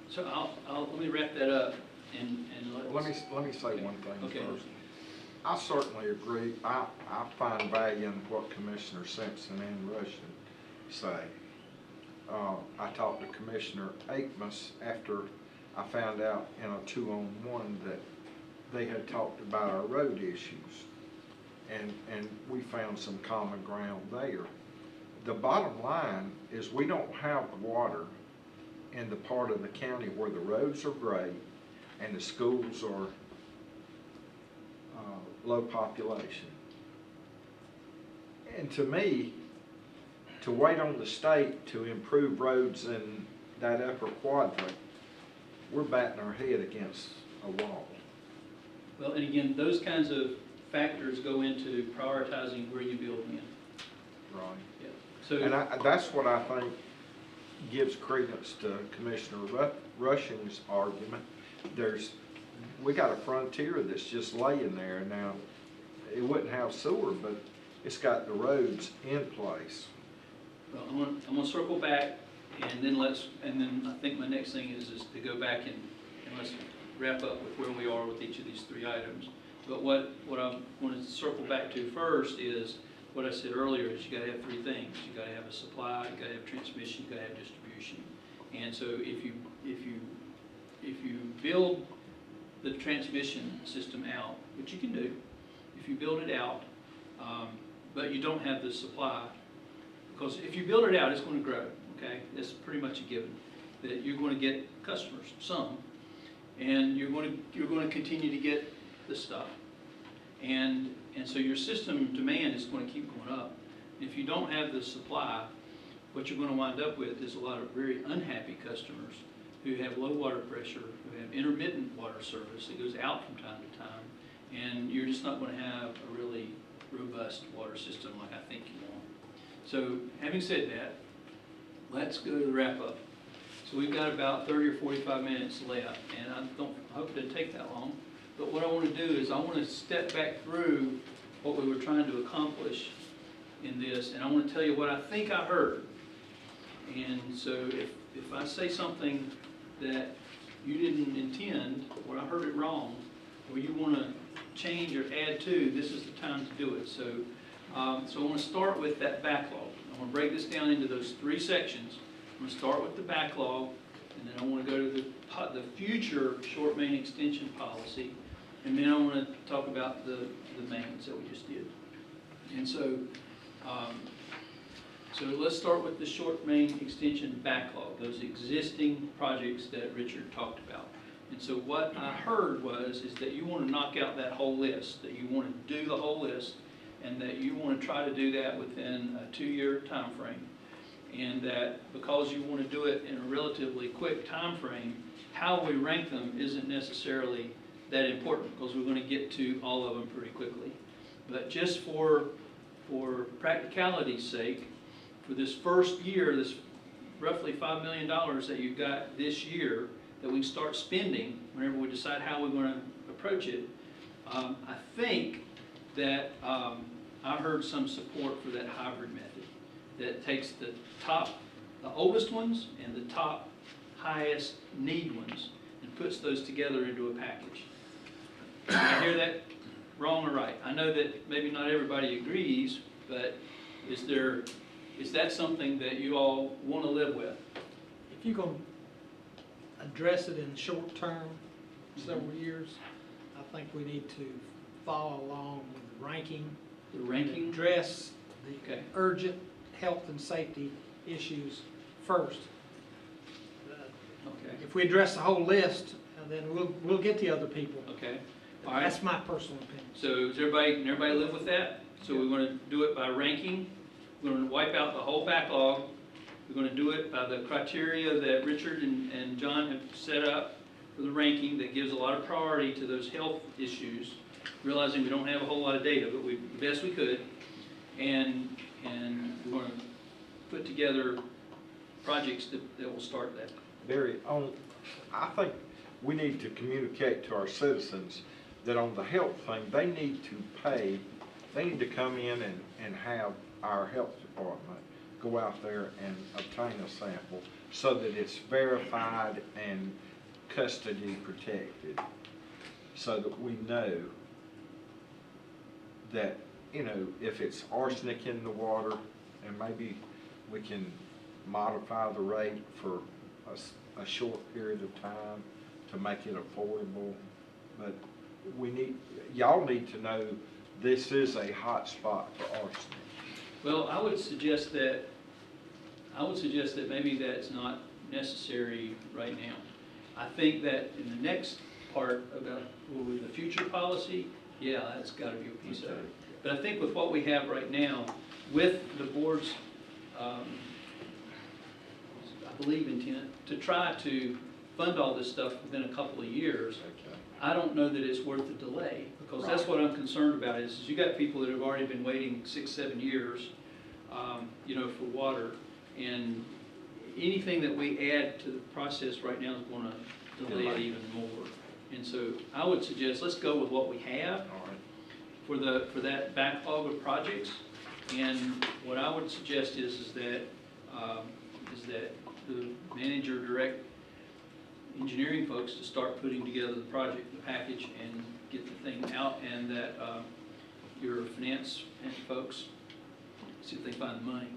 So let me wrap that up and Let me say one thing Okay. first. I certainly agree. I find value in what Commissioner Simpson and Russian say. I talked to Commissioner Akmus after I found out in a 2-on-1 that they had talked about our road issues. And we found some common ground there. The bottom line is we don't have water in the part of the county where the roads are great and the schools are low population. And to me, to wait on the state to improve roads in that upper quadrant, we're batting our head against a wall. Well, and again, those kinds of factors go into prioritizing where you build when. Right. Yeah. So, And that's what I think gives credence to Commissioner Rushing's argument. We got a frontier that's just laying there now. It wouldn't have sewer, but it's got the roads in place. well, I'm gonna circle back, and then I think my next thing is to go back and let's wrap up with where we are with each of these 3 items. But what I want to circle back to first is what I said earlier, is you gotta have 3 things. You gotta have a supply, you gotta have transmission, you gotta have distribution. And so if you build the transmission system out, which you can do, if you build it out, but you don't have the supply, because if you build it out, it's going to grow, okay? That's pretty much a given, that you're going to get customers, some, and you're going to continue to get the stuff. And so your system demand is going to keep going up. If you don't have the supply, what you're going to wind up with is a lot of very unhappy customers who have low water pressure, who have intermittent water service that goes out from time to time, and you're just not going to have a really robust water system like I think you want. So having said that, let's go to the wrap up. So we've got about 30 or 45 minutes left, and I hope it doesn't take that long. But what I want to do is I want to step back through what we were trying to accomplish in this, and I want to tell you what I think I heard. And so if I say something that you didn't intend, or I heard it wrong, or you want to change or add to, this is the time to do it. So I want to start with that backlog. I want to break this down into those 3 sections. I'm going to start with the backlog, and then I want to go to the future short main extension policy, and then I want to talk about the mains that we just did. And so let's start with the short main extension backlog, those existing projects that Richard talked about. And so what I heard is that you want to knock out that whole list, that you want to do the whole list, and that you want to try to do that within a 2-year time frame. And that because you want to do it in a relatively quick time frame, how we rank them isn't necessarily that important, because we're going to get to all of them pretty quickly. But just for practicality's sake, for this first year, this roughly $5 million that you've got this year, that we start spending whenever we decide how we're going to approach it, I think that I heard some support for that hybrid method that takes the oldest ones and the top highest need ones and puts those together into a package. Did I hear that wrong or right? I know that maybe not everybody agrees, but is that something that you all want to live with? If you're going to address it in the short term, several years, I think we need to follow along with the ranking. The ranking? Address the Okay. urgent health and safety issues first. Okay. If we address the whole list, then we'll get the other people. Okay. All right. That's my personal opinion. So can everybody live with that? So we're going to do it by ranking. We're going to wipe out the whole backlog. We're going to do it by the criteria that Richard and John have set up for the ranking that gives a lot of priority to those health issues, realizing we don't have a whole lot of data, but the best we could. And we're going to put together projects that will start that. Barry, I think we need to communicate to our citizens that on the health thing, they need to come in and have our health department go out there and obtain a sample so that it's verified and custody protected, so that we know that, if it's arsenic in the water, and maybe we can modify the rate for a short period of time to make it affordable. But y'all need to know this is a hot spot for arsenic. Well, I would suggest that maybe that's not necessary right now. I think that in the next part about the future policy, yeah, that's gotta be a piece of it. But I think with what we have right now, with the board's, I believe intent, to try to fund all this stuff within a couple of years, I don't know that it's worth the delay, because that's what I'm concerned about, is you got people that have already been waiting 6, 7 years, for water, and anything that we add to the process right now is gonna delay it even more. And so I would suggest, let's go with what we have for that backlog of projects. And what I would suggest is that the manager direct engineering folks to start putting together the project, the package, and get the thing out, and that your finance folks see if they find the money.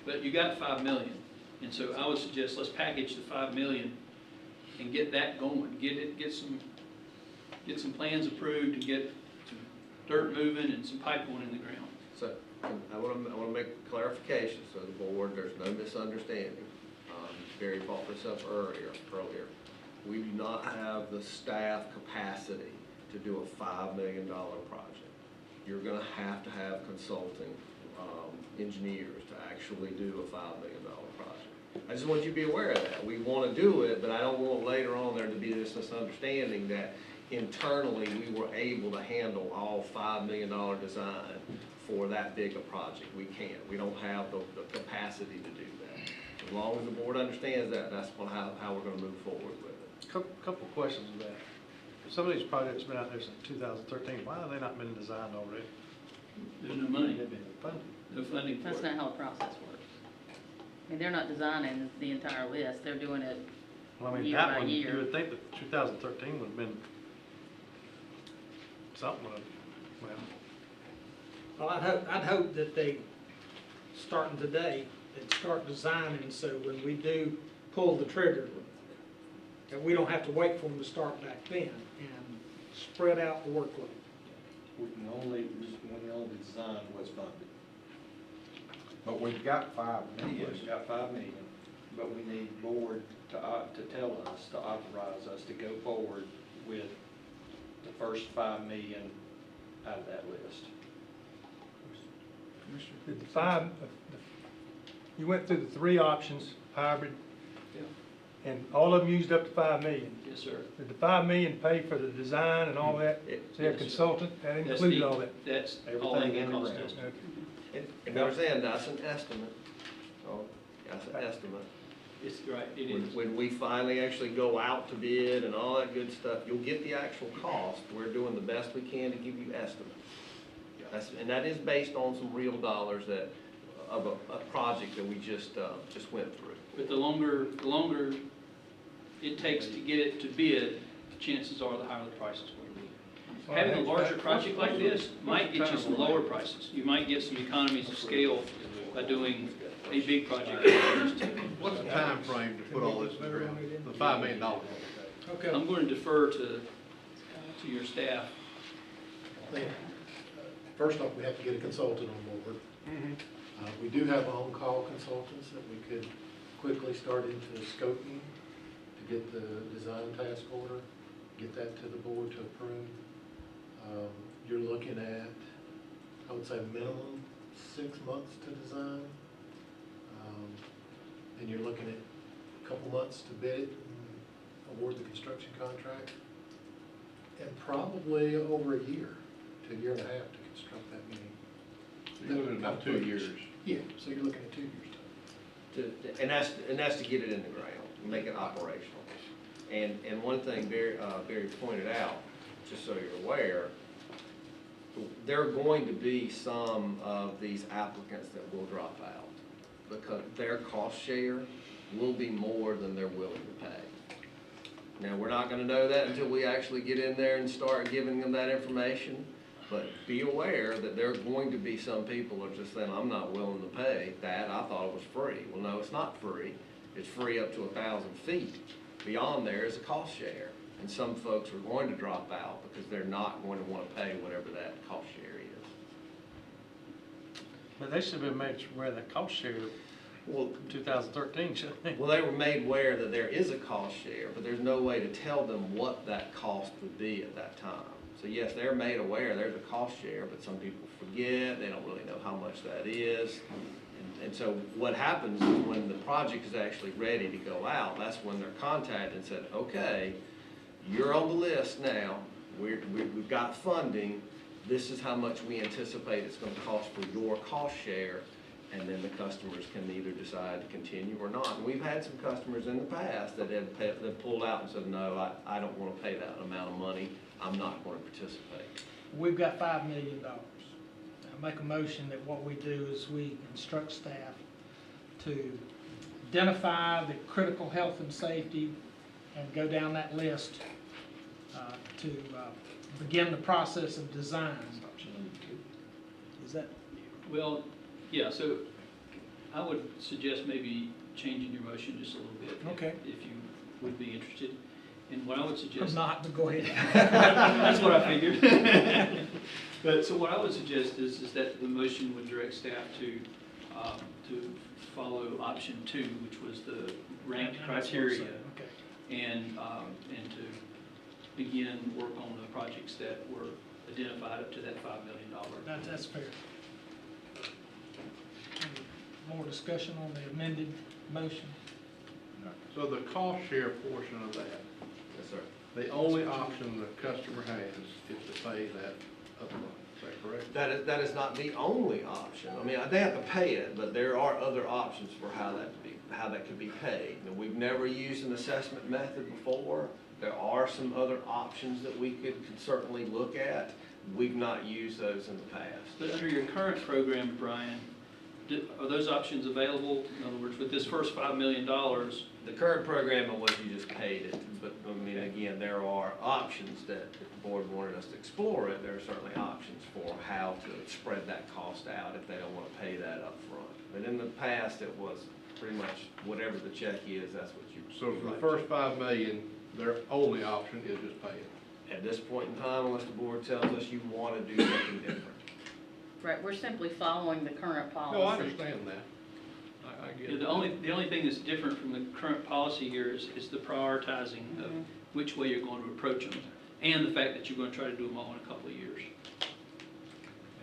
But you got $5 million, and so I would suggest let's package the $5 million and get that going. Get some plans approved, and get some dirt moving and some pipe going in the ground. So, I want to make a clarification, so the board, there's no misunderstanding. Barry brought this up earlier. We do not have the staff capacity to do a $5 million project. You're gonna have consulting engineers to actually do a $5 million project. I just want you to be aware of that. We want to do it, but I don't want later on there to be this misunderstanding that internally we were able to handle all $5 million design for that big a project. We can't. We don't have the capacity to do that. As long as the board understands that, that's how we're going to move forward with it. Couple of questions with that. Some of these projects have been out there since 2013. Why have they not been designed already? There's no money, They've been funded. no funding for That's it. not how the process works. I mean, they're not designing the entire list, they're doing it Well, I mean, year that by one, year. you would think that 2013 would have been something of, Well, I'd hope that they, starting today, they'd start designing, so when we do pull the trigger, that we don't have to wait for them to start back then, and spread out the workload. We can only design what's funded. But we've got $5 million. We've got $5 million, but we need board to tell us, to authorize us to go forward with the first $5 million out of that list. Did you went through the 3 options, hybrid, Yeah. and all of them used up to $5 million. Yes, sir. Did the $5 million pay for the design and all that? So you have Yes, sir. consultant, that That's included all that? That's all in Everything the in cost the estimate. And understand, that's an estimate. So, that's an estimate. It's right, it is. When we finally actually go out to bid and all that good stuff, you'll get the actual cost. We're doing the best we can to give you estimates. And that is based on some real dollars of a project that we just went through. But the longer it takes to get it to bid, the chances are the higher the price is going to be. Having a larger project like this might get you some lower prices. You might get some economies of scale by doing a big project. What's the time frame to put all this in the ground? The $5 million. Okay. I'm going to defer to your staff. First off, we have to get a consultant on board. We do have on-call consultants that we could quickly start into scoping to get the design task order, get that to the board to approve. You're looking at, I would say, minimum 6 months to design. And you're looking at a couple months to bid it and award the construction contract. And probably over a year to a year and a half to construct that many. So you're looking at about 2 years. Yeah, so you're looking at 2 years' time. And that's to get it in the ground, make it operational. And one thing Barry pointed out, just so you're aware, there are going to be some of these applicants that will drop out because their cost share will be more than they're willing to pay. Now, we're not gonna know that until we actually get in there and start giving them that information, But be aware that there are going to be some people who are just saying, I'm not willing to pay that, I thought it was free. Well, no, it's not free. It's free up to 1,000 feet. Beyond there is a cost share. And some folks are going to drop out because they're not going to want to pay whatever that cost share is. But they should have been made aware of the cost share Well, 2013, shouldn't they? well, they were made aware that there is a cost share, but there's no way to tell them what that cost would be at that time. So yes, they're made aware there's a cost share, but some people forget, they don't really know how much that is. And so what happens is when the project is actually ready to go out, that's when they're contacted and said, okay, you're on the list now, we've got funding, this is how much we anticipate it's gonna cost for your cost share, and then the customers can either decide to continue or not. And we've had some customers in the past that have pulled out and said, no, I don't wanna pay that amount of money, I'm not gonna participate. We've got $5 million. I make a motion that what we do is we instruct staff to identify the critical health and safety and go down that list to begin the process of design. Is that? Well, yeah, so I would suggest maybe changing your motion just a little bit. Okay. If you would be interested. And what I would suggest. I'm not, but go ahead. That's what I figured. But, so what I would suggest is that the motion would direct staff to follow option 2, which was the ranked criteria, Okay. and to begin work on the projects that were identified up to that $5 million. That's fair. More discussion on the amended motion? So the cost share portion of that, Yes, sir. the only option the customer has is to pay that upfront, is that correct? That is not the only option. I mean, they have to pay it, but there are other options for how that could be paid. And we've never used an assessment method before. There are some other options that we could certainly look at. We've not used those in the past. But under your current program, Brian, are those options available? In other words, with this first $5 million, The current program was you just paid it, but I mean, again, there are options that if the board wanted us to explore it, there are certainly options for how to spread that cost out if they don't want to pay that up front. But in the past, it was pretty much whatever the check is, that's what you. So for the first 5 million, their only option is just pay it. At this point in time, unless the board tells us you want to do something different. Right, we're simply following the current policy. No, I understand that. I get Yeah, it. the only thing that's different from the current policy here is the prioritizing of which way you're going to approach them, and the fact that you're going to try to do them all in a couple of years.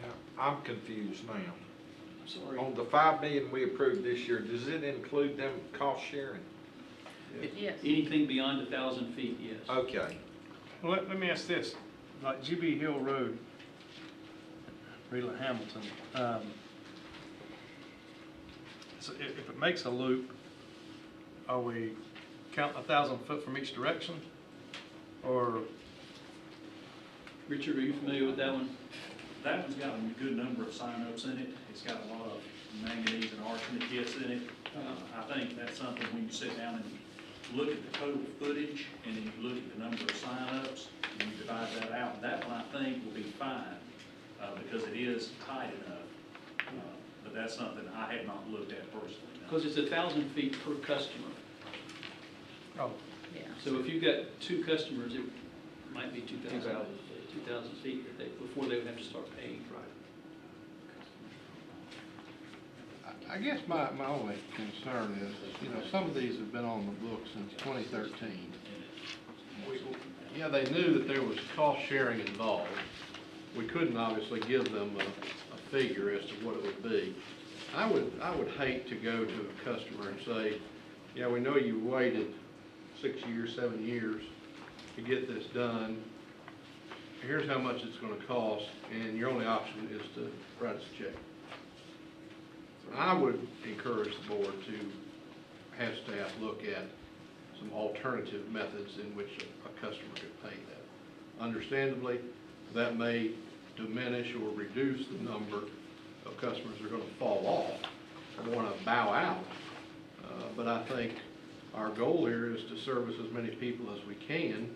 Now, I'm confused now. I'm sorry. On the $5 million we approved this year, does it include them cost sharing? Yes. Anything beyond 1,000 feet, yes. Okay. Well, let me ask this, like GB Hill Road, Rela Hamilton, so if it makes a loop, are we counting 1,000 foot from each direction? Or, Richard, are you familiar with that one? That one's got a good number of sign-ups in it. It's got a lot of manganese and arsenic hits in it. I think that's something when you sit down and look at the total footage and then you look at the number of sign-ups and you divide that out, that one I think will be fine because it is tight enough. But that's something I have not looked at personally. Because it's 1,000 feet per customer. oh, Yeah. So if you've got 2 customers, it might be 2,000 feet before they would have to start paying. I guess my only concern is, some of these have been on the books since 2013. Yeah, they knew that there was cost sharing involved. We couldn't obviously give them a figure as to what it would be. I would hate to go to a customer and say, yeah, we know you waited 6 years, 7 years to get this done. Here's how much it's going to cost, and your only option is to write us a check. I would encourage the board to have staff look at some alternative methods in which a customer could pay that. Understandably, that may diminish or reduce the number of customers that are going to fall off or want to bow out. But I think our goal here is to service as many people as we can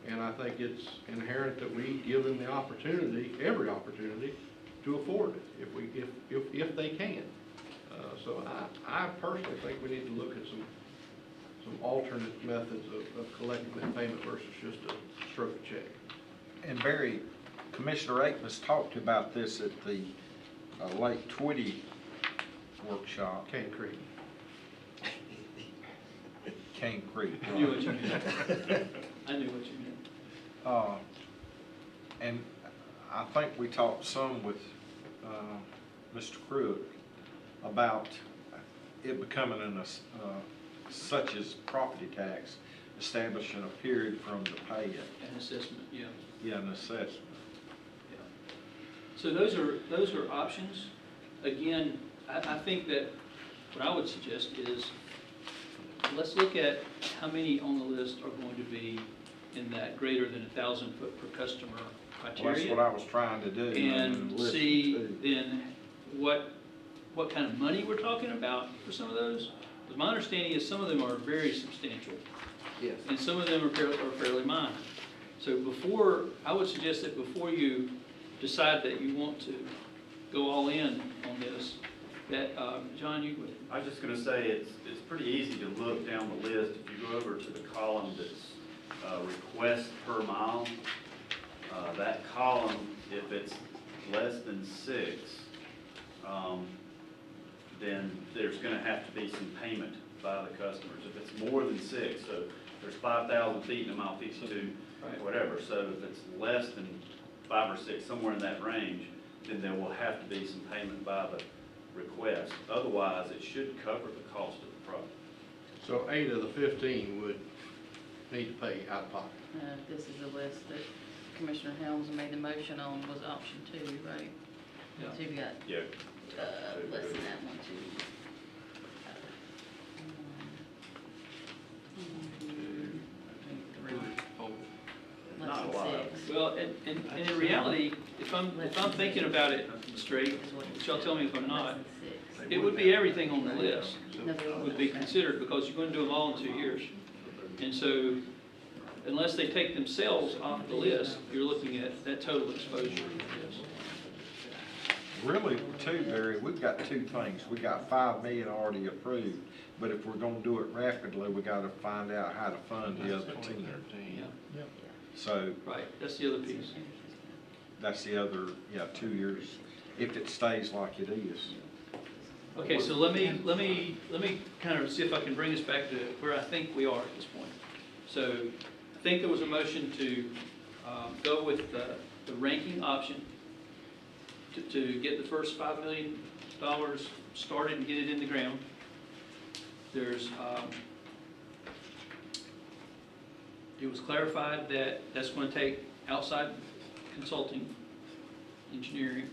And I think it's inherent that we give them the opportunity, every opportunity, to afford it, if they can. So I personally think we need to look at some alternate methods of collecting that payment versus just a stroke of check. And Barry, Commissioner Akins talked about this at the Lake Twitty workshop. Cane Creek. Cane Creek. I knew what you meant. I knew what you meant. And I think we talked some with Mr. Crook about it becoming such as property tax, establishing a period from the pay it. An assessment, yeah. Yeah, an assessment. So those are options. Again, I think that what I would suggest is, let's look at how many on the list are going to be in that greater than 1,000 foot per customer criteria. Well, that's what I was trying to do. And see then what kind of money we're talking about for some of those. Because my understanding is some of them are very substantial. Yes. And some of them are fairly minor. So I would suggest that before you decide that you want to go all in on this, that, John, you would. I was just gonna say, it's pretty easy to look down the list. If you go over to the column that's request per mile, that column, if it's less than 6, then there's gonna have to be some payment by the customers. If it's more than 6, so there's 5,000 feet in a mile 52, Right. whatever. So if it's less than 5 or 6, somewhere in that range, then there will have to be some payment by the request. Otherwise, it should cover the cost of the project. So 8 of the 15 would need to pay out of pocket. This is the list that Commissioner Helms made the motion on, was option 2, right? Yeah. So you've got, Yeah. less than that one, too. Less Not a than lot. 6. Well, and in reality, if I'm thinking about it straight, which y'all tell me if I'm not, it would be everything on the list would be considered, because you're going to do them all in 2 years. And so, unless they take themselves off the list, you're looking at that total exposure. Really, too, Barry, we've got 2 things. We got 5 million already approved, but if we're gonna do it rapidly, we gotta find out how to fund the other 10. Yeah, So right, that's the other piece. that's the other, 2 years, if it stays like it is. Okay, so let me kind of see if I can bring us back to where I think we are at this point. So I think there was a motion to go with the ranking option to get the first $5 million started and get it in the ground. There's, it was clarified that that's going to take outside consulting, engineering,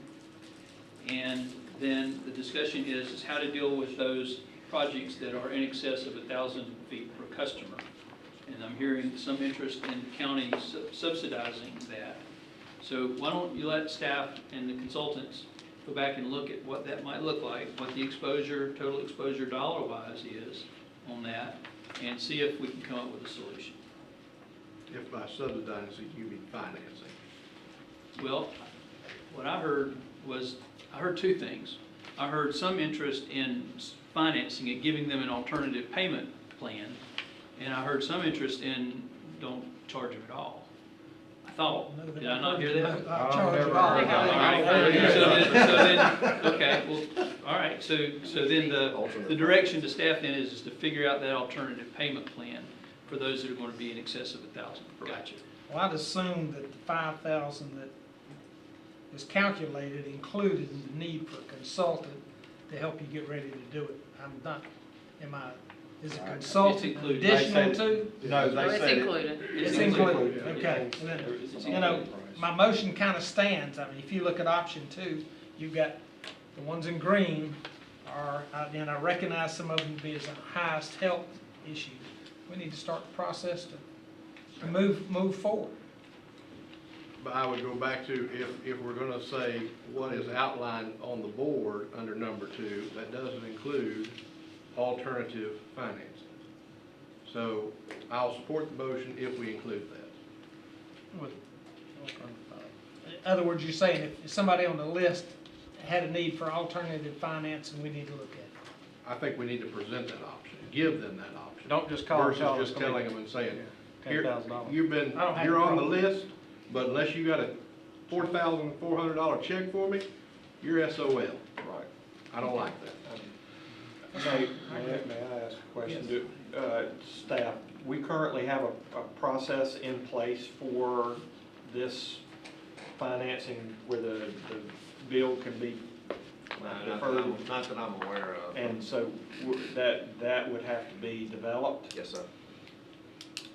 and then the discussion is how to deal with those projects that are in excess of 1,000 feet per customer. And I'm hearing some interest in the county subsidizing that. So why don't you let staff and the consultants go back and look at what that might look like, what the exposure, total exposure dollar-wise is on that, and see if we can come up with a solution. If by subsidizing, you mean financing. Well, what I heard was, I heard 2 things. I heard some interest in financing it, giving them an alternative payment plan, and I heard some interest in don't charge them at all. I thought, did I not hear that? Okay, well, all right, so then the direction to staff then is to figure out that alternative payment plan for those that are going to be in excess of 1,000. Gotcha. Well, I'd assume that the 5,000 that is calculated included the need for a consultant to help you get ready to do it. I'm not, is a consultant included. additional to? No, Well, they it's said included. It's included, okay. Well, then, you know, my motion kind of stands. I mean, if you look at option 2, you've got the ones in green are, and I recognize some of them to be as the highest health issues. We need to start the process to move forward. But I would go back to, if we're gonna say what is outlined on the board under number 2, that doesn't include alternative financing. So I'll support the motion if we include that. With- In other words, you're saying if somebody on the list had a need for alternative financing, we need to look at it. I think we need to present that option, give them that option. Don't just call and Versus tell them just it's gonna telling be them and saying, here, $10,000. you've been, I don't have you're a on the problem. list, but unless you got a $4,400 check for me, you're SOL. Right. I don't like that. May I ask a question? Do, staff, we currently have a process in place for this financing where the bill can be deferred? Not that I'm aware of. And so that would have to be developed? Yes, sir.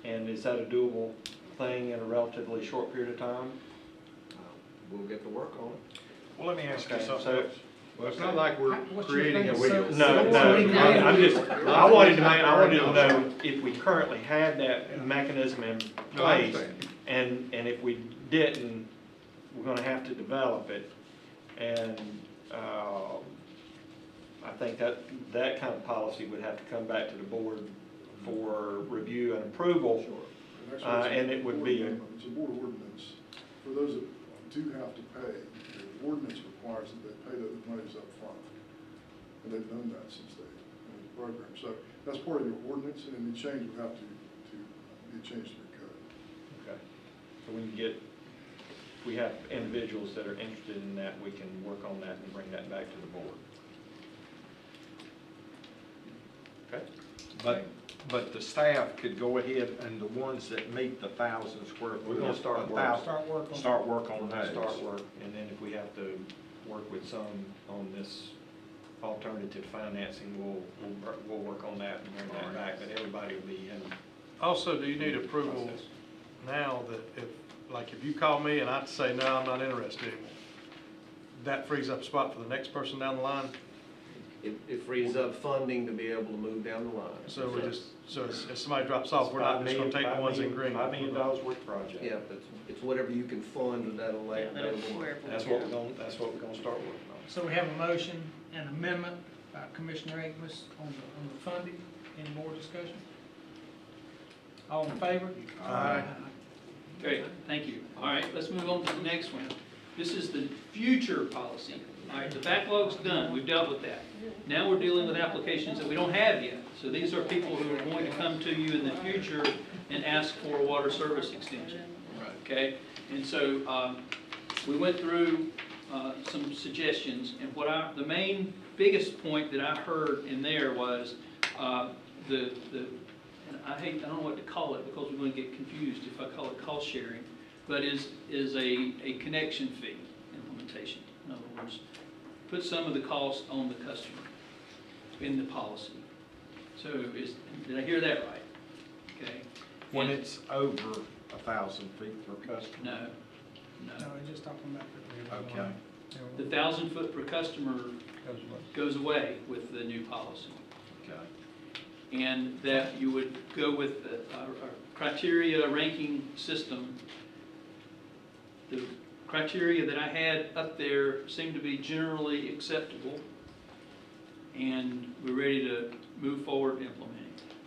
And is that a doable thing in a relatively short period of time? We'll get to work on it. Well, let me ask you Okay, something so- else. Well, it's not like we're What's your creating a thing? wheel. No, I'm just, I wanted to know if we currently had that mechanism in No, I place. understand. And if we didn't, we're gonna have to develop it. And, I think that kind of policy would have to come back to the board for review and approval. And it would be, It's a board ordinance. For those that do have to pay, the ordinance requires that they pay those monies up front. And they've done that since they entered the program. So that's part of your ordinance, and any change would have to be changed to your code. okay. So we can get, if we have individuals that are interested in that, we can work on that and bring that back to the board. Okay? But the staff could go ahead and the ones that meet the 1,000 square foot. We're gonna start work. 1,000, Start work on it. Start work on We'll those. start work, and then if we have to work with some on this alternative financing, we'll work on that and bring that back, but everybody will be in. Also, do you need approval Process. now that if you call me and I say, no, I'm not interested anymore, that frees up a spot for the next person down the line? It frees up funding to be able to move down the line. So if somebody drops off, we're not just gonna take the ones in green. $5 million worth of project. Yeah, it's whatever you can fund with that available. That's what we're gonna start working on. So we have a motion and amendment by Commissioner Akmus on the funding. Any more discussion? All in favor? Aye. Great, thank you. All right, let's move on to the next one. This is the future policy. All right, the backlog's done, we've dealt with that. Now we're dealing with applications that we don't have yet. So these are people who are going to come to you in the future and ask for a water service extension. Okay, and so we went through some suggestions, and the main biggest point that I heard in there was and I don't know what to call it because we're going to get confused if I call it cost sharing, but is a connection fee implementation. In other words, put some of the cost on the customer in the policy. So did I hear that right? Okay. When it's over 1,000 feet per customer? No. No, we're just talking about the. Okay. The 1,000 foot per customer goes away with the new policy. Okay. And that you would go with a criteria ranking system. The criteria that I had up there seemed to be generally acceptable, and we're ready to move forward implementing.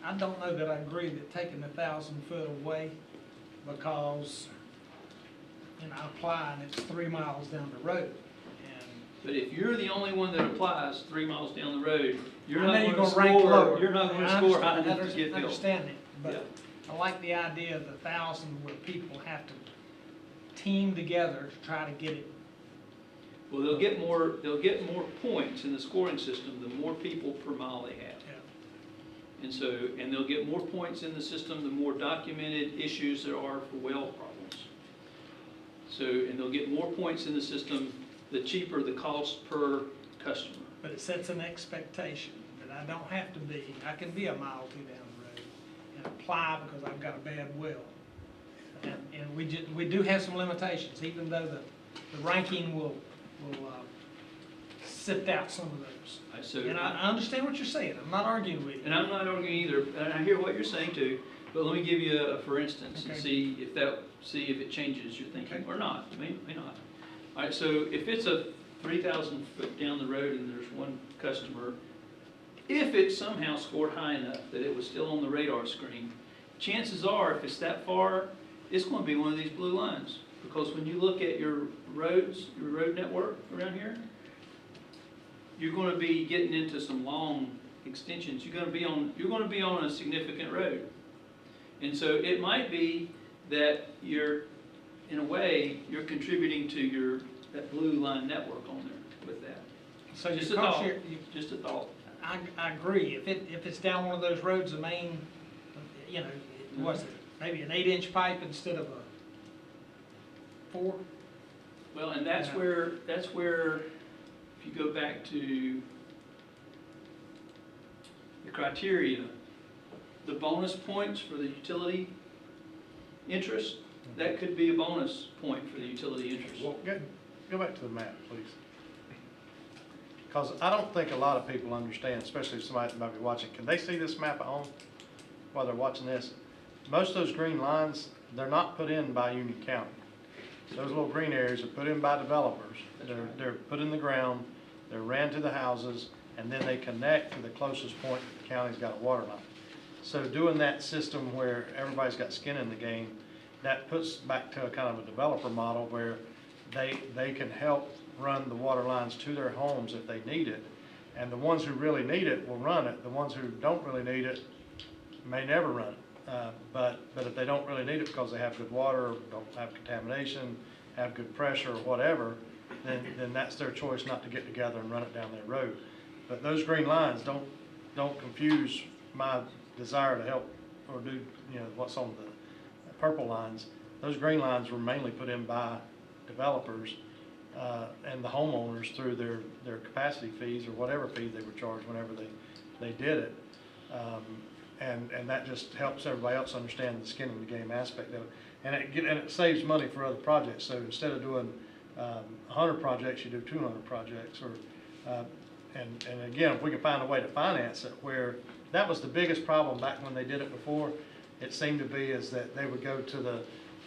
I don't know that I agree that taking 1,000 foot away, because, I apply and it's 3 miles down the road. But if you're the only one that applies 3 miles down the road, you're I know not you're going to gonna rank score. lower. You're not going to I score high enough to understand- get I filled. understand it, Yeah. but I like the idea of the 1,000 where people have to team together to try to get it. Well, they'll get more points in the scoring system the more people per mile they have. And they'll get more points in the system the more documented issues there are for well problems. And they'll get more points in the system the cheaper the cost per customer. But it sets an expectation that I don't have to be, I can be a mile or two down the road and apply because I've got a bad well. And we do have some limitations, even though the ranking will sift out some of those. And I understand what you're saying, I'm not arguing with you. And I'm not arguing either, and I hear what you're saying too, but let me give you a for instance and Okay. see if it changes your thinking or not. It may not. All right, so if it's a 3,000 foot down the road and there's one customer, if it somehow scored high enough that it was still on the radar screen, chances are if it's that far it's gonna be one of these blue lines. Because when you look at your roads, your road network around here, you're gonna be getting into some long extensions. You're gonna be on a significant road. And so it might be that you're, in a way, you're contributing to that blue line network on there with that. So Just your a cost thought, share, just a thought. I agree. If it's down one of those roads, the main, you know, was it maybe an 8-inch pipe instead of a 4? Well, and that's Yeah. where, if you go back to the criteria, the bonus points for the utility interest, that could be a bonus point for the utility interest. Well, go back to the map, please. Because I don't think a lot of people understand, especially if somebody might be watching. Can they see this map at home while they're watching this? Most of those green lines, they're not put in by Union County. Those little green areas are put in by developers. They're put in the ground, they're ran to the houses, and then they connect to the closest point the county's got a water line. So doing that system where everybody's got skin in the game, that puts back to a kind of a developer model where they can help run the water lines to their homes if they need it. And the ones who really need it will run it. The ones who don't really need it may never run it. But if they don't really need it because they have good water, don't have contamination, have good pressure or whatever, then that's their choice not to get together and run it down their road. But those green lines don't confuse my desire to help or do, you know, what's on the purple lines. Those green lines were mainly put in by developers and the homeowners through their capacity fees or whatever fee they were charged whenever they did it. And that just helps everybody else understand the skin in the game aspect of it. And it saves money for other projects. So instead of doing 100 projects, you do 200 projects. And again, if we can find a way to finance it where that was the biggest problem back when they did it before, it seemed to be is that they would go to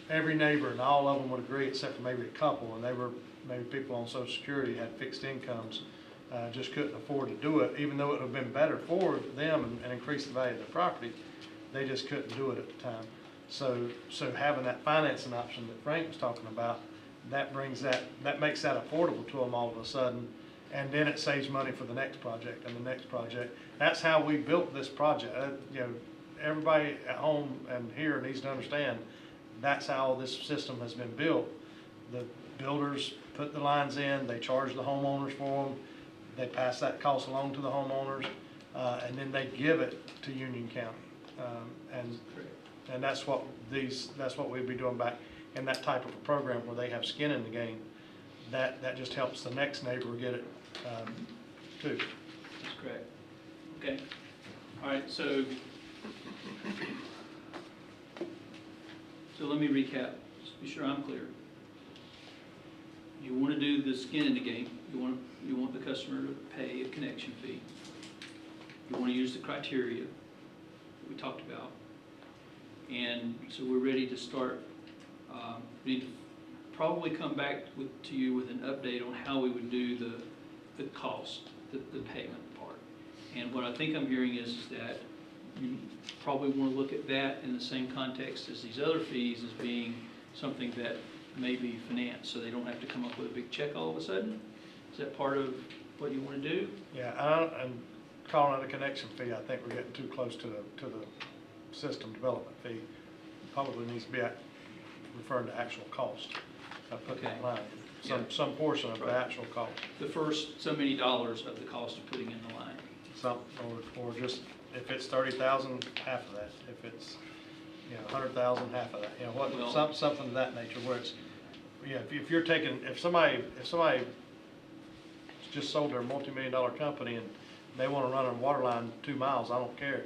every neighbor and all of them would agree except for maybe a couple, and they were maybe people on Social Security had fixed incomes, just couldn't afford to do it, even though it would have been better for them and increased the value of the property. They just couldn't do it at the time. So having that financing option that Frank was talking about, that makes that affordable to them all of a sudden, and then it saves money for the next project and the next project. That's how we built this project. You know, everybody at home and here needs to understand that's how this system has been built. The builders put the lines in, they charge the homeowners for them, they pass that cost along to the homeowners, and then they give it to Union County. And that's what we'd be doing back in that type of a program where they have skin in the game. That just helps the next neighbor get it too. That's correct. Okay. All right, so let me recap, just to be sure I'm clear. You want to do the skin in the game. You want the customer to pay a connection fee. You want to use the criteria that we talked about. And so we're ready to start. We need to probably come back to you with an update on how we would do the cost, the payment part. And what I think I'm hearing is that you probably want to look at that in the same context as these other fees as being something that may be financed, so they don't have to come up with a big check all of a sudden. Is that part of what you want to do? Yeah, and calling it a connection fee, I think we're getting too close to the system development fee. Probably needs to be referring to actual cost. Put that line, some portion of the actual cost. The first so many dollars of the cost of putting in the line. Or just, if it's 30,000, half of that. If it's, 100,000, half of that. Something of that nature where it's, if you're taking, if somebody just sold their multi-million-dollar company and they want to run a water line 2 miles, I don't care.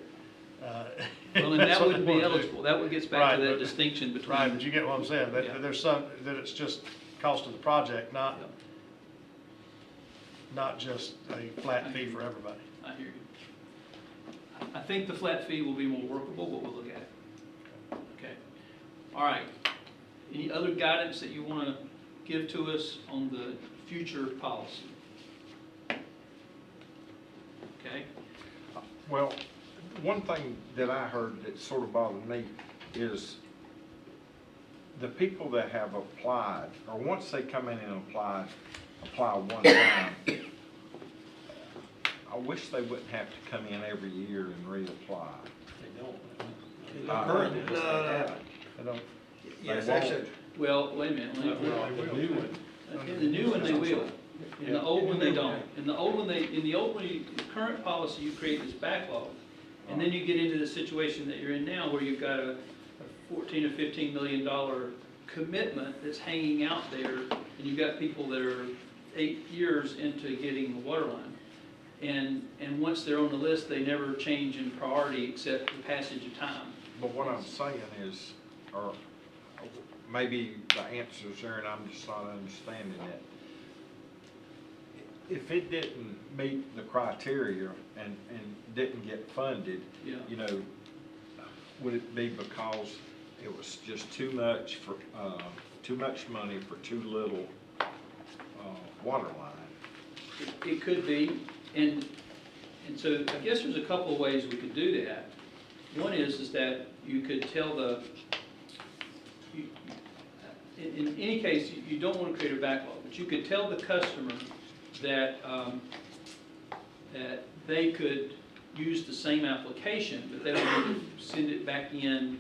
Well, and that wouldn't be eligible. That would get back to that distinction between. Right, but you get what I'm saying. That there's that it's just cost of the project, not just a flat fee for everybody. I hear you. I think the flat fee will be more workable, but we'll look at it. Okay. All right. Any other guidance that you want to give to us on the future policy? Okay. Well, one thing that I heard that sort of bothered me is the people that have applied, or once they come in and apply one time, I wish they wouldn't have to come in every year and reapply. Currently, They don't. Yes, They won't. actually, Well, wait a minute, let me- in the new one, they will. In the old one, they don't. In the old one, the current policy, you create this backlog. And then you get into the situation that you're in now, where you've got a $14 or $15 million commitment that's hanging out there, and you've got people that are 8 years into getting the water line. And once they're on the list, they never change in priority except the passage of time. But what I'm saying is, or maybe the answer's there and I'm just not understanding it. If it didn't meet the criteria and didn't get funded, Yeah. you know, would it be because it was just too much money for too little water line? It could be, and so I guess there's a couple of ways we could do that. One is that you could tell in any case, you don't want to create a backlog, but you could tell the customer that, that they could use the same application, but they don't need to send it back in,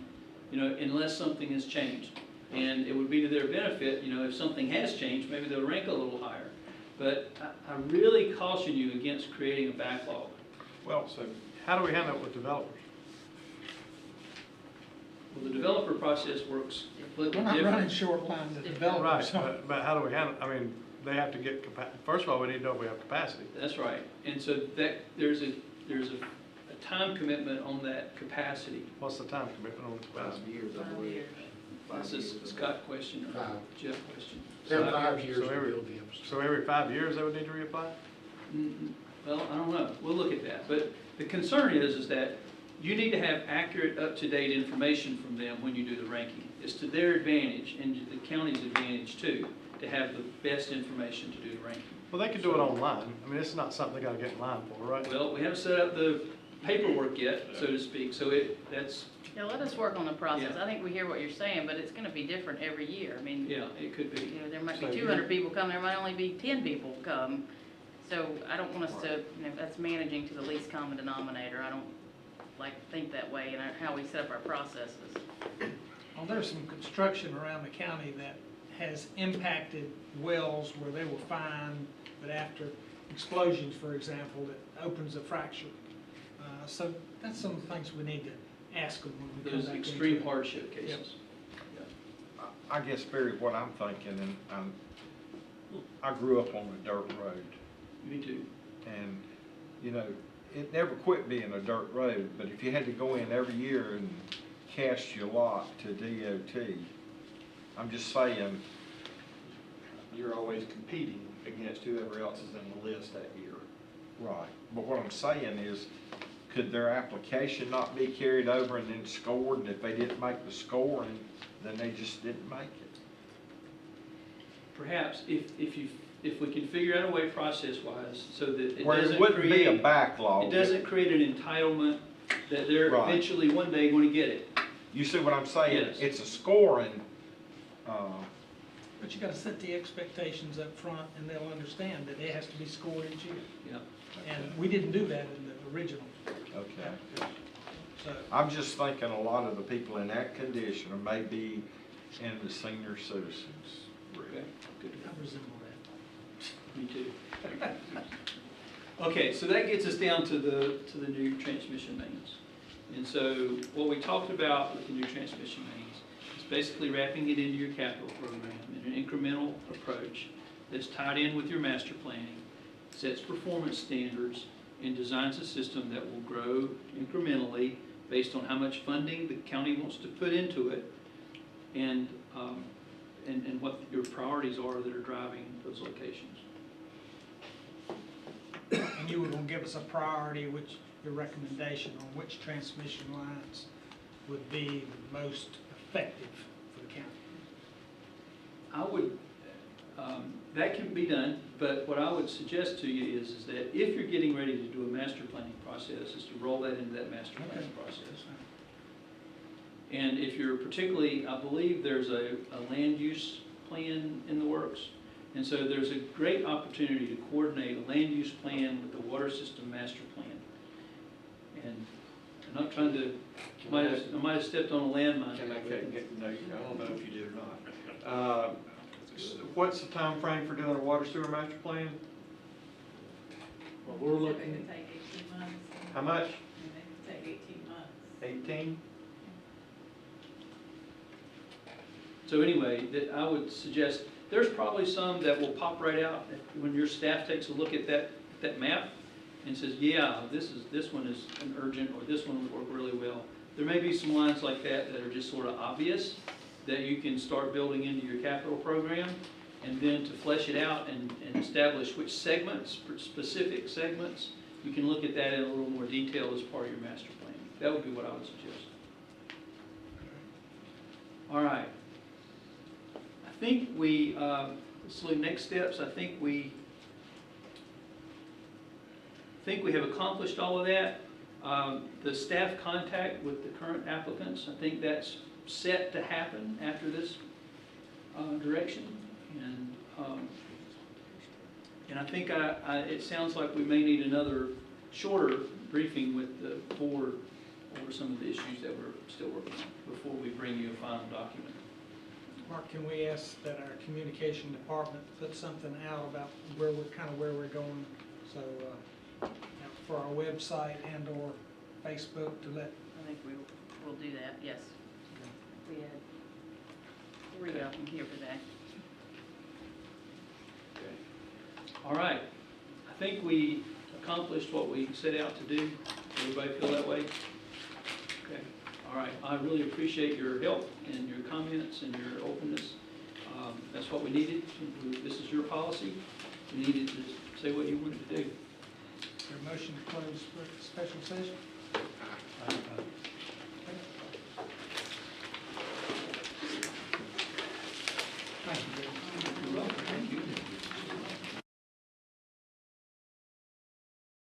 you know, unless something has changed. And it would be to their benefit, you know, if something has changed, maybe they'll rank a little higher. But I really caution you against creating a backlog. Well, so how do we handle it with developers? Well, the developer process works completely we're not different. running short lines of Right, developers. but how do we handle, I mean, they have to get first of all, we need to know if we have capacity. That's right. And so that, there's a time commitment on that capacity. What's the time commitment on capacity? 5 years, I 5 believe. years. This is a Scott question or 5. Jeff question. They have 5 years So to every- build the infrastructure. So every 5 years they would need to reapply? Well, I don't know. We'll look at that. But the concern is that you need to have accurate, up-to-date information from them when you do the ranking. It's to their advantage and to the county's advantage too, to have the best information to do the ranking. Well, they could do it online. I mean, it's not something they gotta get in line for, right? Well, we haven't set up the paperwork yet, so to speak, so that's, Yeah, let us work on the process. Yeah. I think we hear what you're saying, but it's gonna be different every year. I mean, yeah, it could be. you know, there might be So 200 people come, there might only be 10 people come. So I don't want us to, you know, that's managing to the least common denominator. I don't like to think that way in how we set up our processes. Well, there's some construction around the county that has impacted wells where they were fine, but after explosions, for example, it opens a fracture. So that's some things we need to ask them when we come Those back into extreme it. hardship cases. I guess, Barry, what I'm thinking, and I grew up on a dirt road, Me too. and, you know, it never quit being a dirt road, but if you had to go in every year and cast your lot to DOT, I'm just saying, You're always competing against whoever else is in the list that year. right, but what I'm saying is, could their application not be carried over and then scored, and if they didn't make the scoring, then they just didn't make it? Perhaps if we can figure out a way process-wise so that it Where doesn't it wouldn't be a create, backlog. it doesn't create an entitlement that they're Right. eventually one day going to get it. You see what I'm saying? Yes. It's a scoring, But you gotta set the expectations up front, and they'll understand that it has to be scored each year. Yeah. And we didn't do that in the original, okay. so. I'm just thinking a lot of the people in that condition may be in the senior citizens group. Okay, good. I resemble that. Me too. Okay, so that gets us down to the new transmission mains. And so what we talked about with the new transmission mains is basically wrapping it into your capital program in an incremental approach that's tied in with your master planning, sets performance standards, and designs a system that will grow incrementally based on how much funding the county wants to put into it, and what your priorities are that are driving those locations. And you were gonna give us a priority, which, your recommendation on which transmission lines would be the most effective for the county. I would, that can be done, but what I would suggest to you is that if you're getting ready to do a master planning process, is to roll that into that master planning process. And if you're particularly, I believe there's a land use plan in the works. And so there's a great opportunity to coordinate a land use plan with the water system master plan. And I'm not trying to, I might have stepped on a landmine. Can I don't know if you did or not. What's the time frame for doing a water sewer master plan? Well, we're looking, It would take 18 months. How much? It would take 18 months. 18? So anyway, that I would suggest, there's probably some that will pop right out when your staff takes a look at that map and says, yeah, this one is an urgent, or this one would work really well. There may be some lines like that that are just sort of obvious that you can start building into your capital program, and then to flesh it out and establish which segments, specific segments, you can look at that in a little more detail as part of your master plan. That would be what I would suggest. All right. I think we, so next steps, I think we have accomplished all of that. The staff contact with the current applicants, I think that's set to happen after this direction. And I think it sounds like we may need another shorter briefing with the board over some of the issues that we're still working on before we bring you a final document. Mark, can we ask that our communication department put something out about where we're going? So, for our website and or Facebook to let. I think we'll do that, yes. We had 3 of them here today. All right, I think we accomplished what we set out to do. Everybody feel that way? Okay, all right. I really appreciate your help and your comments and your openness. That's what we needed. This is your policy. We needed to say what you wanted to do. Is there a motion to close special session?